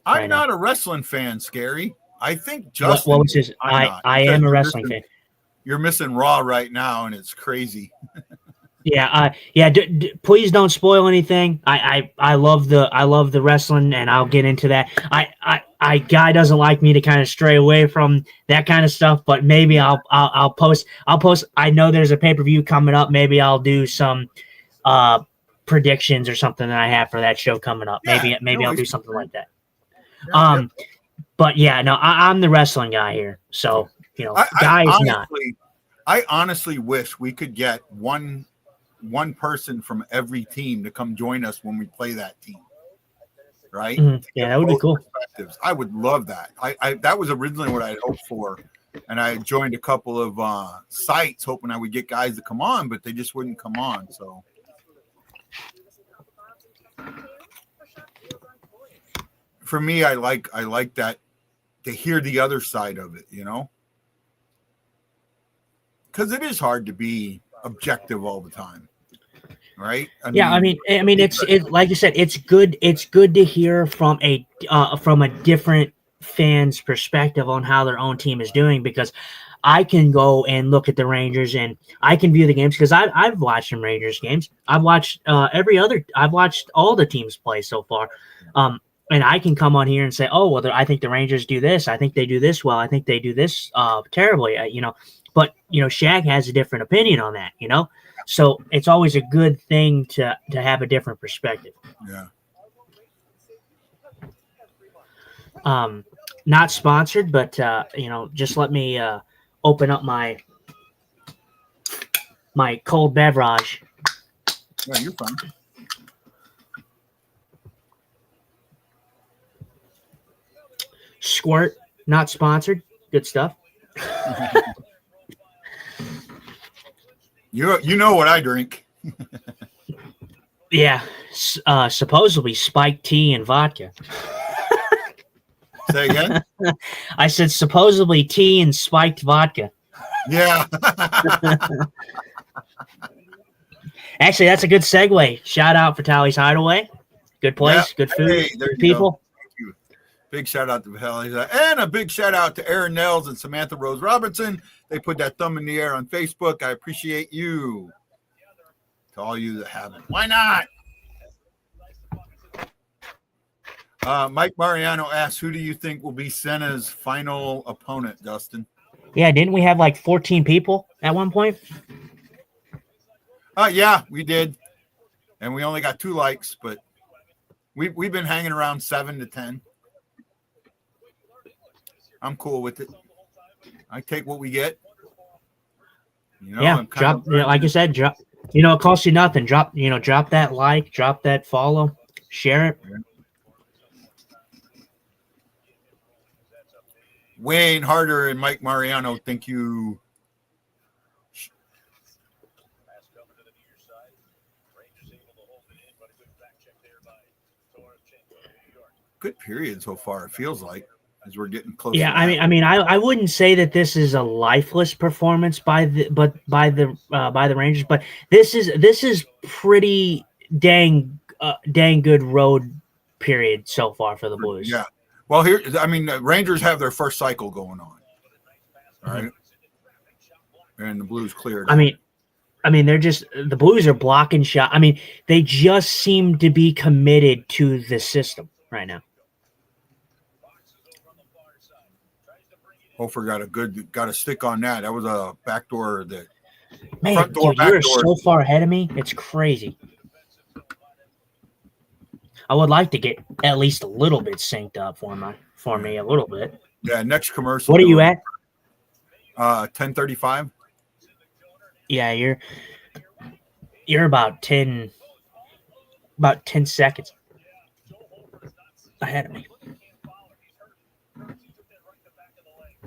Speaker 5: I'm not a wrestling fan, Scary. I think Justin.
Speaker 6: What was his? I am a wrestling fan.
Speaker 5: You're missing Raw right now, and it's crazy.
Speaker 6: Yeah. Please don't spoil anything. I love the wrestling, and I'll get into that. Guy doesn't like me to kind of stray away from that kind of stuff, but maybe I'll post. I know there's a pay-per-view coming up. Maybe I'll do some predictions or something that I have for that show coming up.
Speaker 5: Yeah,
Speaker 6: maybe I'll do something like that.
Speaker 5: Yeah,
Speaker 6: But yeah, no, I'm the wrestling guy here. So,
Speaker 5: I honestly wish we could get one person from every team to come join us when we play that team. Right?
Speaker 6: Mm-hmm. Yeah, that would be cool.
Speaker 5: I would love that. I that was originally what I had hoped for. And I joined a couple of sites hoping I would get guys to come on, but they just wouldn't come on. So for me, I like that to hear the other side of it, because it is hard to be objective all the time, right?
Speaker 6: I mean, it's like you said, it's good. It's good to hear from a different fan's perspective on how their own team is doing, because I can go and look at the Rangers and I can view the games because I've watched some Rangers games. I've watched I've watched all the teams play so far. And I can come on here and say, oh, well, I think the Rangers do this. I think they do this well. I think they do this terribly, But, Shag has a different opinion on that, So it's always a good thing to have a different perspective.
Speaker 5: Yeah.
Speaker 6: Not sponsored, but, just let me open up my cold beverage.
Speaker 5: Yeah, you're fine.
Speaker 6: Squirt, not sponsored. Good stuff.
Speaker 5: You know what I drink.
Speaker 6: Yeah, supposedly spiked tea and vodka.
Speaker 5: Say again?
Speaker 6: I said supposedly tea and spiked vodka.
Speaker 5: Yeah.
Speaker 6: Actually, that's a good segue. Shout out for Tally's Hideaway. Good place, good food, good people.
Speaker 5: Big shout out to Tally's, and a big shout out to Aaron Nels and Samantha Rose Robertson. They put that thumb in the air on Facebook. I appreciate you. To all you that haven't. Why not? Mike Mariano asks, who do you think will be Senna's final opponent, Dustin?
Speaker 6: Yeah, didn't we have like 14 people at one point?
Speaker 5: Yeah, we did. And we only got 2 likes, but we've been hanging around 7 to 10. I'm cool with it. I take what we get.
Speaker 6: Like I said, drop. It costs you nothing. Drop that like, drop that follow, share it.
Speaker 5: Wayne Harder and Mike Mariano, thank you. Good period so far, it feels like, as we're getting close.
Speaker 6: Yeah, I wouldn't say that this is a lifeless performance by the Rangers, but this is pretty dang good road period so far for the Blues.
Speaker 5: Yeah. Well, the Rangers have their first cycle going on. All right. And the Blues cleared.
Speaker 6: I mean, they're just the Blues are blocking shot. I mean, they just seem to be committed to the system right now.
Speaker 5: Hofer got a stick on that. That was a backdoor that
Speaker 6: Man,
Speaker 5: front door,
Speaker 6: dude, you're
Speaker 5: backdoor.
Speaker 6: so far ahead of me. It's crazy. I would like to get at least a little bit synced up for me a little bit.
Speaker 5: Yeah, next commercial.
Speaker 6: What are you at?
Speaker 5: 10:35.
Speaker 6: Yeah, you're about 10 seconds ahead of me.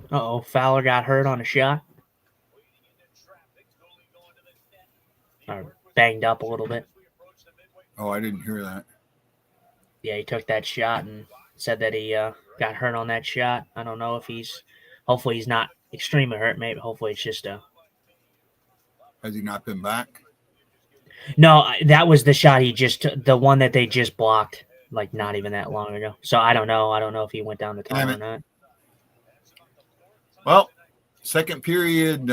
Speaker 6: Uh-oh, Fowler got hurt on a shot. Or banged up a little bit.
Speaker 5: Oh, I didn't hear that.
Speaker 6: Yeah, he took that shot and said that he got hurt on that shot. I don't know if hopefully he's not extremely hurt. Maybe hopefully it's just a.
Speaker 5: Has he not been back?
Speaker 6: No, that was the shot the one that they just blocked, like not even that long ago. So I don't know. I don't know if he went down the tunnel or not.
Speaker 5: Well, second period.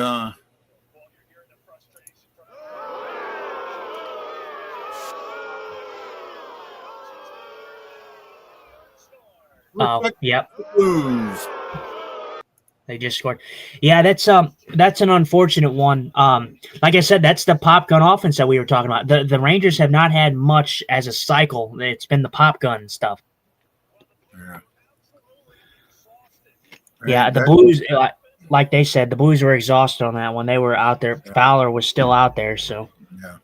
Speaker 6: Oh, yep.
Speaker 5: Blues.
Speaker 6: They just scored. Yeah, that's an unfortunate one. Like I said, that's the pop gun offense that we were talking about. The Rangers have not had much as a cycle. It's been the pop gun stuff.
Speaker 5: Yeah.
Speaker 6: Yeah, the Blues, like they said, the Blues were exhausted on that one. They were out there.
Speaker 5: Yeah.
Speaker 6: Fowler was still out there, so.
Speaker 5: Yeah.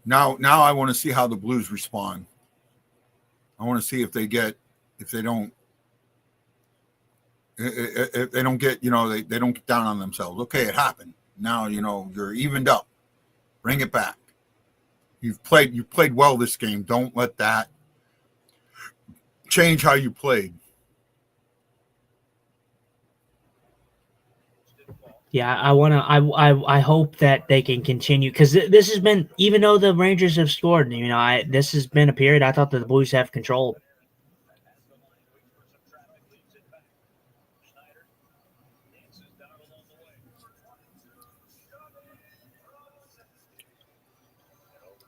Speaker 5: Now I want to see how the Blues respond. I want to see if they don't get, they don't get down on themselves. Okay, it happened. Now, you're evened up. Bring it back. You played well this game. Don't let that change how you played.
Speaker 6: Yeah, I hope that they can continue because this has been, even though the Rangers have scored, this has been a period I thought that the Blues have controlled.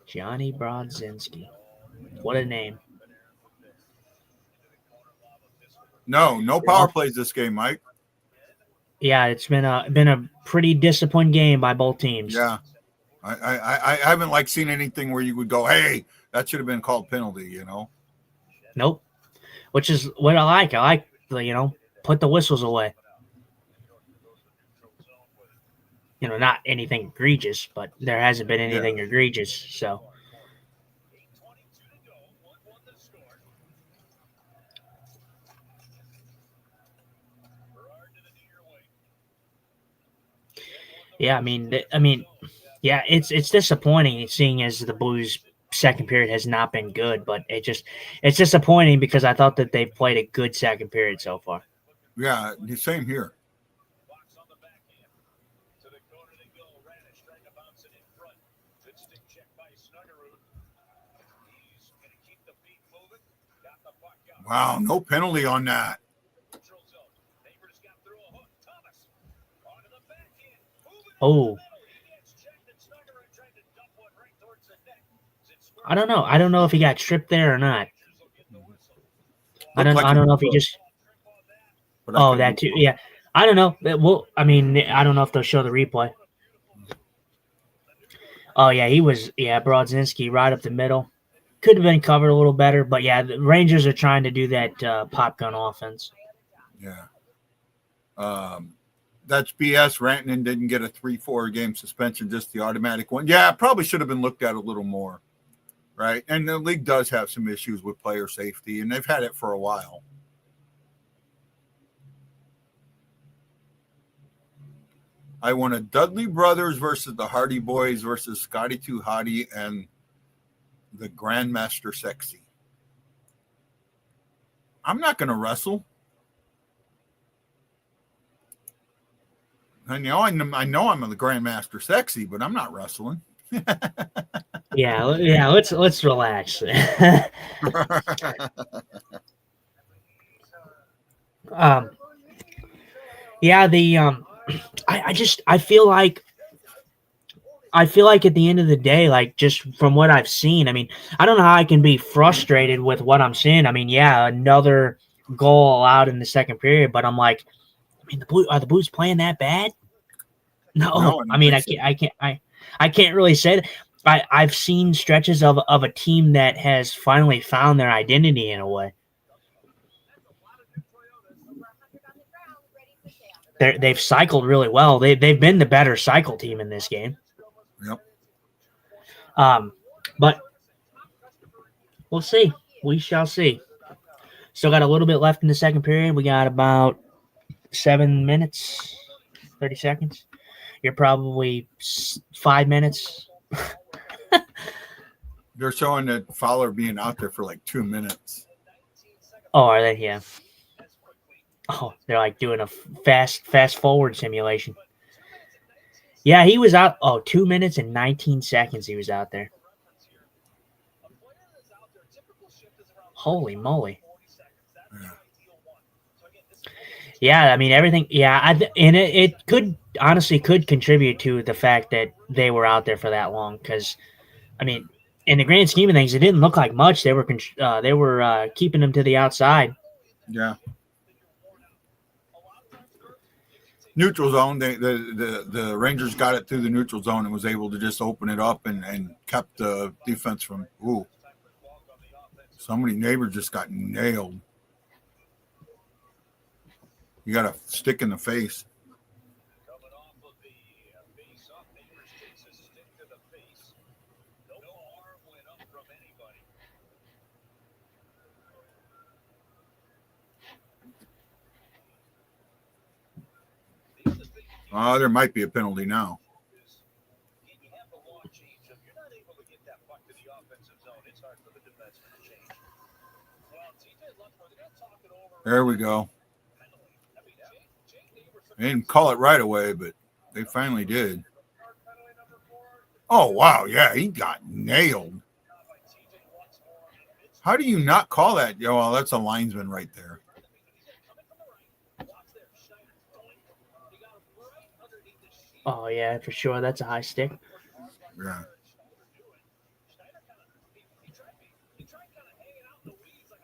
Speaker 6: Johnny Brodzinski. What a name.
Speaker 5: No power plays this game, Mike.
Speaker 6: Yeah, it's been a pretty disappointing game by both teams.
Speaker 5: Yeah. I haven't seen anything where you would go, hey, that should have been called penalty,
Speaker 6: Nope. Which is what I like. I like put the whistles away. Not anything egregious, but there hasn't been anything egregious, so. Yeah, yeah, it's disappointing seeing as the Blues' second period has not been good, but it's disappointing because I thought that they've played a good second period so far.
Speaker 5: Yeah, same here. Wow, no penalty on that.
Speaker 6: Oh. I don't know. I don't know if he got tripped there or not. I don't know if he just. Oh, that too. Yeah. I don't know. Well, I don't know if they'll show the replay. Oh, yeah, he was. Yeah, Brodzinski right up the middle. Could have been covered a little better, but yeah, the Rangers are trying to do that pop gun offense.
Speaker 5: Yeah. That's BS. Rantanen didn't get a 3-4 game suspension, just the automatic one. Yeah, probably should have been looked at a little more, right? And the league does have some issues with player safety, and they've had it for a while. I wanted Dudley Brothers versus the Hardy Boys versus Scotty 2 Hottie and the Grandmaster Sexy. I'm not going to wrestle. I know I'm the Grandmaster Sexy, but I'm not wrestling.
Speaker 6: Yeah. Let's relax. Yeah. I feel like at the end of the day, like just from what I've seen, I mean, I don't know how I can be frustrated with what I'm seeing. I mean, yeah, another goal allowed in the second period, but I'm like, I mean, are the Blues playing that bad? No, I mean, I can't really say that. I've seen stretches of a team that has finally found their identity in a way. They've cycled really well. They've been the better cycle team in this game.
Speaker 5: Yep.
Speaker 6: But we'll see. We shall see. Still got a little bit left in the second period. We got about 7 minutes, 30 seconds. You're probably 5 minutes.
Speaker 5: They're showing that Fowler being out there for like 2 minutes.
Speaker 6: Oh, are they? Yeah. Oh, they're like doing a fast forward simulation. Yeah, he was out. Oh, 2 minutes and 19 seconds he was out there. Holy moly. Yeah, I mean, everything. Yeah, and it could honestly contribute to the fact that they were out there for that long. Because, I mean, in the grand scheme of things, it didn't look like much. They were keeping them to the outside.
Speaker 5: Yeah. Neutral zone. The Rangers got it through the neutral zone and was able to just open it up and kept the defense from. Ooh. Somebody neighbor just got nailed. You got a stick in the face. There might be a penalty now. There we go. They didn't call it right away, but they finally did. Oh, wow. Yeah, he got nailed. How do you not call that? Oh, well, that's a linesman right there.
Speaker 6: Oh, yeah, for sure. That's a high stick.
Speaker 5: Yeah.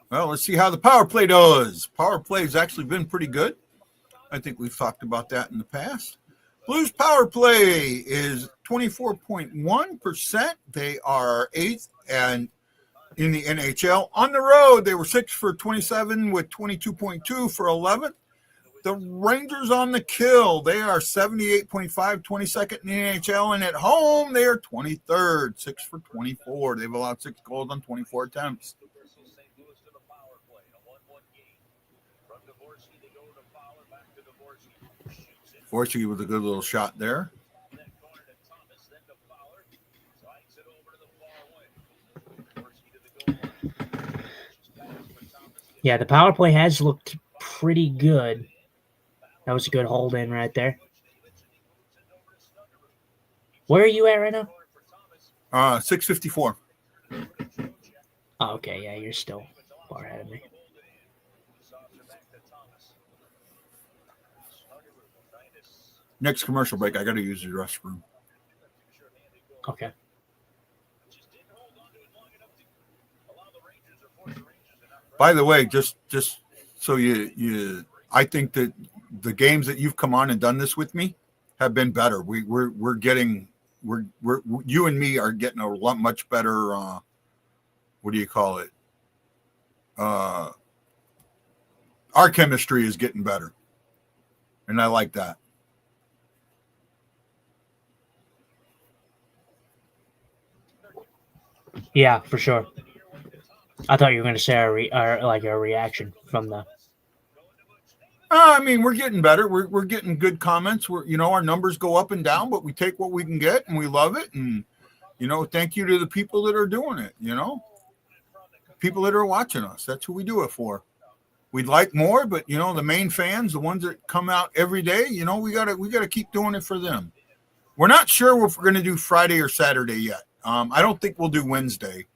Speaker 5: Well, let's see how the power play does. Power play has actually been pretty good. I think we've talked about that in the past. Blues power play is 24.1%. They are 8th and in the NHL. On the road, they were 6 for 27 with 22.2 for 11th. The Rangers on the kill, they are 78.5, 22nd in the NHL. And at home, they are 23rd, 6 for 24. They've allowed 6 goals on 24 attempts. Forsey with a good little shot there.
Speaker 6: Yeah, the power play has looked pretty good. That was a good hold in right there. Where are you at right now?
Speaker 5: 6:54.
Speaker 6: Oh, okay, yeah, you're still far ahead of me.
Speaker 5: Next commercial break, I got to use the restroom.
Speaker 6: Okay.
Speaker 5: By the way, just so I think that the games that you've come on and done this with me have been better. We're getting you and me are getting a lot much better. What do you call it? Our chemistry is getting better, and I like that.
Speaker 6: Yeah, for sure. I thought you were going to say a reaction from the.
Speaker 5: I mean, we're getting better. We're getting good comments. Our numbers go up and down, but we take what we can get, and we love it. And thank you to the people that are doing it. People that are watching us. That's who we do it for. We'd like more, but the main fans, the ones that come out every day, we gotta keep doing it for them. We're not sure if we're gonna do Friday or Saturday yet. I don't think we'll do Wednesday.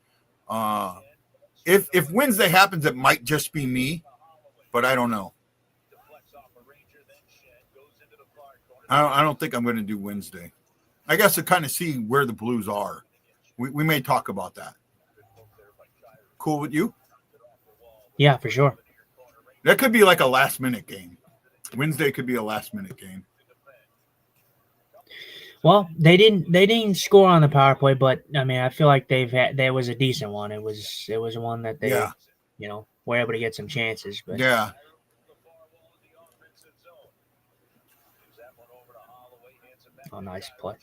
Speaker 5: If Wednesday happens, it might just be me, but I don't know. I don't think I'm going to do Wednesday. I guess to kind of see where the Blues are. We may talk about that. Cool with you?
Speaker 6: Yeah, for sure.
Speaker 5: That could be like a last-minute game. Wednesday could be a last-minute game.
Speaker 6: Well, they didn't score on the power play, but I mean, I feel like there was a decent one. It was one that they were able to get some chances. But
Speaker 5: yeah.
Speaker 6: Oh, nice play.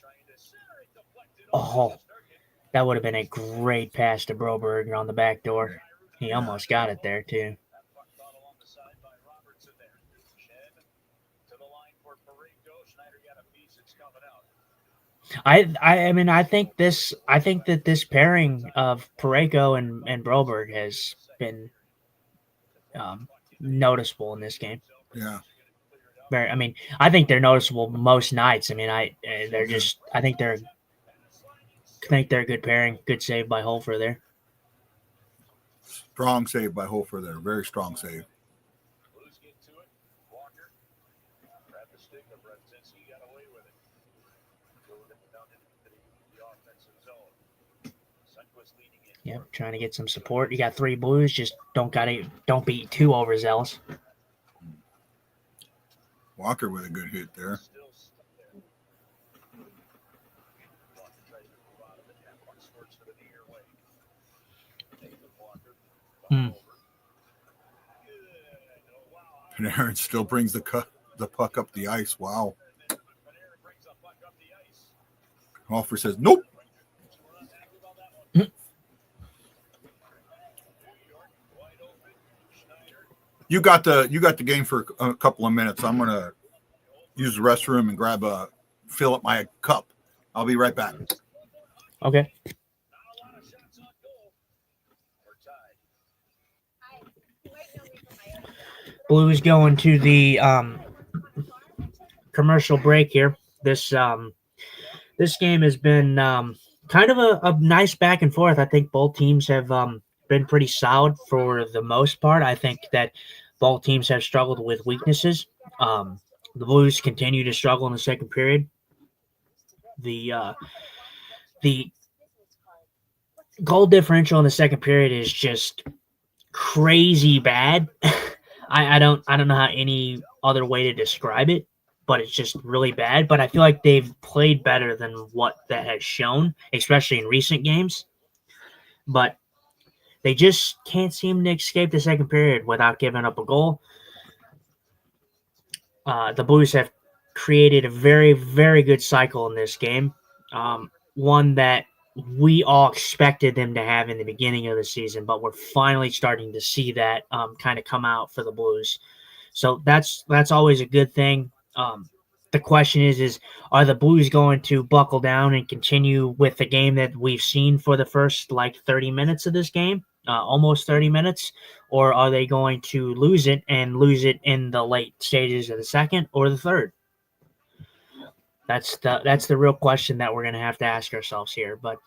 Speaker 6: Oh, that would have been a great pass to Broberg on the back door. He almost got it there, too. I think that this pairing of Parayko and Broberg has been noticeable in this game.
Speaker 5: Yeah.
Speaker 6: I think they're noticeable most nights. I mean, I think they're a good pairing. Good save by Holfer there.
Speaker 5: Strong save by Holfer there. Very strong save.
Speaker 6: Yep, trying to get some support. You got 3 Blues. Just don't be too overzealous.
Speaker 5: Walker with a good hit there. And Aaron still brings the puck up the ice. Wow. Hofer says, nope. You got the game for a couple of minutes. I'm gonna use the restroom and fill up my cup. I'll be right back.
Speaker 6: Okay. Blues going to the commercial break here. This game has been kind of a nice back and forth. I think both teams have been pretty solid for the most part. I think that both teams have struggled with weaknesses. The Blues continue to struggle in the second period. The goal differential in the second period is just crazy bad. I don't know how any other way to describe it, but it's just really bad. But I feel like they've played better than what that has shown, especially in recent games. But they just can't seem to escape the second period without giving up a goal. The Blues have created a very, very good cycle in this game, one that we all expected them to have in the beginning of the season, but we're finally starting to see that kind of come out for the Blues. So that's always a good thing. The question is are the Blues going to buckle down and continue with the game that we've seen for the first 30 minutes of this game, almost 30 minutes, or are they going to lose it in the late stages of the second or the third? That's the real question that we're going to have to ask ourselves here. But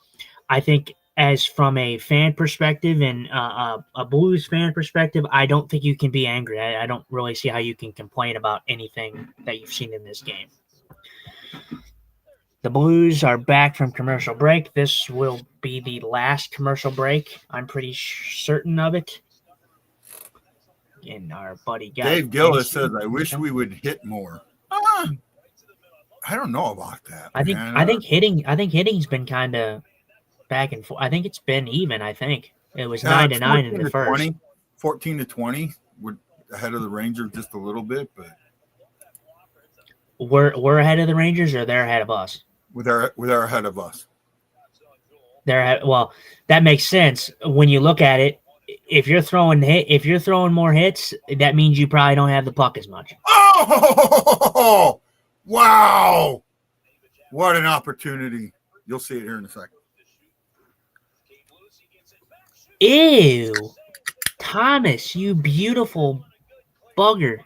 Speaker 6: I think as from a fan perspective and a Blues fan perspective, I don't think you can be angry. I don't really see how you can complain about anything that you've seen in this game. The Blues are back from commercial break. This will be the last commercial break. I'm pretty certain of it. And our buddy
Speaker 5: Dave Gillis says, I wish we would hit more. I don't know about that.
Speaker 6: I think hitting's been kind of back and forth. I think it's been even. I think it was 9-9 in the first.
Speaker 5: 14-20. We're ahead of the Rangers just a little bit, but
Speaker 6: we're ahead of the Rangers, or they're ahead of us.
Speaker 5: They're ahead of us.
Speaker 6: Well, that makes sense when you look at it. if you're throwing more hits, that means you probably don't have the puck as much.
Speaker 5: Oh, wow. What an opportunity. You'll see it here in a second.
Speaker 6: Ew. Thomas, you beautiful bugger.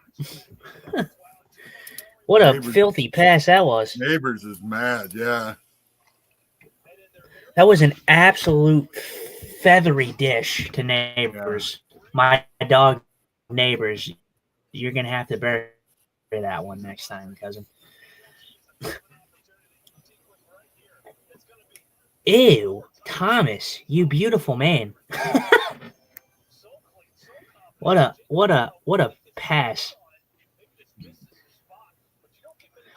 Speaker 6: What a filthy pass that was.
Speaker 5: Neighbors is mad, yeah.
Speaker 6: That was an absolute feathery dish to Neighbors. Yeah. My dog Neighbors. You're going to have to bury that one next time, cousin. Ew, Thomas, you beautiful man. What a pass.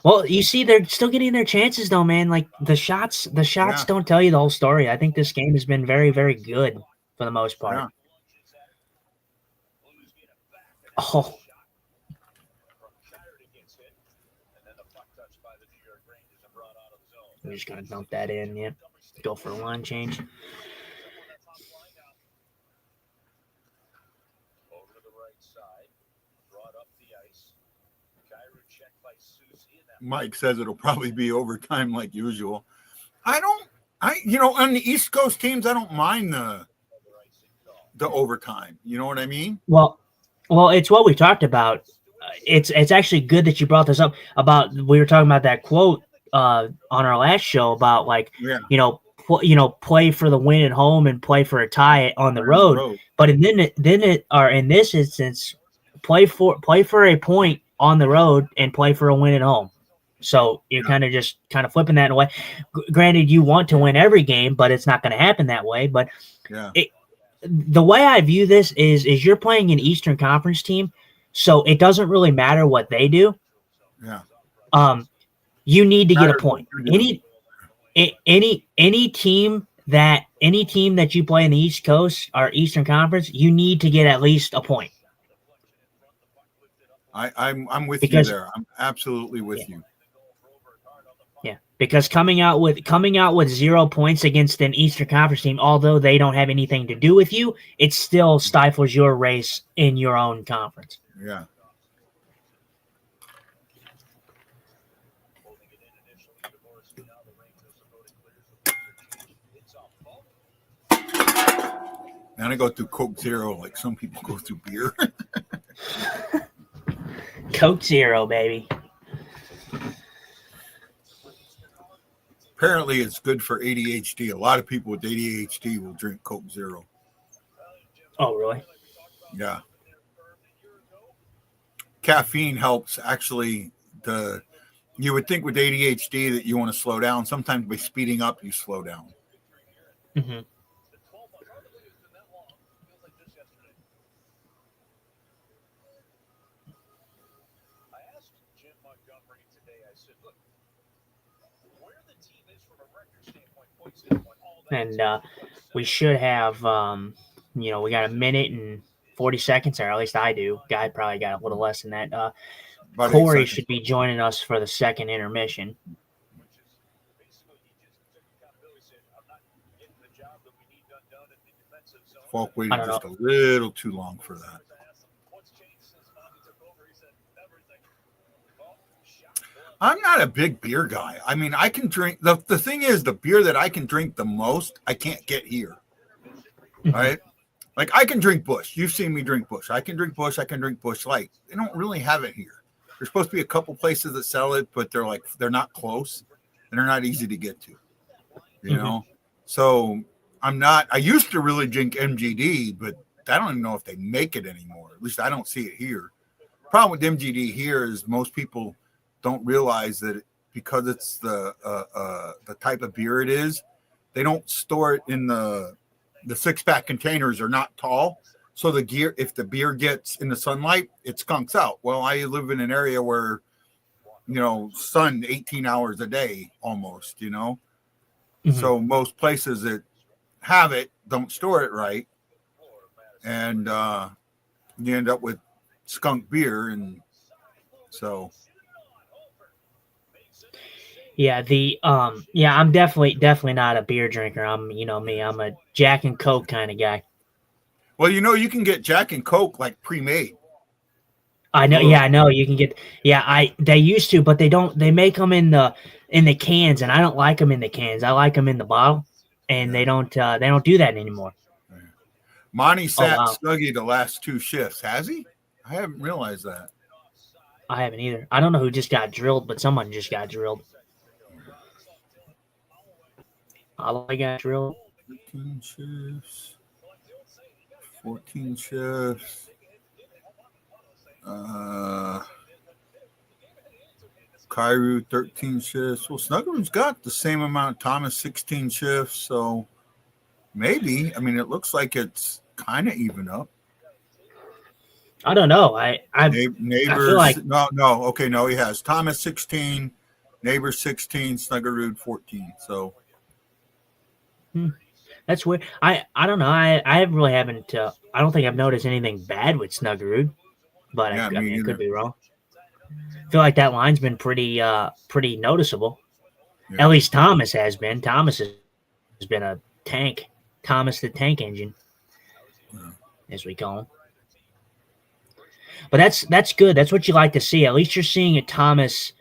Speaker 6: Well, you see, they're still getting their chances, though, man. Like the shots don't tell you the whole story. I think this game has been very, very good for the most part. Yeah. Oh. We're just gonna dump that in, yeah. Go for a line change.
Speaker 5: Mike says it'll probably be overtime like usual. On the East Coast teams, I don't mind the overtime. You know what I mean?
Speaker 6: Well, it's what we talked about. It's actually good that you brought this up about. We were talking about that quote on our last show about play for the win at home and play for a tie on the road. But in this instance, play for a point on the road and play for a win at home. So you're kind of flipping that away. Granted, you want to win every game, but it's not going to happen that way. But the way I view this is you're playing an Eastern Conference team, so it doesn't really matter what they do.
Speaker 5: Yeah.
Speaker 6: You need to get a point. Any team that you play in the East Coast or Eastern Conference, you need to get at least a point.
Speaker 5: I'm with you there. I'm absolutely with you.
Speaker 6: Yeah, because coming out with 0 points against an Eastern Conference team, although they don't have anything to do with you, it still stifles your race in your own conference.
Speaker 5: Yeah. And I go through Coke Zero like some people go through beer.
Speaker 6: Coke Zero, baby.
Speaker 5: Apparently, it's good for ADHD. A lot of people with ADHD will drink Coke Zero.
Speaker 6: Oh, really?
Speaker 5: Yeah. Caffeine helps actually. You would think with ADHD that you want to slow down. Sometimes by speeding up, you slow down.
Speaker 6: Mm-hmm. And we should have, we got a minute and 40 seconds, or at least I do. Guy probably got a little less than that. Corey should be joining us for the second intermission.
Speaker 5: Falk waited just a little too long for that. I'm not a big beer guy. I mean, I can drink. The thing is, the beer that I can drink the most, I can't get here. Right? Like, I can drink Busch. You've seen me drink Busch. I can drink Busch. I can drink Busch Light. They don't really have it here. There's supposed to be a couple places that sell it, but they're not close, and they're not easy to get to. You know? So I used to really drink MGD, but I don't even know if they make it anymore. At least I don't see it here. Problem with MGD here is most people don't realize that because it's the type of beer it is, they don't store it in the 6-pack containers are not tall. So if the beer gets in the sunlight, it skunks out. Well, I live in an area where, sun 18 hours a day almost, So most places that have it don't store it right. And you end up with skunk beer. And so.
Speaker 6: Yeah, I'm definitely not a beer drinker. I'm, me, I'm a Jack and Coke kind of guy.
Speaker 5: Well, you can get Jack and Coke like pre-made.
Speaker 6: I know.
Speaker 5: Ugh.
Speaker 6: Yeah, I know. You can get. Yeah, they used to, but they don't. They make them in the cans, and I don't like them in the cans. I like them in the bottle, and
Speaker 5: Yeah.
Speaker 6: they don't do that anymore.
Speaker 5: Monty sat
Speaker 6: wow.
Speaker 5: Snuggie the last 2 shifts. Has he? I haven't realized that.
Speaker 6: I haven't either. I don't know who just got drilled, but someone just got drilled. I got drilled.
Speaker 5: 13 shifts. 14 shifts. Kairu 13 shifts. Well, Snuggerud's got the same amount. Thomas 16 shifts. So maybe. I mean, it looks like it's kind of even up.
Speaker 6: I don't know.
Speaker 5: Neighbors.
Speaker 6: I feel like
Speaker 5: no. Okay, no, he has Thomas 16, Neighbors 16, Snuggerud 14. So
Speaker 6: that's weird. I don't know. I really haven't. I don't think I've noticed anything bad with Snuggerud, but
Speaker 5: yeah,
Speaker 6: I mean, I
Speaker 5: either.
Speaker 6: could be wrong. I feel like that line's been pretty noticeable.
Speaker 5: Yeah.
Speaker 6: At least Thomas has been. Thomas has been a tank. Thomas the Tank Engine, as we call him. But that's good. That's what you like to see. At least you're seeing it, Thomas.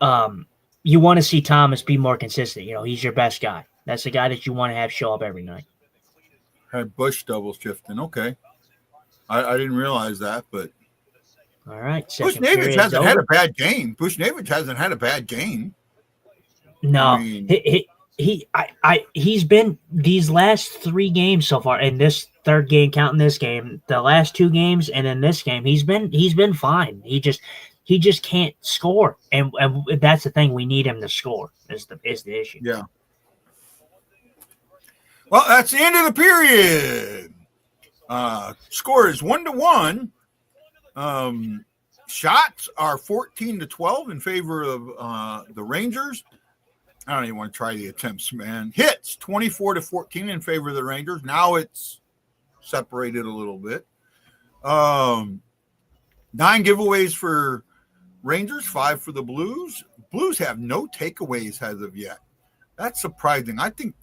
Speaker 6: You want to see Thomas be more consistent. He's your best guy. That's the guy that you want to have show up every night.
Speaker 5: Had Bush double shifting. Okay. I didn't realize that, but
Speaker 6: all right.
Speaker 5: Bush Navich hasn't had a bad game. Bush Navich hasn't had a bad game.
Speaker 6: No. I mean, he's been these last 3 games so far, and this third game, counting this game, the last 2 games, and then this game, he's been fine. He just can't score, and that's the thing. We need him to score. Is the issue?
Speaker 5: Yeah. Well, that's the end of the period. Score is 1-1. Shots are 14-12 in favor of the Rangers. I don't even want to try the attempts, man. Hits 24-14 in favor of the Rangers. Now it's separated a little bit. 9 giveaways for Rangers, 5 for the Blues. Blues have no takeaways as of yet. That's surprising. I think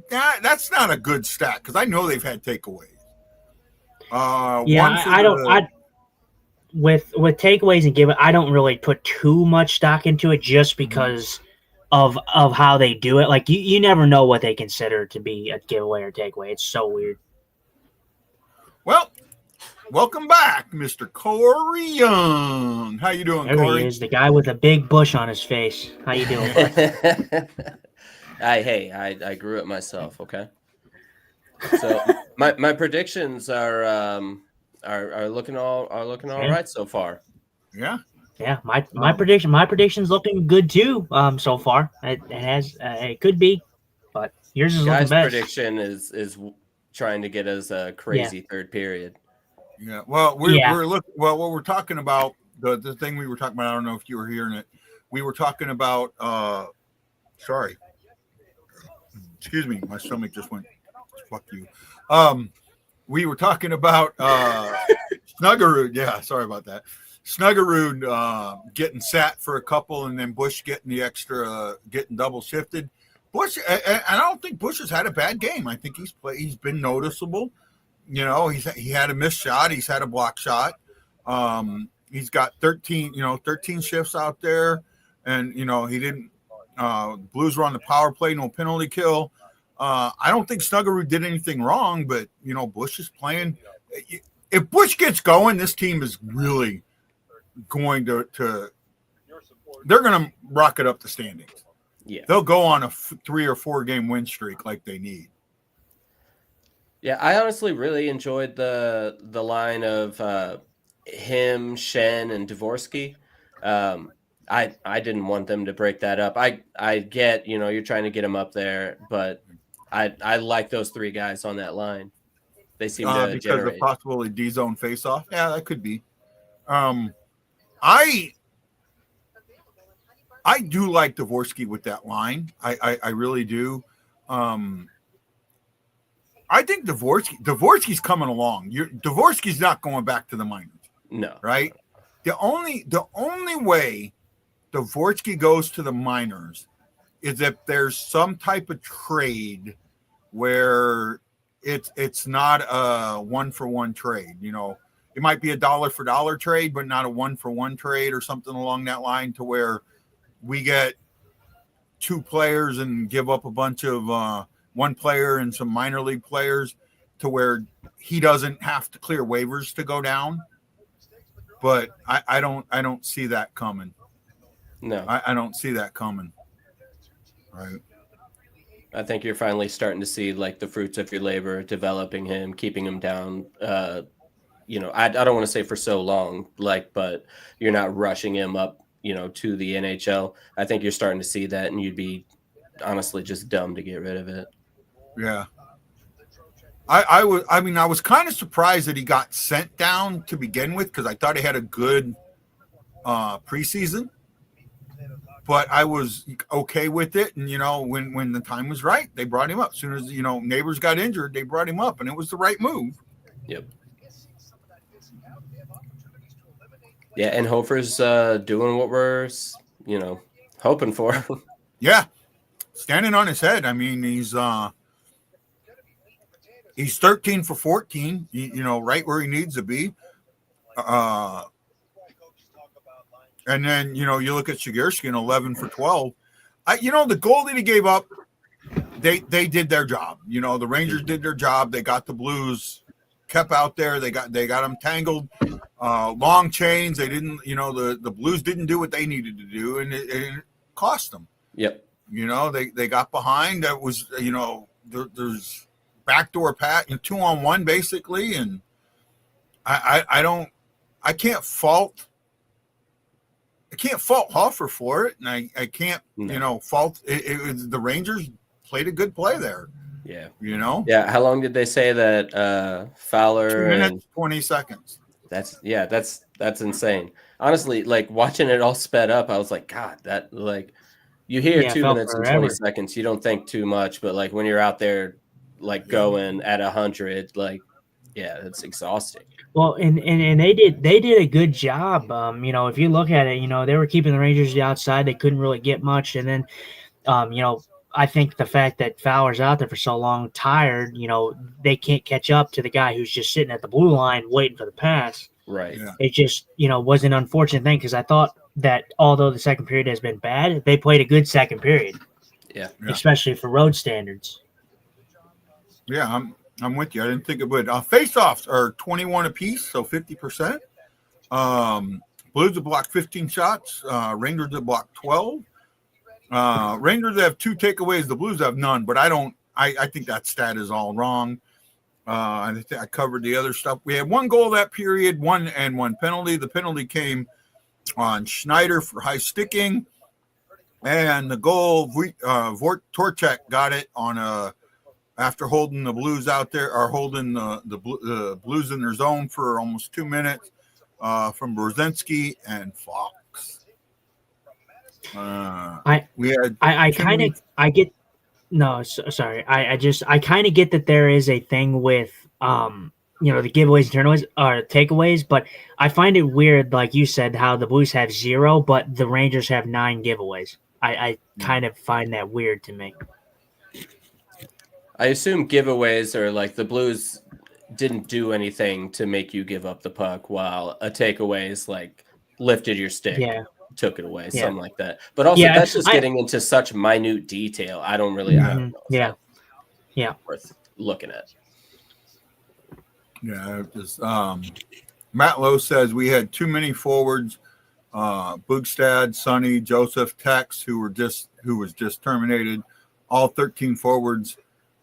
Speaker 5: that's not a good stat because I know they've had takeaways.
Speaker 6: With takeaways and give, I don't really put too much stock into it just because of how they do it. Like you never know what they consider to be a giveaway or takeaway. It's so weird.
Speaker 5: Well, welcome back, Mr. Corey Young. How you doing, Corey?
Speaker 6: He is, the guy with a big bush on his face. How you doing, bud?
Speaker 7: I grew it myself. Okay. So my predictions are looking all right so far.
Speaker 5: Yeah.
Speaker 6: Yeah, my prediction's looking good too. So far, it could be, but yours is looking best.
Speaker 7: Prediction is trying to get us a crazy third period.
Speaker 5: Yeah. Well, what we're talking about, the thing we were talking about. I don't know if you were hearing it. We were talking about. Sorry. Excuse me, my stomach just went. Fuck you. We were talking about Snuggerud. Yeah, sorry about that. Snuggerud getting sat for a couple, and then Bush getting the extra, getting double shifted. Bush, and I don't think Bush has had a bad game. I think he's been noticeable. He had a missed shot. He's had a block shot. He's got 13 shifts out there, and he didn't. Blues were on the power play, no penalty kill. I don't think Snuggerud did anything wrong, but Bush is playing. If Bush gets going, this team is really going to they're going to rocket up the standings.
Speaker 7: Yeah,
Speaker 5: they'll go on a 3 or 4 game win streak like they need.
Speaker 7: Yeah, I honestly really enjoyed the line of him, Shen, and Dvorsky. I didn't want them to break that up. I get, you're trying to get them up there, but I like those 3 guys on that line. They seem to
Speaker 5: because
Speaker 7: generate.
Speaker 5: of possibly D-zone face-off. Yeah, that could be. I do like Dvorsky with that line. I really do. I think Dvorsky's coming along. Dvorsky's not going back to the minors.
Speaker 7: No.
Speaker 5: Right? The only way Dvorsky goes to the minors is if there's some type of trade where it's not a 1-for-1 trade. You know, it might be a dollar for dollar trade, but not a 1-for-1 trade or something along that line, to where we get 2 players and give up a bunch of 1 player and some minor league players, to where he doesn't have to clear waivers to go down. But I don't see that coming.
Speaker 7: No,
Speaker 5: I don't see that coming. Right.
Speaker 7: I think you're finally starting to see like the fruits of your labor, developing him, keeping him down. You know, I don't want to say for so long, like, but you're not rushing him up, you know, to the NHL. I think you're starting to see that, and you'd be honestly just dumb to get rid of it.
Speaker 5: Yeah. I was kind of surprised that he got sent down to begin with, because I thought he had a good preseason. But I was okay with it. And, you know, when the time was right, they brought him up. As soon as, you know, Neighbors got injured, they brought him up, and it was the right move.
Speaker 7: Yep. Yeah, and Hofer's doing what we're, you know, hoping for.
Speaker 5: Yeah. Standing on his head. I mean, he's 13 for 14, you know, right where he needs to be. And then, you know, you look at Shigerski, 11 for 12. You know, the goal that he gave up, they did their job. You know, the Rangers did their job. They got the Blues kept out there. They got them tangled, long chains. They didn't, you know, the Blues didn't do what they needed to do, and it cost them.
Speaker 7: Yep.
Speaker 5: You know, they got behind. That was, you know, there's backdoor pat, 2-on-1 basically, and I can't fault Hofer for it, and I can't, you know, fault it. The Rangers played a good play there.
Speaker 7: Yeah.
Speaker 5: You know?
Speaker 7: Yeah. How long did they say that Fowler?
Speaker 5: 2 minutes, 20 seconds.
Speaker 7: That's insane. Honestly, like watching it all sped up, I was like, God, that, like, you hear 2 minutes and 20 seconds, you don't think too much, but like when you're out there, like going at 100, like, yeah, it's exhausting.
Speaker 6: Well, and they did a good job. You know, if you look at it, you know, they were keeping the Rangers outside. They couldn't really get much, and then, you know, I think the fact that Fowler's out there for so long, tired, you know, they can't catch up to the guy who's just sitting at the blue line waiting for the pass.
Speaker 7: Right.
Speaker 5: Yeah.
Speaker 6: It just, you know, was an unfortunate thing, because I thought that although the second period has been bad, they played a good second period.
Speaker 7: Yeah.
Speaker 6: Especially for road standards.
Speaker 5: Yeah, I'm with you. I didn't think it would. Face-offs are 21 apiece, so 50%. Blues have blocked 15 shots. Rangers have blocked 12. Rangers have 2 takeaways. The Blues have none, but I think that stat is all wrong. I covered the other stuff. We had 1 goal that period, 1 penalty. The penalty came on Schneider for high sticking, and the goal, Voracek got it on after holding the Blues out there, or holding the Blues in their zone for almost 2 minutes, from Brzezinski and Fox. I kind of get that there is a thing with you know, the giveaways and turnaways or takeaways, but I find it weird, like you said, how the Blues have 0, but the Rangers have 9 giveaways. I kind of find that weird to me.
Speaker 7: I assume giveaways are like the Blues didn't do anything to make you give up the puck, while a takeaway is like lifted your stick, took it away, something like that. But also, that's just getting into such minute detail. I don't know.
Speaker 6: Yeah.
Speaker 7: Worth looking at.
Speaker 5: Yeah, just Matt Lowe says we had too many forwards. Bugstad, Sonny, Joseph, Tex, who was just terminated. All 13 forwards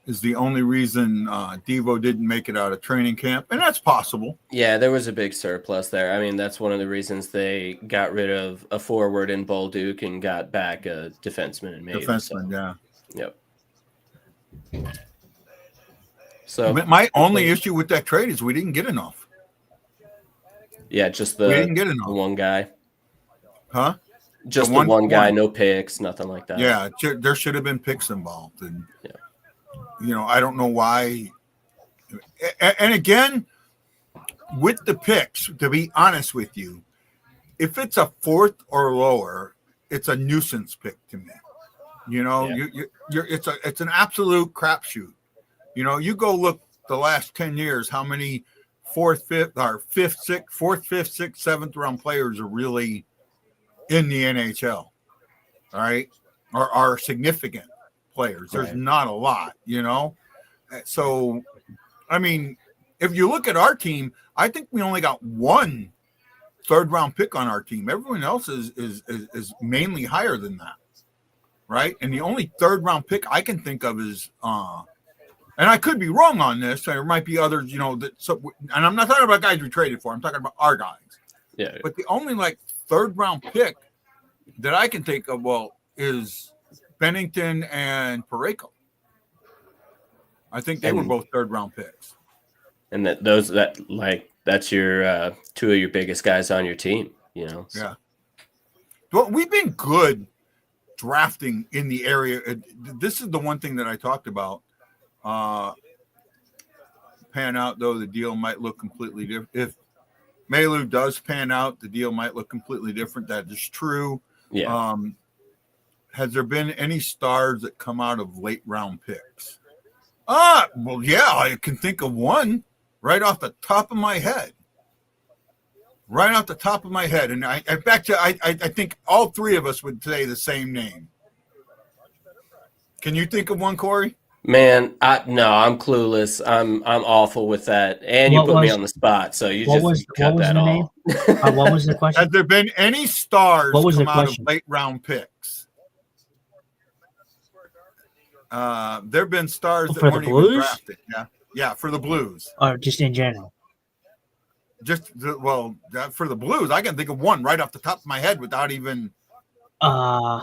Speaker 5: is the only reason Devo didn't make it out of training camp, and that's possible.
Speaker 7: Yeah, there was a big surplus there. I mean, that's one of the reasons they got rid of a forward in Bolduc and got back a defenseman in Maven. Yep. So
Speaker 5: my only issue with that trade is we didn't get enough.
Speaker 7: Yeah, just
Speaker 5: we didn't get enough.
Speaker 7: The one guy.
Speaker 5: Huh?
Speaker 7: Just the one guy, no picks, nothing like that.
Speaker 5: Yeah, there should have been picks involved, and you know, I don't know why. And again, with the picks, to be honest with you, if it's a 4th or lower, it's a nuisance pick to me. You know, it's an absolute crapshoot. You know, you go look the last 10 years, how many fourth, fifth, sixth, seventh round players are really in the NHL, all right, or are significant players. There's
Speaker 7: Right.
Speaker 5: not a lot, you know. So, I mean, if you look at our team, I think we only got one third round pick on our team. Everyone else is mainly higher than that, right? And the only third round pick I can think of is and I could be wrong on this. There might be others, you know, that. So, and I'm not talking about guys we traded for. I'm talking about our guys.
Speaker 7: Yeah.
Speaker 5: But the only like third round pick that I can think of, is Bennington and Parayko. I think they were both third round picks.
Speaker 7: And that's your two of your biggest guys on your team, you know. So.
Speaker 5: Yeah. Well, we've been good drafting in the area. This is the one thing that I talked about. Pan out, though, the deal might look completely different. If Malu does pan out, the deal might look completely different. That is true.
Speaker 7: Yeah.
Speaker 5: Has there been any stars that come out of late round picks? Well, yeah, I can think of one right off the top of my head. Right off the top of my head. And I think all three of us would say the same name. Can you think of one, Corey?
Speaker 7: Man, I'm clueless. I'm awful with that. And you put me on the spot, so you just cut that off.
Speaker 6: What was the question?
Speaker 5: Has there been any stars come out of late round picks? There have been stars that weren't even drafted. Yeah, for the Blues.
Speaker 6: Or just in general?
Speaker 5: For the Blues, I can think of one right off the top of my head without even. I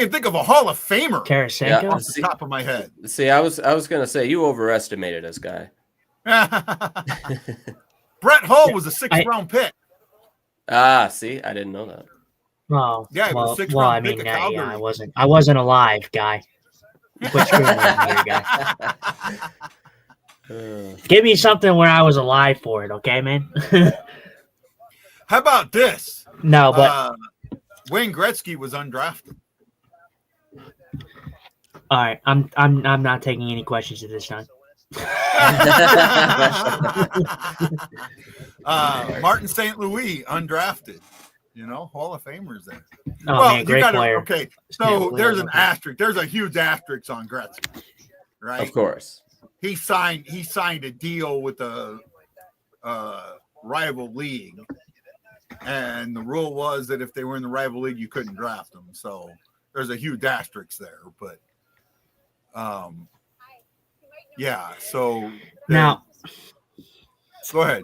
Speaker 5: can think of a Hall of Famer.
Speaker 6: Tarasenko?
Speaker 5: Off the top of my head.
Speaker 7: See, I was gonna say you overestimated this guy.
Speaker 5: Brett Hull was a sixth round pick.
Speaker 7: See, I didn't know that.
Speaker 6: Oh,
Speaker 5: yeah,
Speaker 6: well,
Speaker 5: sixth
Speaker 6: well, I
Speaker 5: round
Speaker 6: mean,
Speaker 5: pick
Speaker 6: I wasn't alive, guy. Quit screwing with me here, guy. Give me something where I was alive for it, okay, man?
Speaker 5: How about this?
Speaker 6: No, but
Speaker 5: Wayne Gretzky was undrafted.
Speaker 6: All right, I'm not taking any questions at this time.
Speaker 5: Martin St. Louis undrafted. You know, Hall of Famers there.
Speaker 6: Oh, man, great player.
Speaker 5: Okay, so there's an asterisk. There's a huge asterisk on Gretzky, right?
Speaker 7: Of course.
Speaker 5: He signed a deal with a rival league, and the rule was that if they were in the rival league, you couldn't draft them. So there's a huge asterisk there. But yeah. So
Speaker 6: now,
Speaker 5: go ahead.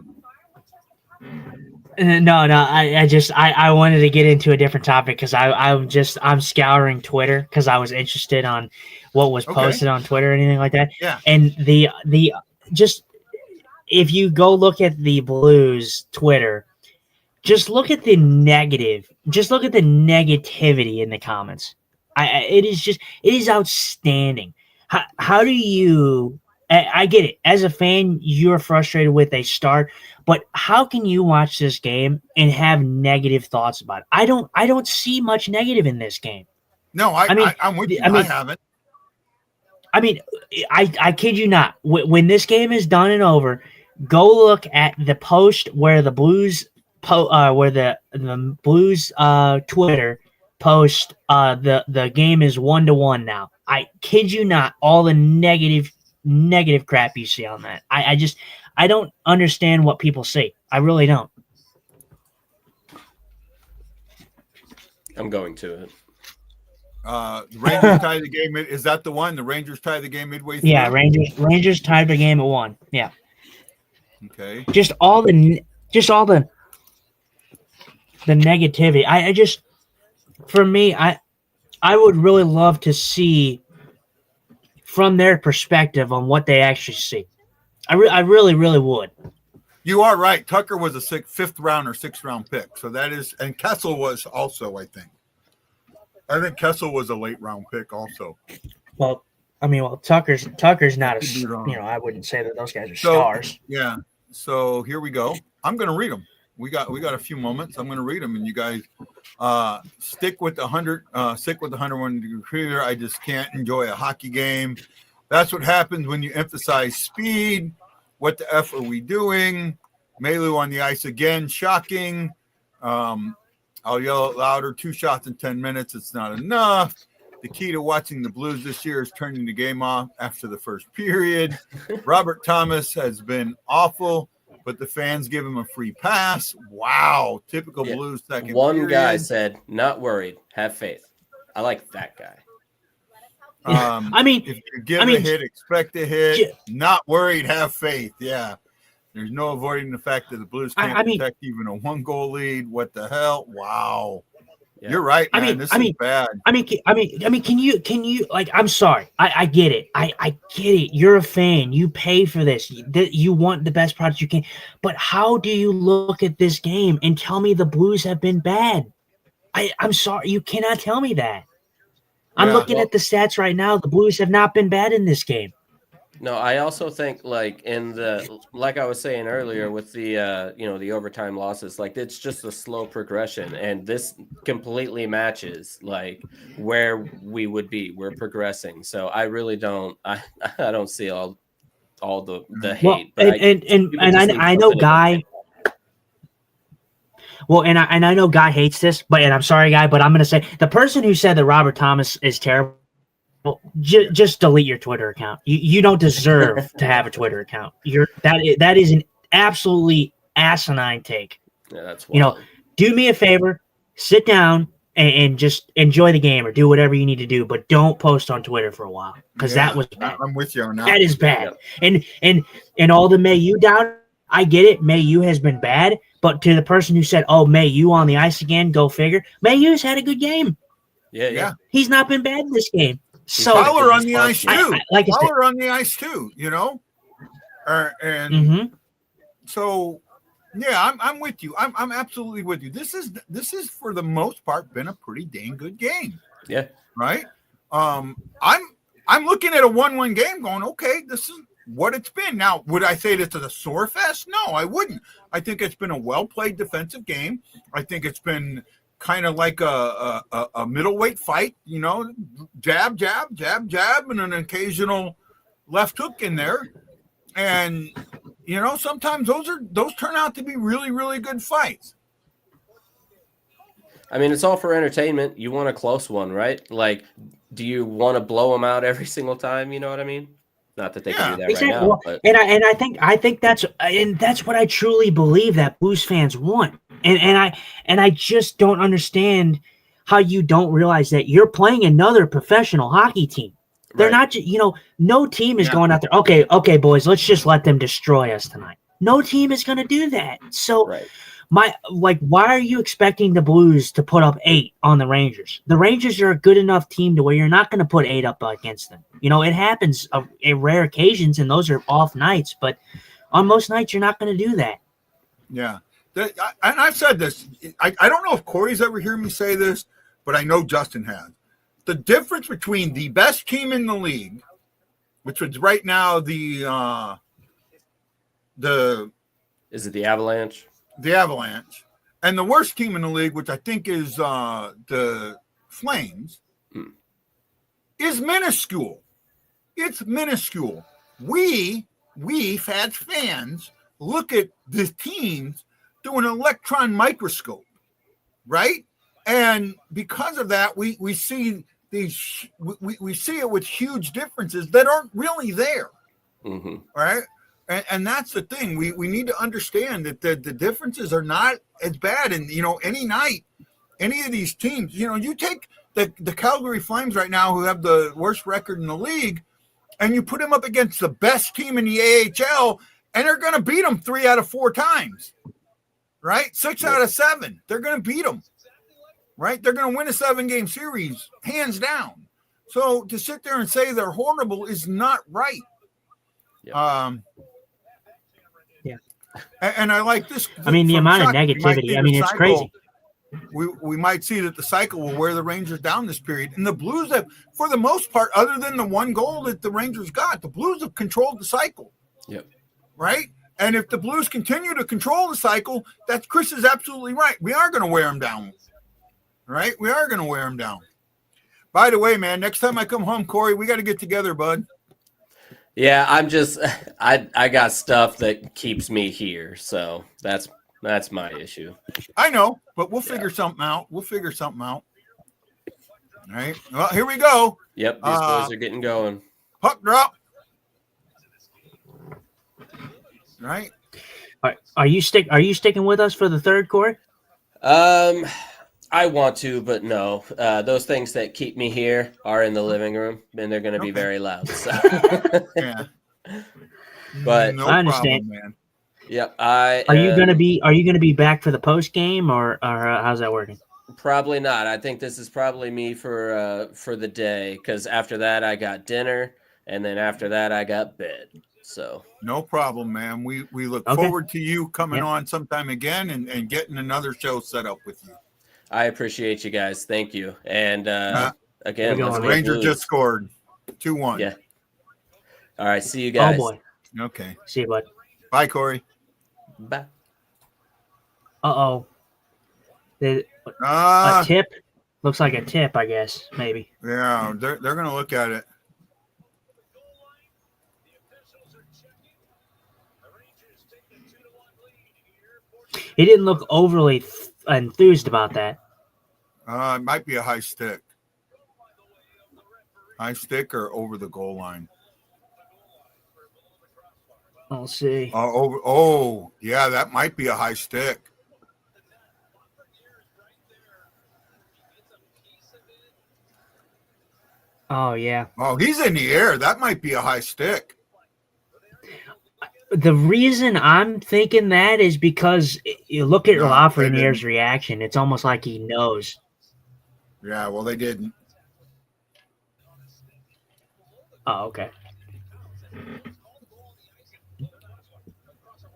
Speaker 6: No, I wanted to get into a different topic because I'm scouring Twitter because I was interested on what was posted on Twitter or anything like that.
Speaker 5: Yeah.
Speaker 6: And the just if you go look at the Blues Twitter, just look at the negative. Just look at the negativity in the comments. It is outstanding. How do you? I get it. As a fan, you're frustrated with a start, but how can you watch this game and have negative thoughts about it? I don't see much negative in this game.
Speaker 5: No, I'm with you. I haven't.
Speaker 6: I mean, I kid you not. When this game is done and over, go look at the post where the Blues the Blues Twitter post the game is 1-1 now. I kid you not. All the negative crap you see on that. I don't understand what people see. I really don't.
Speaker 7: I'm going to it.
Speaker 5: The Rangers tied the game. Is that the one? The Rangers tied the game midway through?
Speaker 6: Yeah, Rangers tied the game at 1. Yeah.
Speaker 5: Okay.
Speaker 6: Just all the negativity. For me, I would really love to see from their perspective on what they actually see. I really, really would.
Speaker 5: You are right. Tucker was a fifth round or sixth round pick. So that is, and Kessel was also, I think Kessel was a late round pick also.
Speaker 6: Well, Tucker's not I wouldn't say that those guys are stars.
Speaker 5: Yeah. So here we go. I'm going to read them. We got a few moments. I'm going to read them, and you guys stick with the 100. Stick with the 101 degree. I just can't enjoy a hockey game. That's what happens when you emphasize speed. What the F are we doing? Malu on the ice again. Shocking. I'll yell it louder. 2 shots in 10 minutes. It's not enough. The key to watching the Blues this year is turning the game off after the first period. Robert Thomas has been awful, but the fans give him a free pass. Wow. Typical Blues second
Speaker 7: One
Speaker 5: period.
Speaker 7: guy said, not worried, have faith. I like that guy.
Speaker 5: If you give a hit, expect a hit. Not worried, have faith. Yeah. There's no avoiding the fact that the Blues can't protect even a 1-goal lead. What the hell? Wow. Yeah. You're right, man. This is bad.
Speaker 6: Can you like, I'm sorry. I get it. I get it. You're a fan. You pay for this. You want the best product you can. But how do you look at this game and tell me the Blues have been bad? I'm sorry. You cannot tell me that. I'm looking at the stats right now. The Blues have not been bad in this game.
Speaker 7: No, I also think like I was saying earlier with the the overtime losses, like it's just a slow progression, and this completely matches like where we would be. We're progressing, so I really don't. I don't see all the hate.
Speaker 6: Well, I know Guy. Well, and I know Guy hates this, but I'm sorry, Guy, but I'm going to say the person who said that Robert Thomas is terrible. Well, just delete your Twitter account. You don't deserve to have a Twitter account. That is an absolutely asinine take.
Speaker 7: Yeah, that's wild.
Speaker 6: Do me a favor, sit down and just enjoy the game or do whatever you need to do, but don't post on Twitter for a while because that was bad.
Speaker 5: I'm with you on that.
Speaker 6: That is bad. Yeah. And all the Mayu doubt, I get it. Mayu has been bad, but to the person who said, "Oh, Mayu on the ice again," go figure. Mayu's had a good game.
Speaker 7: Yeah.
Speaker 6: He's not been bad in this game. So
Speaker 5: Fowler on the ice too.
Speaker 6: Fowler
Speaker 5: on the ice too. So yeah, I'm with you. I'm absolutely with you. This is for the most part been a pretty dang good game.
Speaker 7: Yeah.
Speaker 5: Right. I'm looking at a 1-1 game, going, okay, this is what it's been. Now, would I say this is a sore fest? No, I wouldn't. I think it's been a well played defensive game. I think it's been kind of like a middleweight fight, jab, jab, jab, jab, and an occasional left hook in there. And, sometimes those turn out to be really, really good fights.
Speaker 7: I mean, it's all for entertainment. You want a close one, right? Like, do you want to blow them out every single time? You know what I mean? Not that they can do that right now. But.
Speaker 6: And I think that's what I truly believe that Blues fans want. And I just don't understand how you don't realize that you're playing another professional hockey team. They're not just, no team is going out there. Okay, boys, let's just let them destroy us tonight. No team is going to do that. So why are you expecting the Blues to put up 8 on the Rangers? The Rangers are a good enough team to where you're not going to put 8 up against them. It happens in rare occasions, and those are off nights. But on most nights, you're not going to do that.
Speaker 5: Yeah. And I've said this. I don't know if Corey's ever heard me say this, but I know Justin has. The difference between the best team in the league, which is right now the
Speaker 7: is it the Avalanche?
Speaker 5: The Avalanche, and the worst team in the league, which I think is the Flames, is minuscule. It's minuscule. We as fans look at the teams through an electron microscope, right? And because of that, we see these we see it with huge differences that aren't really there, right? And that's the thing. We need to understand that the differences are not as bad. And, any night, any of these teams, you take the Calgary Flames right now, who have the worst record in the league, and you put them up against the best team in the AHL, and they're going to beat them 3 out of 4 times, right? 6 out of 7. They're going to beat them, right? They're going to win a 7-game series, hands down. So to sit there and say they're horrible is not right.
Speaker 7: Yep.
Speaker 5: And I like this.
Speaker 6: I mean, the amount of negativity. I mean, it's crazy.
Speaker 5: We might see that the cycle will wear the Rangers down this period. And the Blues have, for the most part, other than the 1 goal that the Rangers got, the Blues have controlled the cycle.
Speaker 7: Yep.
Speaker 5: Right? And if the Blues continue to control the cycle, Chris is absolutely right. We are going to wear them down. Right? We are going to wear them down. By the way, man, next time I come home, Corey, we got to get together, bud.
Speaker 7: Yeah, I'm just I got stuff that keeps me here, so that's my issue.
Speaker 5: I know, but we'll
Speaker 7: Yeah.
Speaker 5: figure something out. All right. Well, here we go.
Speaker 7: Yep, these boys are getting going.
Speaker 5: Puck drop. Right.
Speaker 6: Are you sticking with us for the third, Corey?
Speaker 7: I want to, but no. Those things that keep me here are in the living room, and they're going to be
Speaker 5: Okay.
Speaker 7: very loud. So.
Speaker 5: Yeah.
Speaker 7: But
Speaker 6: I understand.
Speaker 5: problem, man.
Speaker 7: Yep,
Speaker 6: Are you gonna be back for the post game, or how's that working?
Speaker 7: Probably not. I think this is probably me for the day, because after that I got dinner, and then after that I got bed. So
Speaker 5: No problem, man. We look
Speaker 6: Okay.
Speaker 5: forward to you coming on sometime again and getting another show set up with you.
Speaker 7: I appreciate you guys. Thank you. And again,
Speaker 6: We're
Speaker 7: let's
Speaker 6: going,
Speaker 7: go
Speaker 5: Ranger
Speaker 7: Blues.
Speaker 5: just scored 2-1.
Speaker 7: Yeah. All right. See you guys.
Speaker 6: Oh boy.
Speaker 5: Okay.
Speaker 6: See you, bud.
Speaker 5: Bye, Corey.
Speaker 7: Bye.
Speaker 6: Uh-oh.
Speaker 5: Ah,
Speaker 6: A tip? Looks like a tip, I guess, maybe.
Speaker 5: yeah, they're gonna look at it.
Speaker 6: He didn't look overly enthused about that.
Speaker 5: It might be a high stick. High stick or over the goal line.
Speaker 6: I'll see.
Speaker 5: Yeah, that might be a high stick.
Speaker 6: Oh, yeah.
Speaker 5: Oh, he's in the air. That might be a high stick.
Speaker 6: The reason I'm thinking that is because you look at Lafreniere's reaction. It's almost like he knows.
Speaker 5: Yeah, well, they didn't.
Speaker 6: Oh, okay.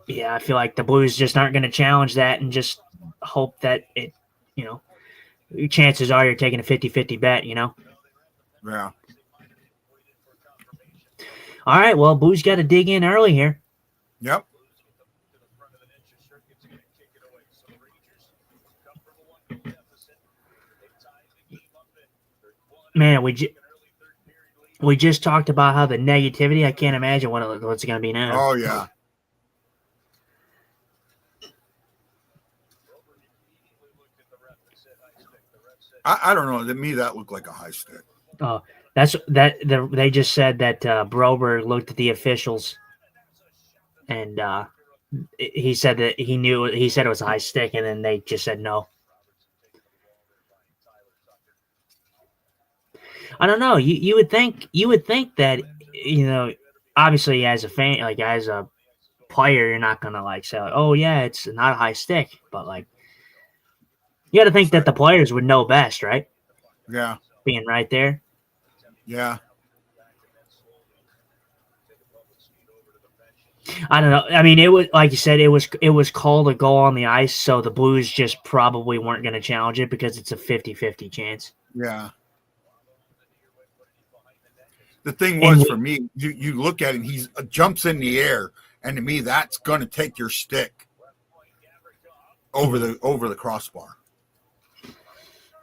Speaker 6: Yeah, I feel like the Blues just aren't going to challenge that and just hope that it, chances are you're taking a 50-50 bet,
Speaker 5: Yeah.
Speaker 6: All right, well, Blues got to dig in early here.
Speaker 5: Yep.
Speaker 6: Man, we just talked about how the negativity. I can't imagine what's going to be now.
Speaker 5: Oh, yeah. I don't know. To me, that looked like a high stick.
Speaker 6: Oh, they just said that Broberg looked at the officials, and he said that he knew. He said it was a high stick, and then they just said no. I don't know. You would think that obviously as a fan, like as a player, you're not gonna say, oh yeah, it's not a high stick, but you got to think that the players would know best, right?
Speaker 5: Yeah.
Speaker 6: Being right there.
Speaker 5: Yeah.
Speaker 6: I don't know. I mean, it was like you said, it was called a goal on the ice, so the Blues just probably weren't going to challenge it because it's a 50-50 chance.
Speaker 5: Yeah. The thing was, for me, you look at him, he jumps in the air, and to me, that's going to take your stick over the crossbar.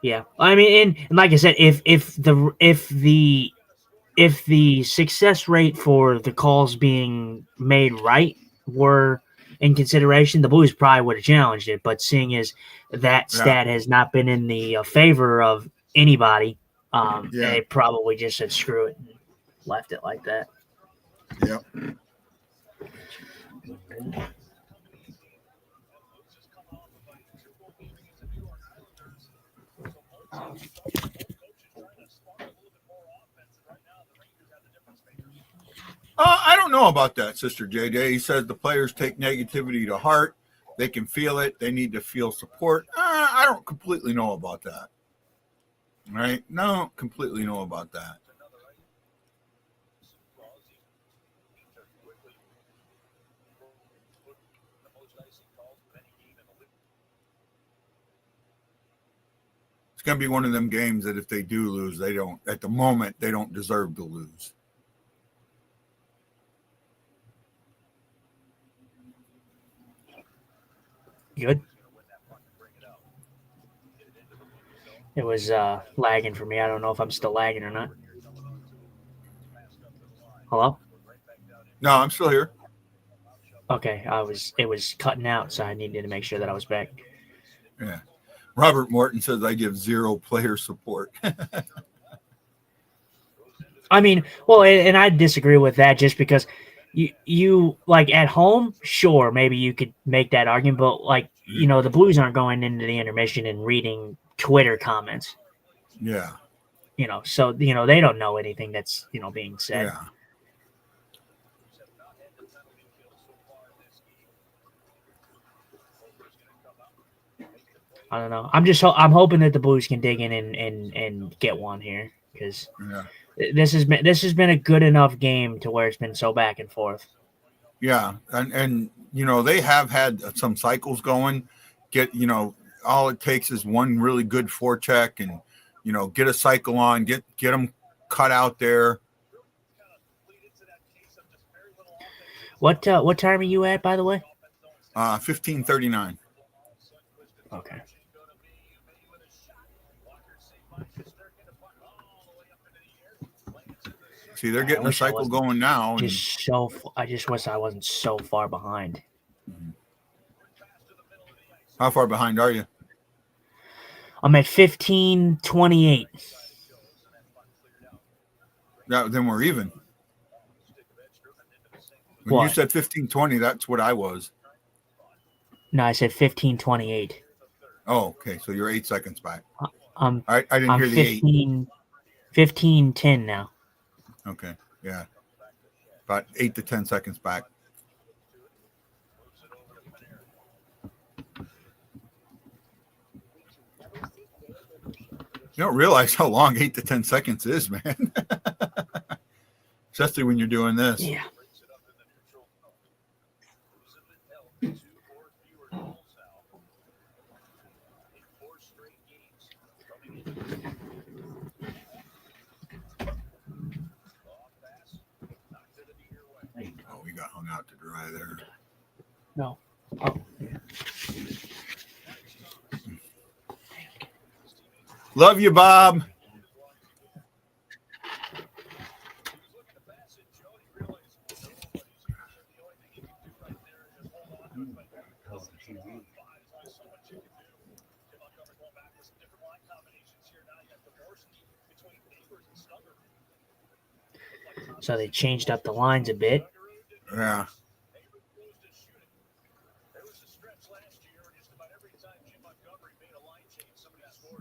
Speaker 6: Yeah, I mean, and like I said, if the success rate for the calls being made right were in consideration, the Blues probably would have challenged it. But seeing as that stat has not been in the favor of anybody, they probably just said screw it and left it like that.
Speaker 5: Yep. I don't know about that, Sister JJ. He says the players take negativity to heart. They can feel it. They need to feel support. I don't completely know about that. Right? No, I don't completely know about that. It's going to be one of them games that if they do lose, they don't, at the moment, they don't deserve to lose.
Speaker 6: Good. It was lagging for me. I don't know if I'm still lagging or not. Hello?
Speaker 5: No, I'm still here.
Speaker 6: Okay, it was cutting out, so I needed to make sure that I was back.
Speaker 5: Yeah. Robert Morton says I give 0 player support.
Speaker 6: I mean, well, and I disagree with that just because you like at home, sure, maybe you could make that argument, but like the Blues aren't going into the intermission and reading Twitter comments.
Speaker 5: Yeah.
Speaker 6: So they don't know anything that's being said.
Speaker 5: Yeah.
Speaker 6: I don't know. I'm hoping that the Blues can dig in and get one here because this has been a good enough game to where it's been so back and forth.
Speaker 5: Yeah, and they have had some cycles going. All it takes is one really good forecheck and get a cycle on, get them cut out there.
Speaker 6: What time are you at, by the way?
Speaker 5: 15:39.
Speaker 6: Okay.
Speaker 5: See, they're getting a cycle going now.
Speaker 6: I just wish I wasn't so far behind.
Speaker 5: How far behind are you?
Speaker 6: I'm at 15:28.
Speaker 5: Yeah, then we're even. When you said 15:20, that's what I was.
Speaker 6: No, I said 15:28.
Speaker 5: Oh, okay. So you're 8 seconds back.
Speaker 6: I
Speaker 5: didn't hear the
Speaker 6: 8. 15:10 now.
Speaker 5: Okay. Yeah. About 8 to 10 seconds back. You don't realize how long 8 to 10 seconds is, man. Especially when you're doing this.
Speaker 6: Yeah.
Speaker 5: Oh, we got hung out to dry there.
Speaker 6: No. Oh.
Speaker 5: Love you, Bob.
Speaker 6: So they changed up the lines a bit.
Speaker 5: Yeah.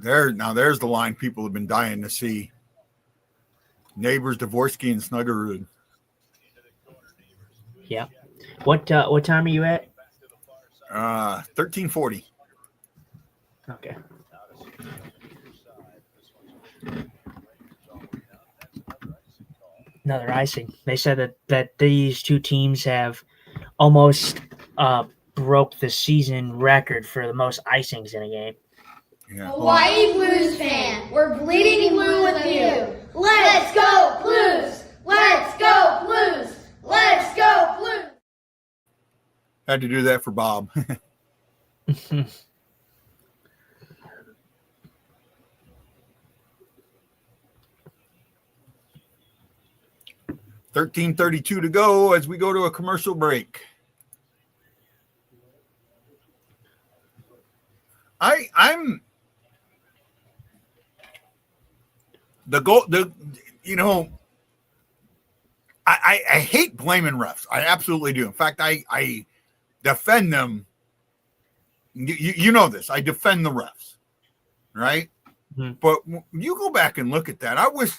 Speaker 5: There's the line people have been dying to see. Neighbors, Dvorsky, and Snuggerud.
Speaker 6: Yeah. What time are you at?
Speaker 5: 13:40.
Speaker 6: Okay. Another icing. They said that these two teams have almost broke the season record for the most icings in a game.
Speaker 5: Yeah.
Speaker 4: Hawaii Blues fan, we're bleeding blue with you. Let's go Blues! Let's go Blues! Let's go Blues!
Speaker 5: Had to do that for Bob. 13:32 to go as we go to a commercial break. I'm the goal. I hate blaming refs. I absolutely do. In fact, I defend them. You know this. I defend the refs, right?
Speaker 6: Mm-hmm.
Speaker 5: But you go back and look at that. I wish.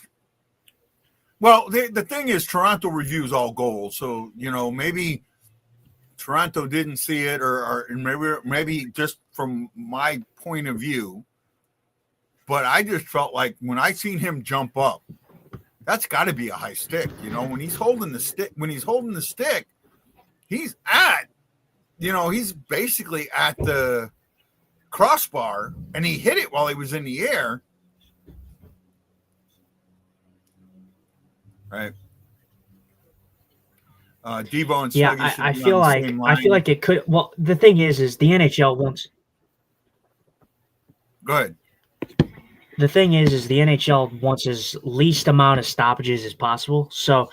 Speaker 5: Well, the thing is, Toronto reviews all goals, so maybe Toronto didn't see it, or maybe just from my point of view. But I just felt like when I seen him jump up, that's got to be a high stick. When he's holding the stick, he's at, he's basically at the crossbar, and he hit it while he was in the air. Right. Devo and
Speaker 6: Snuggie I feel like it could. Well, the thing is the NHL wants.
Speaker 5: Go ahead.
Speaker 6: The thing is the NHL wants as least amount of stoppages as possible. So,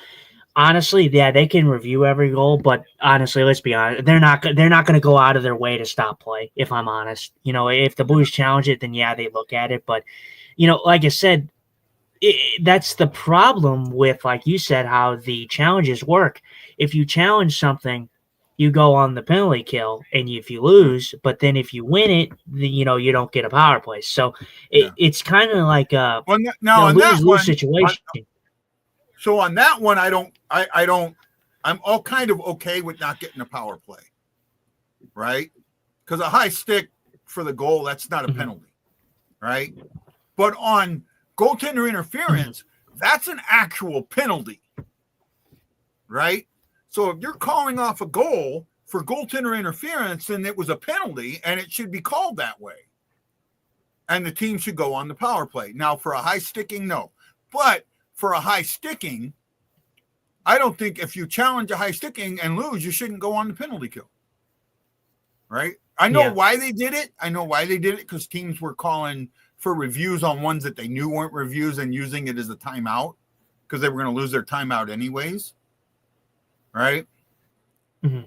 Speaker 6: Honestly, yeah, they can review every goal, but honestly, let's be honest, they're not going to go out of their way to stop play. If I'm honest, if the Blues challenge it, then yeah, they look at it. But like I said, that's the problem with, like you said, how the challenges work. If you challenge something, you go on the penalty kill, and if you lose, but then if you win it, you don't get a power play. So it's kind of like a
Speaker 5: now on that
Speaker 6: lose situation.
Speaker 5: So on that one, I'm all kind of okay with not getting a power play, right? Because a high stick for the goal, that's not a penalty, right? But on goaltender interference, that's an actual penalty, right? So if you're calling off a goal for goaltender interference, then it was a penalty, and it should be called that way. And the team should go on the power play. Now, for a high sticking, no. But for a high sticking, I don't think if you challenge a high sticking and lose, you shouldn't go on the penalty kill. Right? I know why they did it. Because teams were calling for reviews on ones that they knew weren't reviews and using it as a timeout because they were going to lose their timeout anyways. Right?
Speaker 6: Mm-hmm.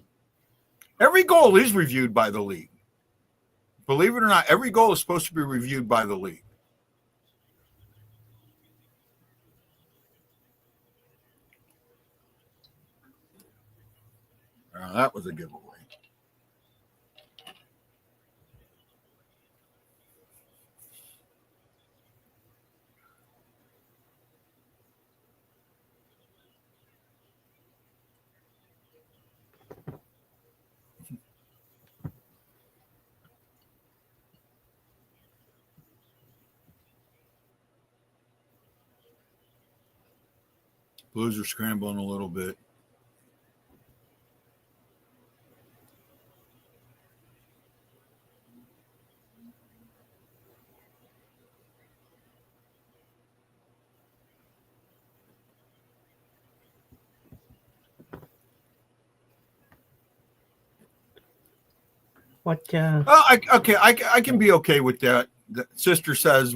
Speaker 5: Every goal is reviewed by the league. Believe it or not, every goal is supposed to be reviewed by the league. That was a giveaway. Blues are scrambling a little bit.
Speaker 6: What?
Speaker 5: I can be okay with that. The sister says,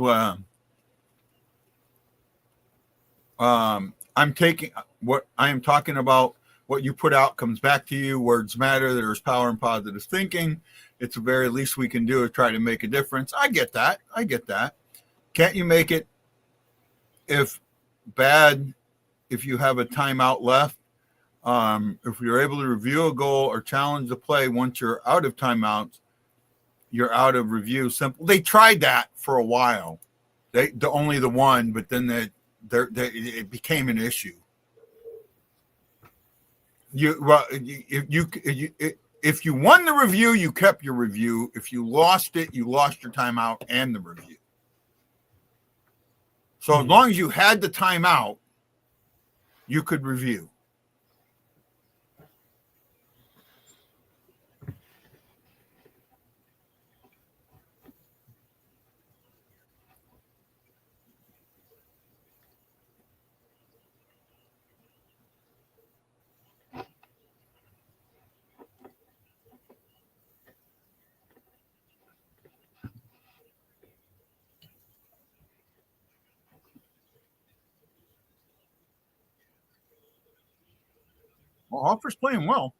Speaker 5: I'm taking what I am talking about. What you put out comes back to you. Words matter. There's power in positive thinking. It's the very least we can do is try to make a difference. I get that. Can't you make it if you have a timeout left? If you're able to review a goal or challenge the play once you're out of timeouts, you're out of review. Simple. They tried that for a while. Only the one, but then it became an issue. If you won the review, you kept your review. If you lost it, you lost your timeout and the review. So as long as you had the timeout, you could review. Well, Hoffer's playing well.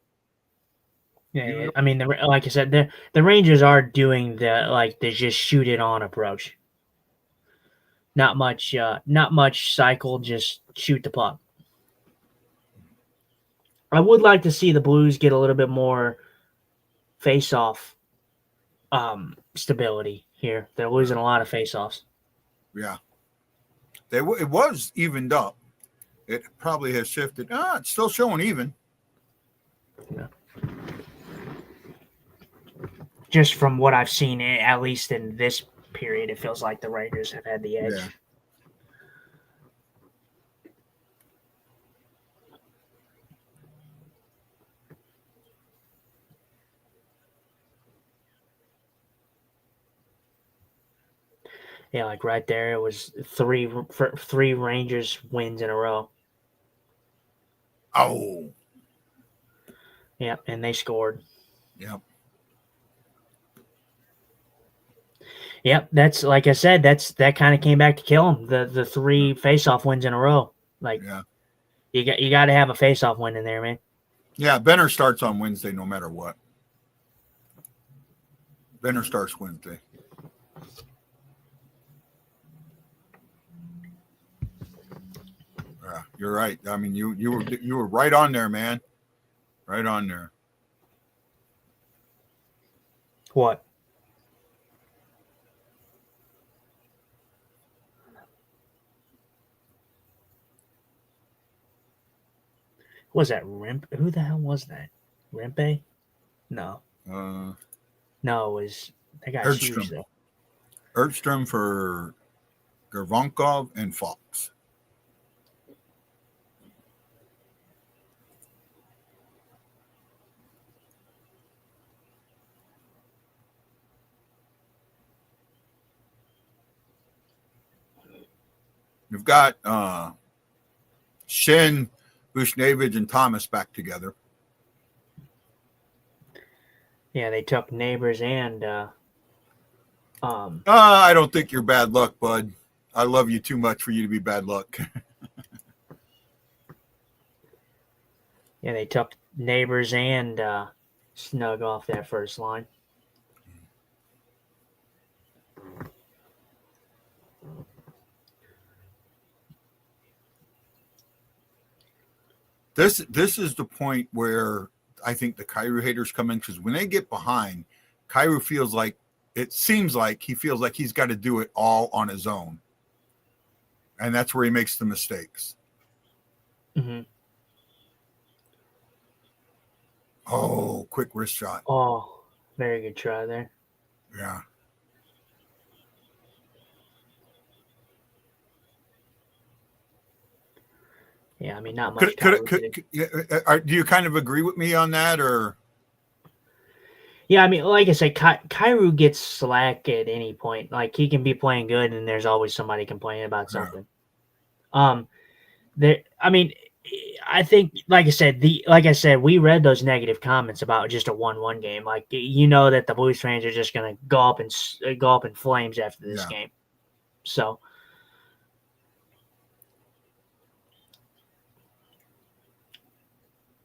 Speaker 6: Yeah, I mean, like I said, the Rangers are doing the just shoot it on approach. Not much cycle, just shoot the puck. I would like to see the Blues get a little bit more face-off stability here. They're losing a lot of face-offs.
Speaker 5: Yeah, it was evened up. It probably has shifted. It's still showing even.
Speaker 6: Yeah. Just from what I've seen, at least in this period, it feels like the Rangers have had the edge.
Speaker 5: Yeah.
Speaker 6: Yeah, like right there, it was three Rangers wins in a row.
Speaker 5: Oh.
Speaker 6: Yeah, and they scored.
Speaker 5: Yep.
Speaker 6: Yep, that's like I said. That kind of came back to kill them. The three face-off wins in a row.
Speaker 5: Yeah.
Speaker 6: You got to have a face-off win in there, man.
Speaker 5: Yeah, Benner starts on Wednesday no matter what. Benner starts Wednesday. Yeah, you're right. I mean, you were right on there, man. Right on there.
Speaker 6: What? Was that Rimp? Who the hell was that? Rimpe? No. No, it was that guy's huge
Speaker 5: Erdstrom.
Speaker 6: though.
Speaker 5: Erdstrom for Gervonkov and Fox. You've got Shen, Bushnevich, and Thomas back together.
Speaker 6: Yeah, they took Neighbors and
Speaker 5: I don't think you're bad luck, bud. I love you too much for you to be bad luck.
Speaker 6: yeah, they took Neighbors and Snug off that first line.
Speaker 5: This is the point where I think the Kyrou haters come in, because when they get behind, Kyrou feels like he feels like he's got to do it all on his own. And that's where he makes the mistakes.
Speaker 6: Mm-hmm.
Speaker 5: Oh, quick wrist shot.
Speaker 6: Oh, very good try there.
Speaker 5: Yeah.
Speaker 6: Yeah, I mean, not much.
Speaker 5: Do you kind of agree with me on that, or?
Speaker 6: Yeah, I mean, like I said, Kyrou gets slack at any point. Like, he can be playing good, and there's always somebody complaining about something. Yeah. I mean, I think, like I said, we read those negative comments about just a 1-1 game. Like, you know that the Blues fans are just going to go up in flames after this game. So.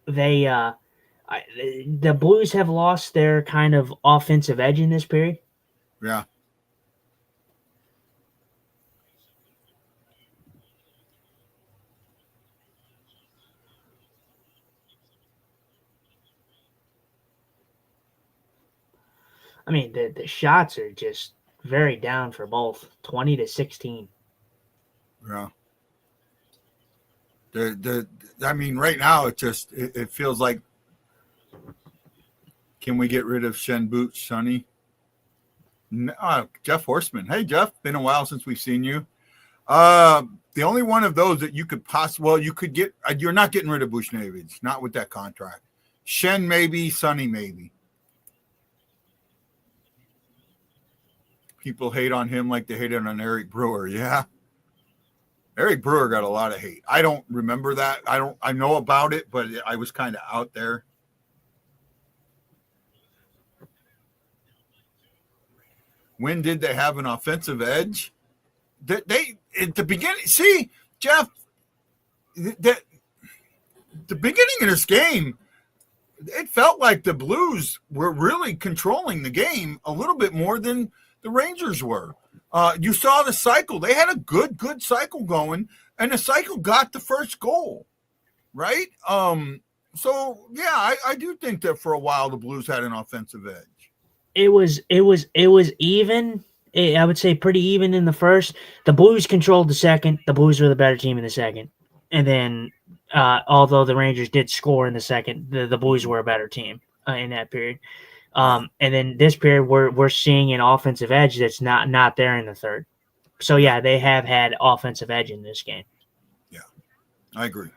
Speaker 6: The Blues have lost their kind of offensive edge in this period.
Speaker 5: Yeah.
Speaker 6: I mean, the shots are just very down for both, 20-16.
Speaker 5: Yeah. I mean, right now it feels like, can we get rid of Shen Boots, Sonny? No, Jeff Horseman. Hey, Jeff, been a while since we've seen you. The only one of those that you could you could get, you're not getting rid of Bushnevich, not with that contract. Shen maybe, Sonny maybe. People hate on him like they hated on Eric Brewer. Yeah. Eric Brewer got a lot of hate. I don't remember that. I know about it, but I was kind of out there. When did they have an offensive edge? They at the beginning. See, Jeff, the beginning of this game, it felt like the Blues were really controlling the game a little bit more than the Rangers were. You saw the cycle. They had a good cycle going, and the cycle got the first goal, right? So, yeah, I do think that for a while the Blues had an offensive edge.
Speaker 6: It was even. I would say pretty even in the first. The Blues controlled the second. The Blues were the better team in the second. And then, although the Rangers did score in the second, the Blues were a better team in that period. And then this period, we're seeing an offensive edge that's not there in the third. So, yeah, they have had offensive edge in this game.
Speaker 5: Yeah, I agree.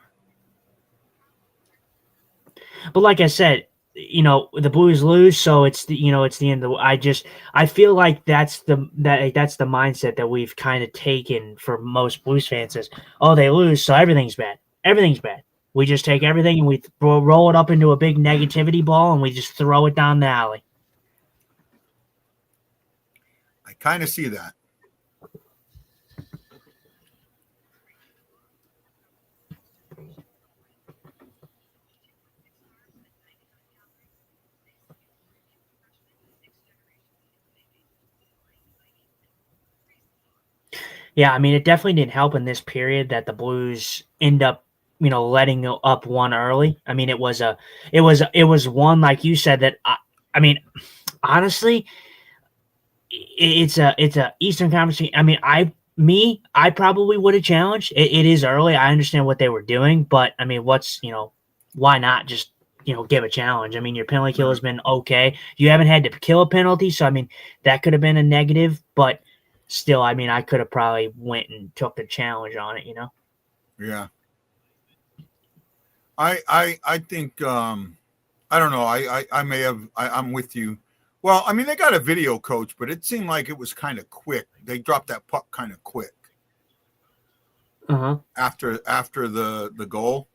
Speaker 6: But like I said, the Blues lose, so it's the end of the. I feel like that's the mindset that we've kind of taken for most Blues fans is, oh, they lose, so everything's bad. Everything's bad. We just take everything and we roll it up into a big negativity ball and we just throw it down the alley.
Speaker 5: I kind of see that.
Speaker 6: Yeah, I mean, it definitely didn't help in this period that the Blues end up, letting up one early. I mean, it was one like you said that I mean, honestly, it's a Eastern Conference. I mean, I probably would have challenged. It is early. I understand what they were doing, but I mean, why not just give a challenge? I mean, your penalty kill has been okay. You haven't had to kill a penalty, so I mean that could have been a negative, but still, I mean, I could have probably went and took the challenge on it.
Speaker 5: Yeah. I think I don't know. I may have I'm with you. Well, I mean, they got a video coach, but it seemed like it was kind of quick. They dropped that puck kind of quick after the goal.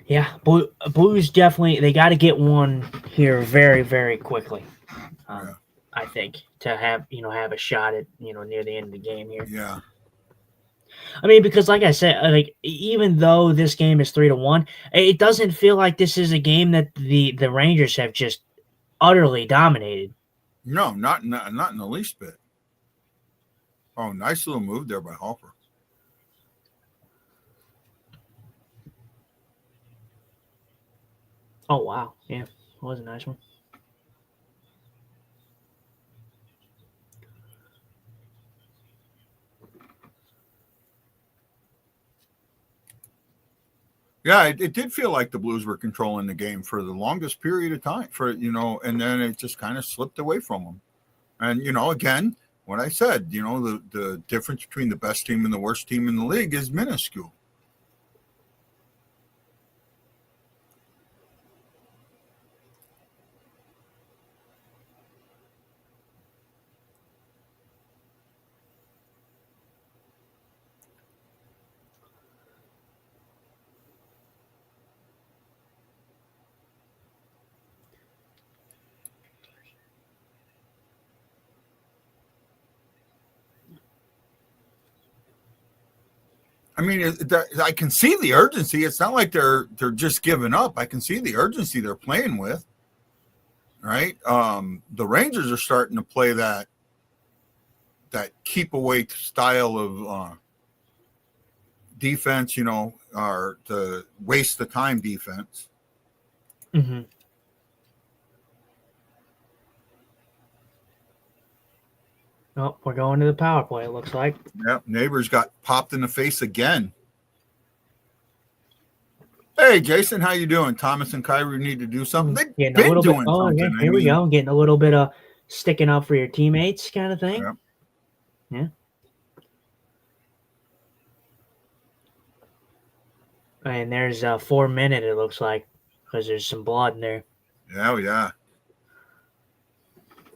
Speaker 6: Yeah, Blues definitely they got to get one here very very quickly.
Speaker 5: Yeah.
Speaker 6: I think to have a shot at near the end of the game here.
Speaker 5: Yeah.
Speaker 6: I mean, because like I said, like even though this game is 3-1, it doesn't feel like this is a game that the Rangers have just utterly dominated.
Speaker 5: No, not in the least bit. Oh, nice little move there by Hopper.
Speaker 6: Oh wow, yeah, it was a nice one.
Speaker 5: Yeah, it did feel like the Blues were controlling the game for the longest period of time and then it just kind of slipped away from them. And, again, what I said, the difference between the best team and the worst team in the league is minuscule. I mean, I can see the urgency. It's not like they're just giving up. I can see the urgency they're playing with. Right? The Rangers are starting to play that keep away style of defense, or the waste the time defense.
Speaker 6: Mm-hmm. Oh, we're going to the power play, it looks like.
Speaker 5: Yep, Neighbors got popped in the face again. Hey, Jason, how you doing? Thomas and Kyrie need to do something. They've been doing something.
Speaker 6: Yeah, here we go. Getting a little bit of sticking up for your teammates kind of thing.
Speaker 5: Yep.
Speaker 6: Yeah. And there's 4 minute, it looks like, because there's some blood in there.
Speaker 5: Oh, yeah.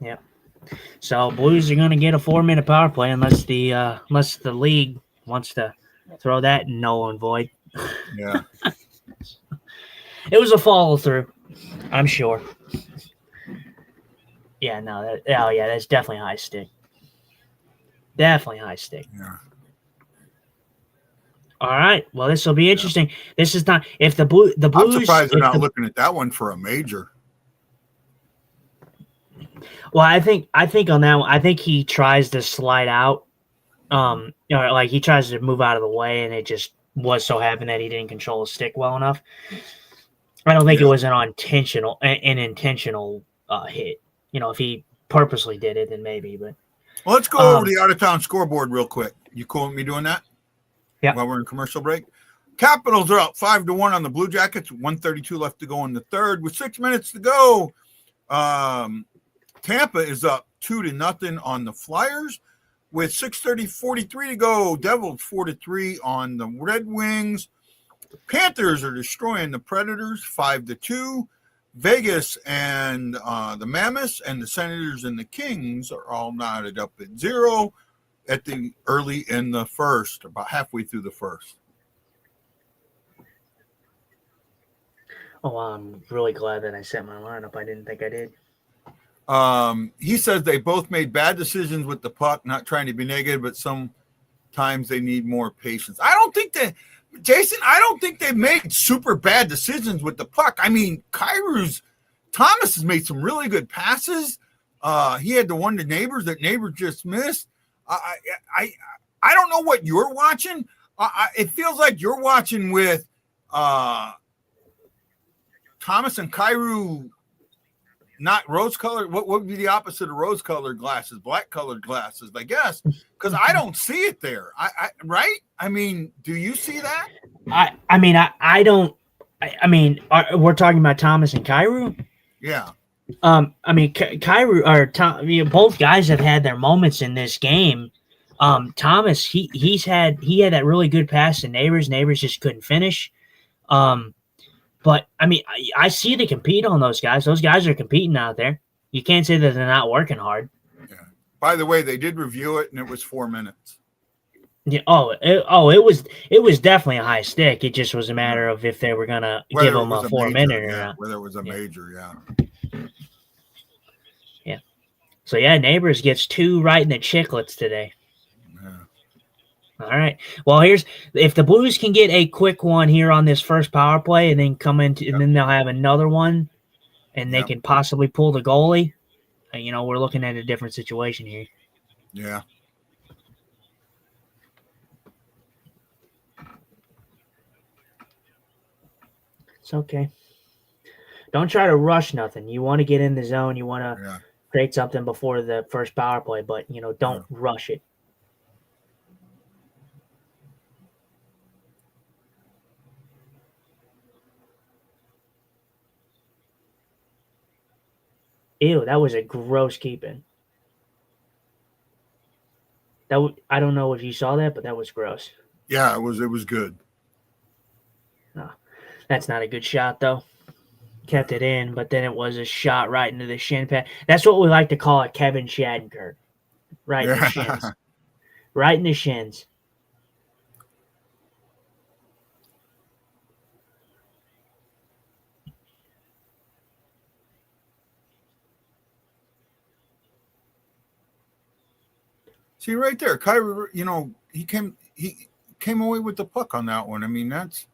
Speaker 6: Yep. So Blues are going to get a 4 minute power play unless the league wants to throw that null and void.
Speaker 5: Yeah.
Speaker 6: It was a follow through, I'm sure. Yeah, no, that's definitely high stick. Definitely high stick.
Speaker 5: Yeah.
Speaker 6: All right. Well, this will be interesting. Yeah. This is not if the Blues.
Speaker 5: I'm surprised they're not looking at that one for a major.
Speaker 6: Well, I think on that one, I think he tries to slide out. Like he tries to move out of the way, and it just was so happened that he didn't control the stick well enough. I don't think it was an intentional hit. If he purposely did it, then maybe. But
Speaker 5: well, let's go over the out of town scoreboard real quick. You cool with me doing that?
Speaker 6: Yeah.
Speaker 5: While we're in commercial break. Capitals are up 5-1 on the Blue Jackets. 1:32 left to go in the third. With 6 minutes to go, Tampa is up 2-0 on the Flyers. With 6:43 to go, Devils 4-3 on the Red Wings. Panthers are destroying the Predators 5-2. Vegas and the Mammoths and the Senators and the Kings are all knotted up at 0. at the early in the first, about halfway through the first.
Speaker 6: Oh, I'm really glad that I set my lineup. I didn't think I did.
Speaker 5: He says they both made bad decisions with the puck, not trying to be negative, but sometimes they need more patience. I don't think that, Jason, I don't think they made super bad decisions with the puck. I mean, Thomas has made some really good passes. He had the one to Neighbors that Neighbors just missed. I don't know what you're watching. It feels like you're watching with Thomas and Kyrou, not rose-colored. What would be the opposite of rose-colored glasses? Black-colored glasses, I guess, because I don't see it there. Right? I mean, do you see that?
Speaker 6: I don't. I mean, we're talking about Thomas and Kyrou.
Speaker 5: Yeah.
Speaker 6: I mean, Kyrou or Tom. Both guys have had their moments in this game. Thomas, he had that really good pass to Neighbors. Neighbors just couldn't finish. But I mean, I see they compete on those guys. Those guys are competing out there. You can't say that they're not working hard.
Speaker 5: Yeah. By the way, they did review it, and it was 4 minutes.
Speaker 6: Yeah. It was definitely a high stick. It just was a matter of if they were gonna give them a 4 minute or not.
Speaker 5: Whether it was a major, yeah.
Speaker 6: Yeah. So yeah, Neighbors gets 2 right in the chicklets today. All right. Well, if the Blues can get a quick one here on this first power play, and then and then they'll have another one, and they can possibly pull the goalie. We're looking at a different situation here.
Speaker 5: Yeah.
Speaker 6: It's okay. Don't try to rush nothing. You want to get in the zone. You want to create something before the first power play, but don't rush it. Ew, that was a gross keeping. I don't know if you saw that, but that was gross.
Speaker 5: Yeah, it was good.
Speaker 6: No, that's not a good shot, though. Kept it in, but then it was a shot right into the shin pad. That's what we like to call it, Kevin Shattenkirk. Right in the shins. Right in the shins.
Speaker 5: See right there, Kyrie. He came away with the puck on that one. I mean, that's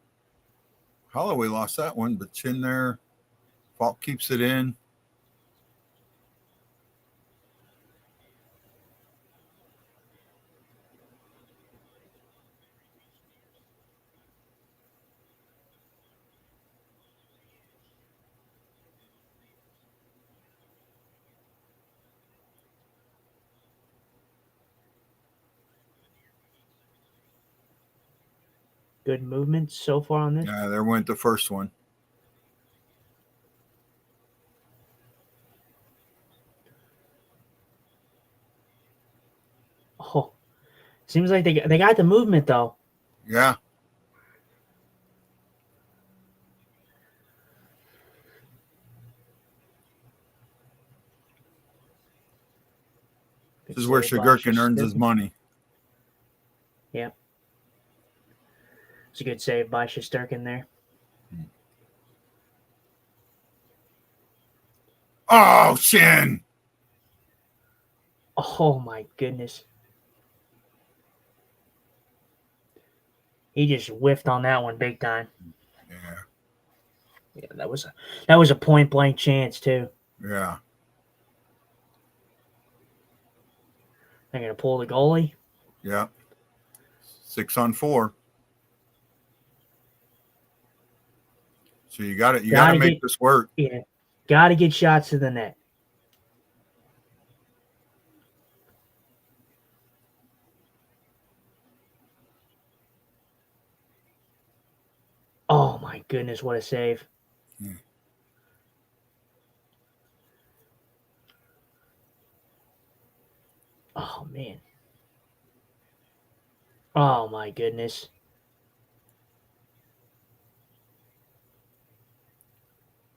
Speaker 5: Holloway lost that one, but it's in there. Falk keeps it in.
Speaker 6: Good movement so far on this.
Speaker 5: Yeah, there went the first one.
Speaker 6: Oh, seems like they got the movement though.
Speaker 5: Yeah. This is where Shagurkin earns his money.
Speaker 6: Yeah. It's a good save by Shesterkin there.
Speaker 5: Oh, Shin.
Speaker 6: Oh, my goodness. He just whiffed on that one big time.
Speaker 5: Yeah.
Speaker 6: Yeah, that was a point-blank chance, too.
Speaker 5: Yeah.
Speaker 6: They're going to pull the goalie.
Speaker 5: Yeah. 6-on-4. So you got to make this work.
Speaker 6: Yeah. Got to get shots to the net. Oh, my goodness, what a save.
Speaker 5: Yeah.
Speaker 6: Oh, man. Oh, my goodness.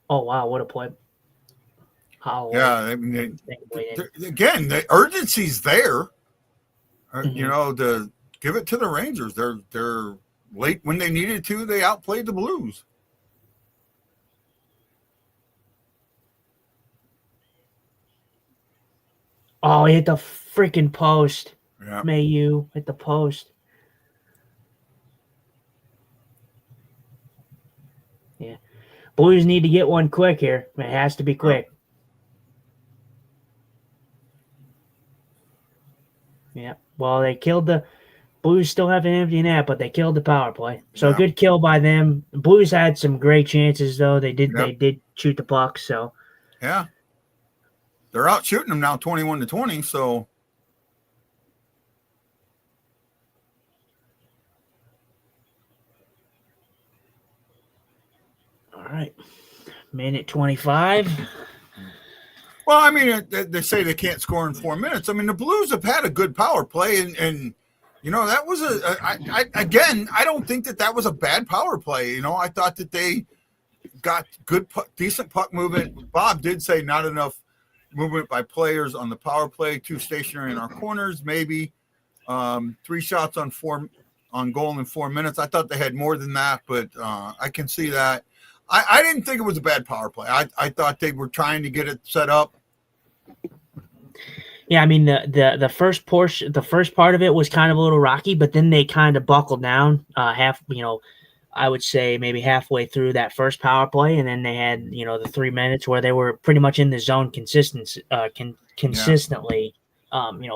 Speaker 6: Oh, wow, what a play. Holloway.
Speaker 5: Yeah, I mean, again, the urgency's there. You know, to give it to the Rangers. They're late when they needed to. They outplayed the Blues.
Speaker 6: Oh, he hit the freaking post.
Speaker 5: Yeah.
Speaker 6: May you hit the post. Yeah. Blues need to get one quick here. It has to be quick. Yeah. Well, they killed the Blues. Still have an empty net, but they killed the power play. So
Speaker 5: Yeah.
Speaker 6: good kill by them. The Blues had some great chances though. They did.
Speaker 5: Yep.
Speaker 6: They did shoot the puck. So
Speaker 5: yeah, they're out shooting them now, 21-20. So
Speaker 6: all right, minute 25.
Speaker 5: well, I mean, they say they can't score in 4 minutes. I mean, the Blues have had a good power play, and you know, that was again, I don't think that was a bad power play. You know, I thought that they got good, decent puck movement. Bob did say not enough movement by players on the power play, 2 stationary in our corners, maybe 3 shots on goal in 4 minutes. I thought they had more than that, but I can see that. I didn't think it was a bad power play. I thought they were trying to get it set up.
Speaker 6: Yeah, I mean the first portion, the first part of it was kind of a little rocky, but then they kind of buckled down I would say maybe halfway through that first power play, and then they had the 3 minutes where they were pretty much in the zone consistently.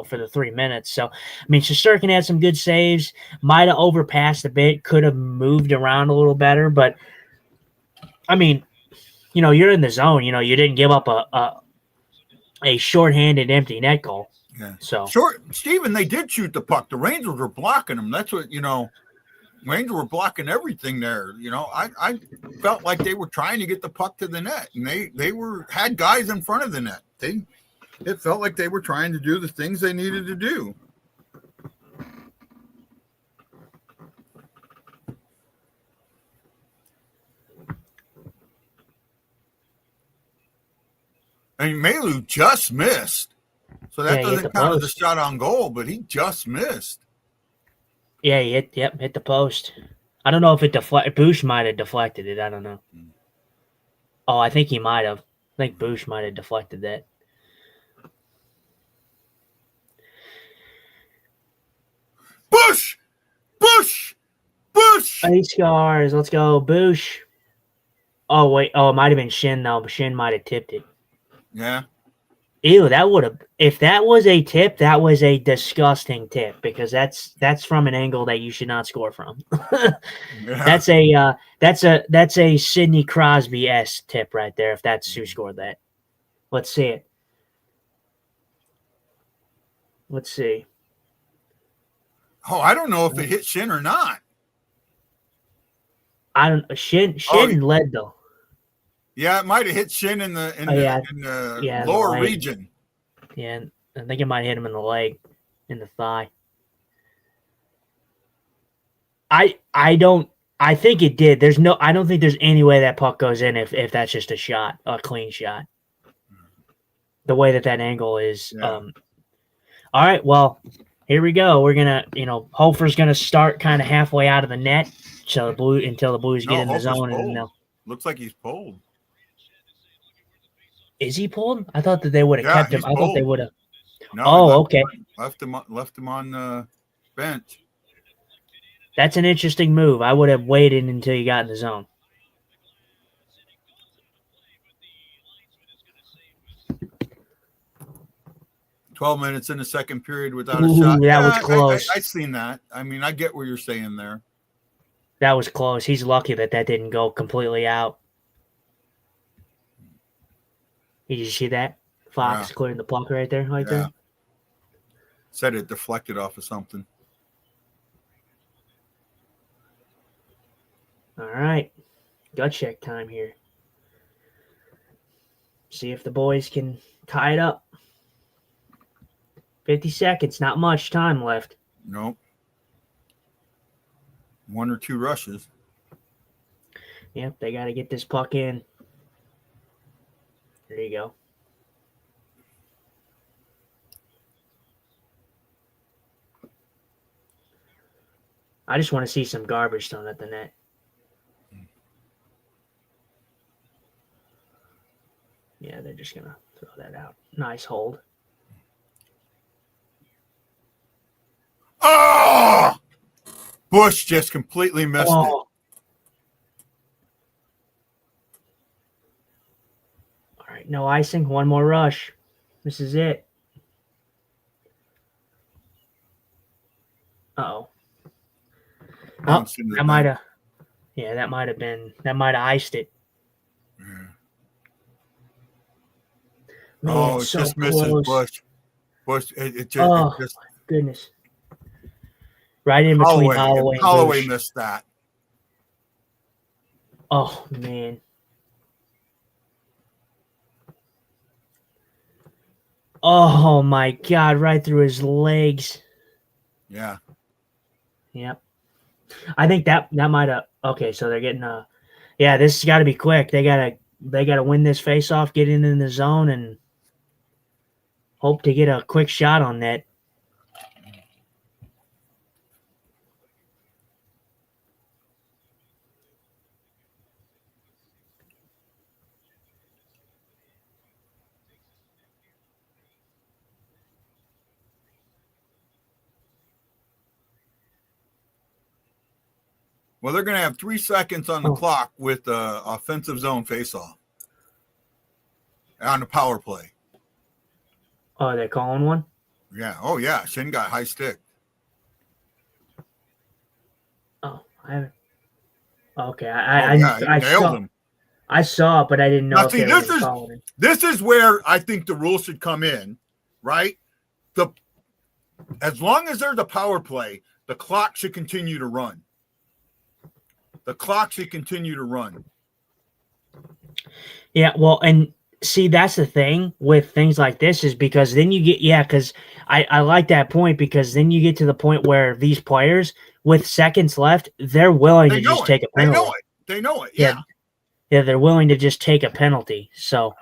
Speaker 6: For the 3 minutes. So, I mean, Shesterkin had some good saves, might have overpassed a bit, could have moved around a little better. But, I mean, you're in the zone. You didn't give up a shorthanded empty net goal.
Speaker 5: Yeah.
Speaker 6: So,
Speaker 5: Steven, they did shoot the puck. The Rangers were blocking them. That's what, Rangers were blocking everything there. I felt like they were trying to get the puck to the net, and they had guys in front of the net. It felt like they were trying to do the things they needed to do. I mean, Malu just missed. So that doesn't count as a shot on goal, but he just missed.
Speaker 6: Yeah, he hit the post. I don't know if it deflected. Bush might have deflected it. I don't know. Oh, I think he might have. I think Bush might have deflected that.
Speaker 5: Bush!
Speaker 6: He scars. Let's go, Bush. Oh, wait. Oh, it might have been Shin, though. Shin might have tipped it.
Speaker 5: Yeah.
Speaker 6: Ew, that would have. If that was a tip, that was a disgusting tip because that's from an angle that you should not score from. Yeah. That's a Sidney Crosby-esque tip right there. If that's who scored that, let's see it. Let's see.
Speaker 5: Oh, I don't know if it hit Shin or not.
Speaker 6: I don't. Shin led though.
Speaker 5: Yeah, it might have hit Shin in the lower region.
Speaker 6: Yeah, I think it might hit him in the leg, in the thigh. I think it did. I don't think there's any way that puck goes in if that's just a clean shot. The way that angle is.
Speaker 5: Yeah.
Speaker 6: All right, well, here we go. We're gonna, Hofer's gonna start kind of halfway out of the net, until the Blues get in the zone, and then
Speaker 5: looks like he's pulled.
Speaker 6: Is he pulled? I thought that they would have kept him. I thought they would have.
Speaker 5: No,
Speaker 6: okay.
Speaker 5: Left him on the bench.
Speaker 6: That's an interesting move. I would have waited until you got in the zone.
Speaker 5: "12 minutes in the second period without a shot."
Speaker 6: That was close.
Speaker 5: I seen that. I mean, I get what you're saying there.
Speaker 6: That was close. He's lucky that didn't go completely out. Did you see that? Fox clearing the puck right there, there.
Speaker 5: Said it deflected off of something.
Speaker 6: All right. Gut check time here. See if the boys can tie it up. 50 seconds, not much time left.
Speaker 5: Nope. 1 or 2 rushes.
Speaker 6: Yep, they got to get this puck in. There you go. I just want to see some garbage thrown at the net. Yeah, they're just going to throw that out. Nice hold.
Speaker 5: Oh! Bush just completely missed it.
Speaker 6: All right, no icing. One more rush. This is it. Uh-oh. Oh, that might have. Yeah, that might have iced it.
Speaker 5: Yeah.
Speaker 6: Man,
Speaker 5: it
Speaker 6: so
Speaker 5: just misses
Speaker 6: close.
Speaker 5: Bush. It just
Speaker 6: Goodness. Right in between Holloway and
Speaker 5: Holloway
Speaker 6: Bush.
Speaker 5: missed that.
Speaker 6: Oh, man. Oh, my God. Right through his legs.
Speaker 5: Yeah.
Speaker 6: Yep. I think that might have. Okay, so they're getting yeah, this has got to be quick. They gotta win this face-off, get in the zone, and hope to get a quick shot on that.
Speaker 5: Well, they're going to have 3 seconds on the clock with the offensive zone face-off on the power play.
Speaker 6: Oh, they're calling one?
Speaker 5: Yeah. Oh, yeah. Shin got high stick.
Speaker 6: Oh, I haven't. Okay,
Speaker 5: I nailed him.
Speaker 6: I saw it, but I didn't know
Speaker 5: Now,
Speaker 6: if
Speaker 5: see,
Speaker 6: they were calling it.
Speaker 5: this is where I think the rule should come in, right? As long as there's a power play, the clock should continue to run. The clock should continue to run.
Speaker 6: Yeah, well, and see, that's the thing with things like this is because then you get, because I like that point because then you get to the point where these players, with seconds left, they're willing to just take a penalty.
Speaker 5: They know it. Yeah.
Speaker 6: Yeah, they're willing to just take a penalty. So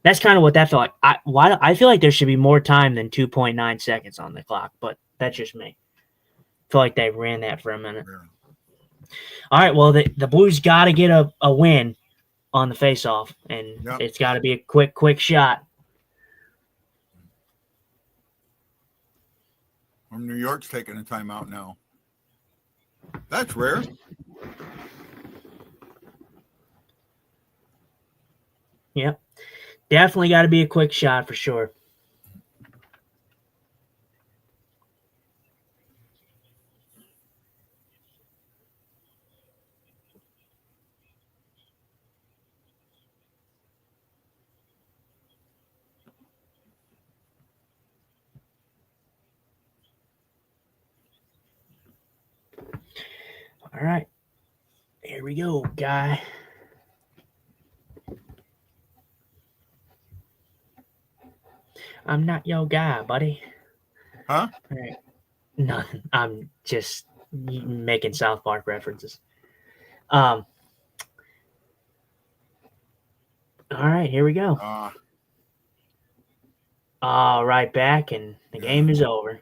Speaker 6: that's kind of what that felt like. I feel like there should be more time than 2.9 seconds on the clock, but that's just me. I feel like they ran that for a minute.
Speaker 5: Yeah.
Speaker 6: All right, well, the Blues got to get a win on the face-off, and it's got to be a quick shot.
Speaker 5: New York's taking a timeout now. That's rare.
Speaker 6: Yep. Definitely got to be a quick shot for sure. All right. Here we go, guy. I'm not your guy, buddy.
Speaker 5: Huh?
Speaker 6: All right. Nothing. I'm just making South Park references. All right, here we go. All right, back, and the game is over.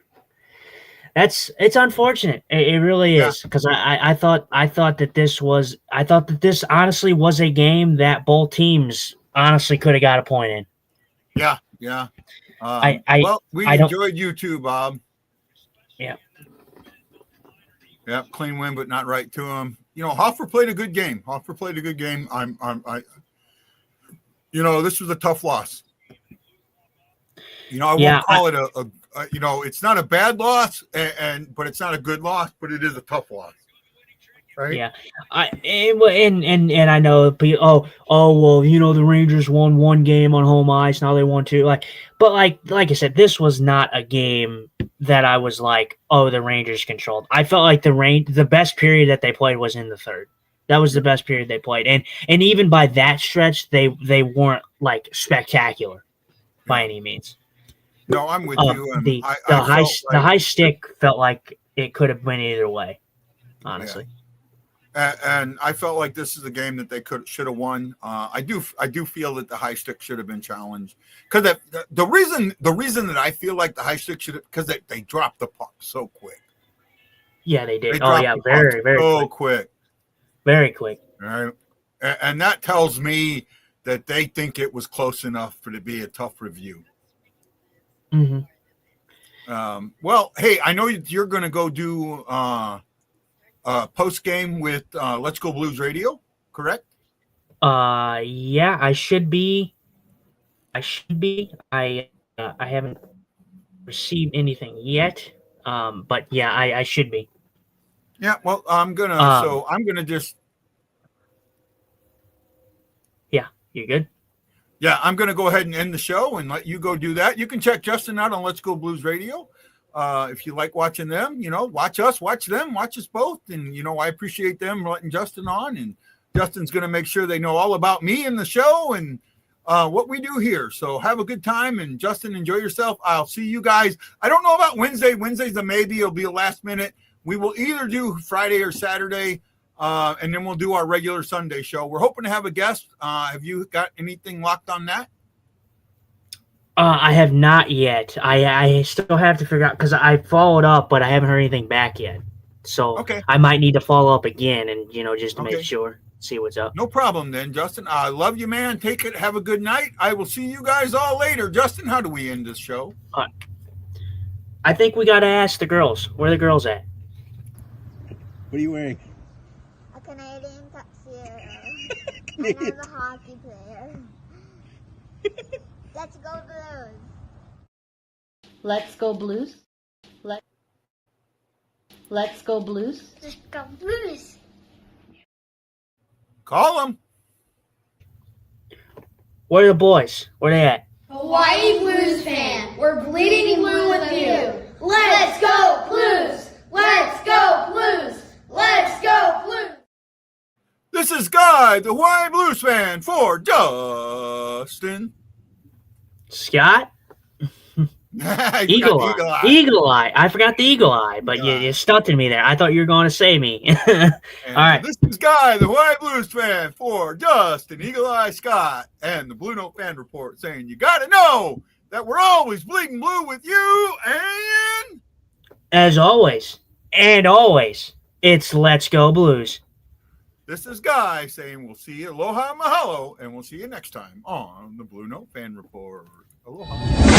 Speaker 6: It's unfortunate. It really is because I thought that this honestly was a game that both teams honestly could have got a point in.
Speaker 5: Yeah. We enjoyed you too, Bob.
Speaker 6: Yeah.
Speaker 5: Yep, clean win, but not right to him. Hoffer played a good game. This was a tough loss. I won't call it it's not a bad loss, but it's not a good loss, but it is a tough loss. Right?
Speaker 6: Yeah. And I know people, well, the Rangers won one game on home ice, now they won two. But like I said, this was not a game that I was like, oh, the Rangers controlled. I felt like the best period that they played was in the third. That was the best period they played. And even by that stretch, they weren't like spectacular by any means.
Speaker 5: No, I'm with you.
Speaker 6: The high stick felt like it could have went either way, honestly.
Speaker 5: Yeah. And I felt like this is a game that they should have won. I do feel that the high stick should have been challenged because the reason that I feel like the high stick should have because they dropped the puck so quick.
Speaker 6: Yeah, they did.
Speaker 5: They
Speaker 6: Oh
Speaker 5: dropped
Speaker 6: yeah,
Speaker 5: the puck
Speaker 6: very, very
Speaker 5: so
Speaker 6: quick.
Speaker 5: quick.
Speaker 6: Very quick.
Speaker 5: All right. And that tells me that they think it was close enough for it to be a tough review.
Speaker 6: Hmm.
Speaker 5: Well, hey, I know you're going to go do post game with Let's Go Blues Radio, correct?
Speaker 6: Yeah, I should be. I haven't received anything yet. But yeah, I should be.
Speaker 5: Yeah. Well, I'm gonna just.
Speaker 6: Yeah, you good?
Speaker 5: Yeah, I'm going to go ahead and end the show and let you go do that. You can check Justin out on Let's Go Blues Radio. If you like watching them, watch us, watch them, watch us both. And, I appreciate them letting Justin on. And Justin's going to make sure they know all about me and the show and what we do here. So have a good time. And, Justin, enjoy yourself. I'll see you guys. I don't know about Wednesday. Wednesday's a maybe. It'll be a last minute. We will either do Friday or Saturday. And then we'll do our regular Sunday show. We're hoping to have a guest. Have you got anything locked on that?
Speaker 6: I have not yet. I still have to figure out because I followed up, but I haven't heard anything back yet. So
Speaker 5: Okay.
Speaker 6: I might need to follow up again and just to
Speaker 5: Okay.
Speaker 6: make sure, see what's up.
Speaker 5: No problem then, Justin. I love you, man. Take it. Have a good night. I will see you guys all later. Justin, how do we end this show?
Speaker 6: I think we got to ask the girls. Where are the girls at?
Speaker 3: What are you wearing?
Speaker 2: A Canadian tuxedo. And I'm a hockey player. Let's go Blues.
Speaker 4: Let's go Blues. Let's go Blues.
Speaker 2: Let's go Blues.
Speaker 5: Call them.
Speaker 6: Where are the boys? Where they at?
Speaker 4: Hawaii Blues fan, we're bleeding blue with you. Let's go Blues! Let's go Blues! Let's go Blues!
Speaker 5: This is Guy, the Hawaii Blues fan, for Justin.
Speaker 6: Scott? Eagle Eye. Eagle Eye. I forgot the Eagle Eye, but you stunted me there. I thought you were going to say me. All right.
Speaker 5: This is Guy, the Hawaii Blues fan, for Justin, Eagle Eye Scott, and the BlueNote Fan Report, saying you got to know that we're always bleeding blue with you, and
Speaker 6: As always, it's Let's Go Blues.
Speaker 5: this is Guy saying we'll see you, aloha, mahalo, and we'll see you next time on the BlueNote Fan Report. Aloha.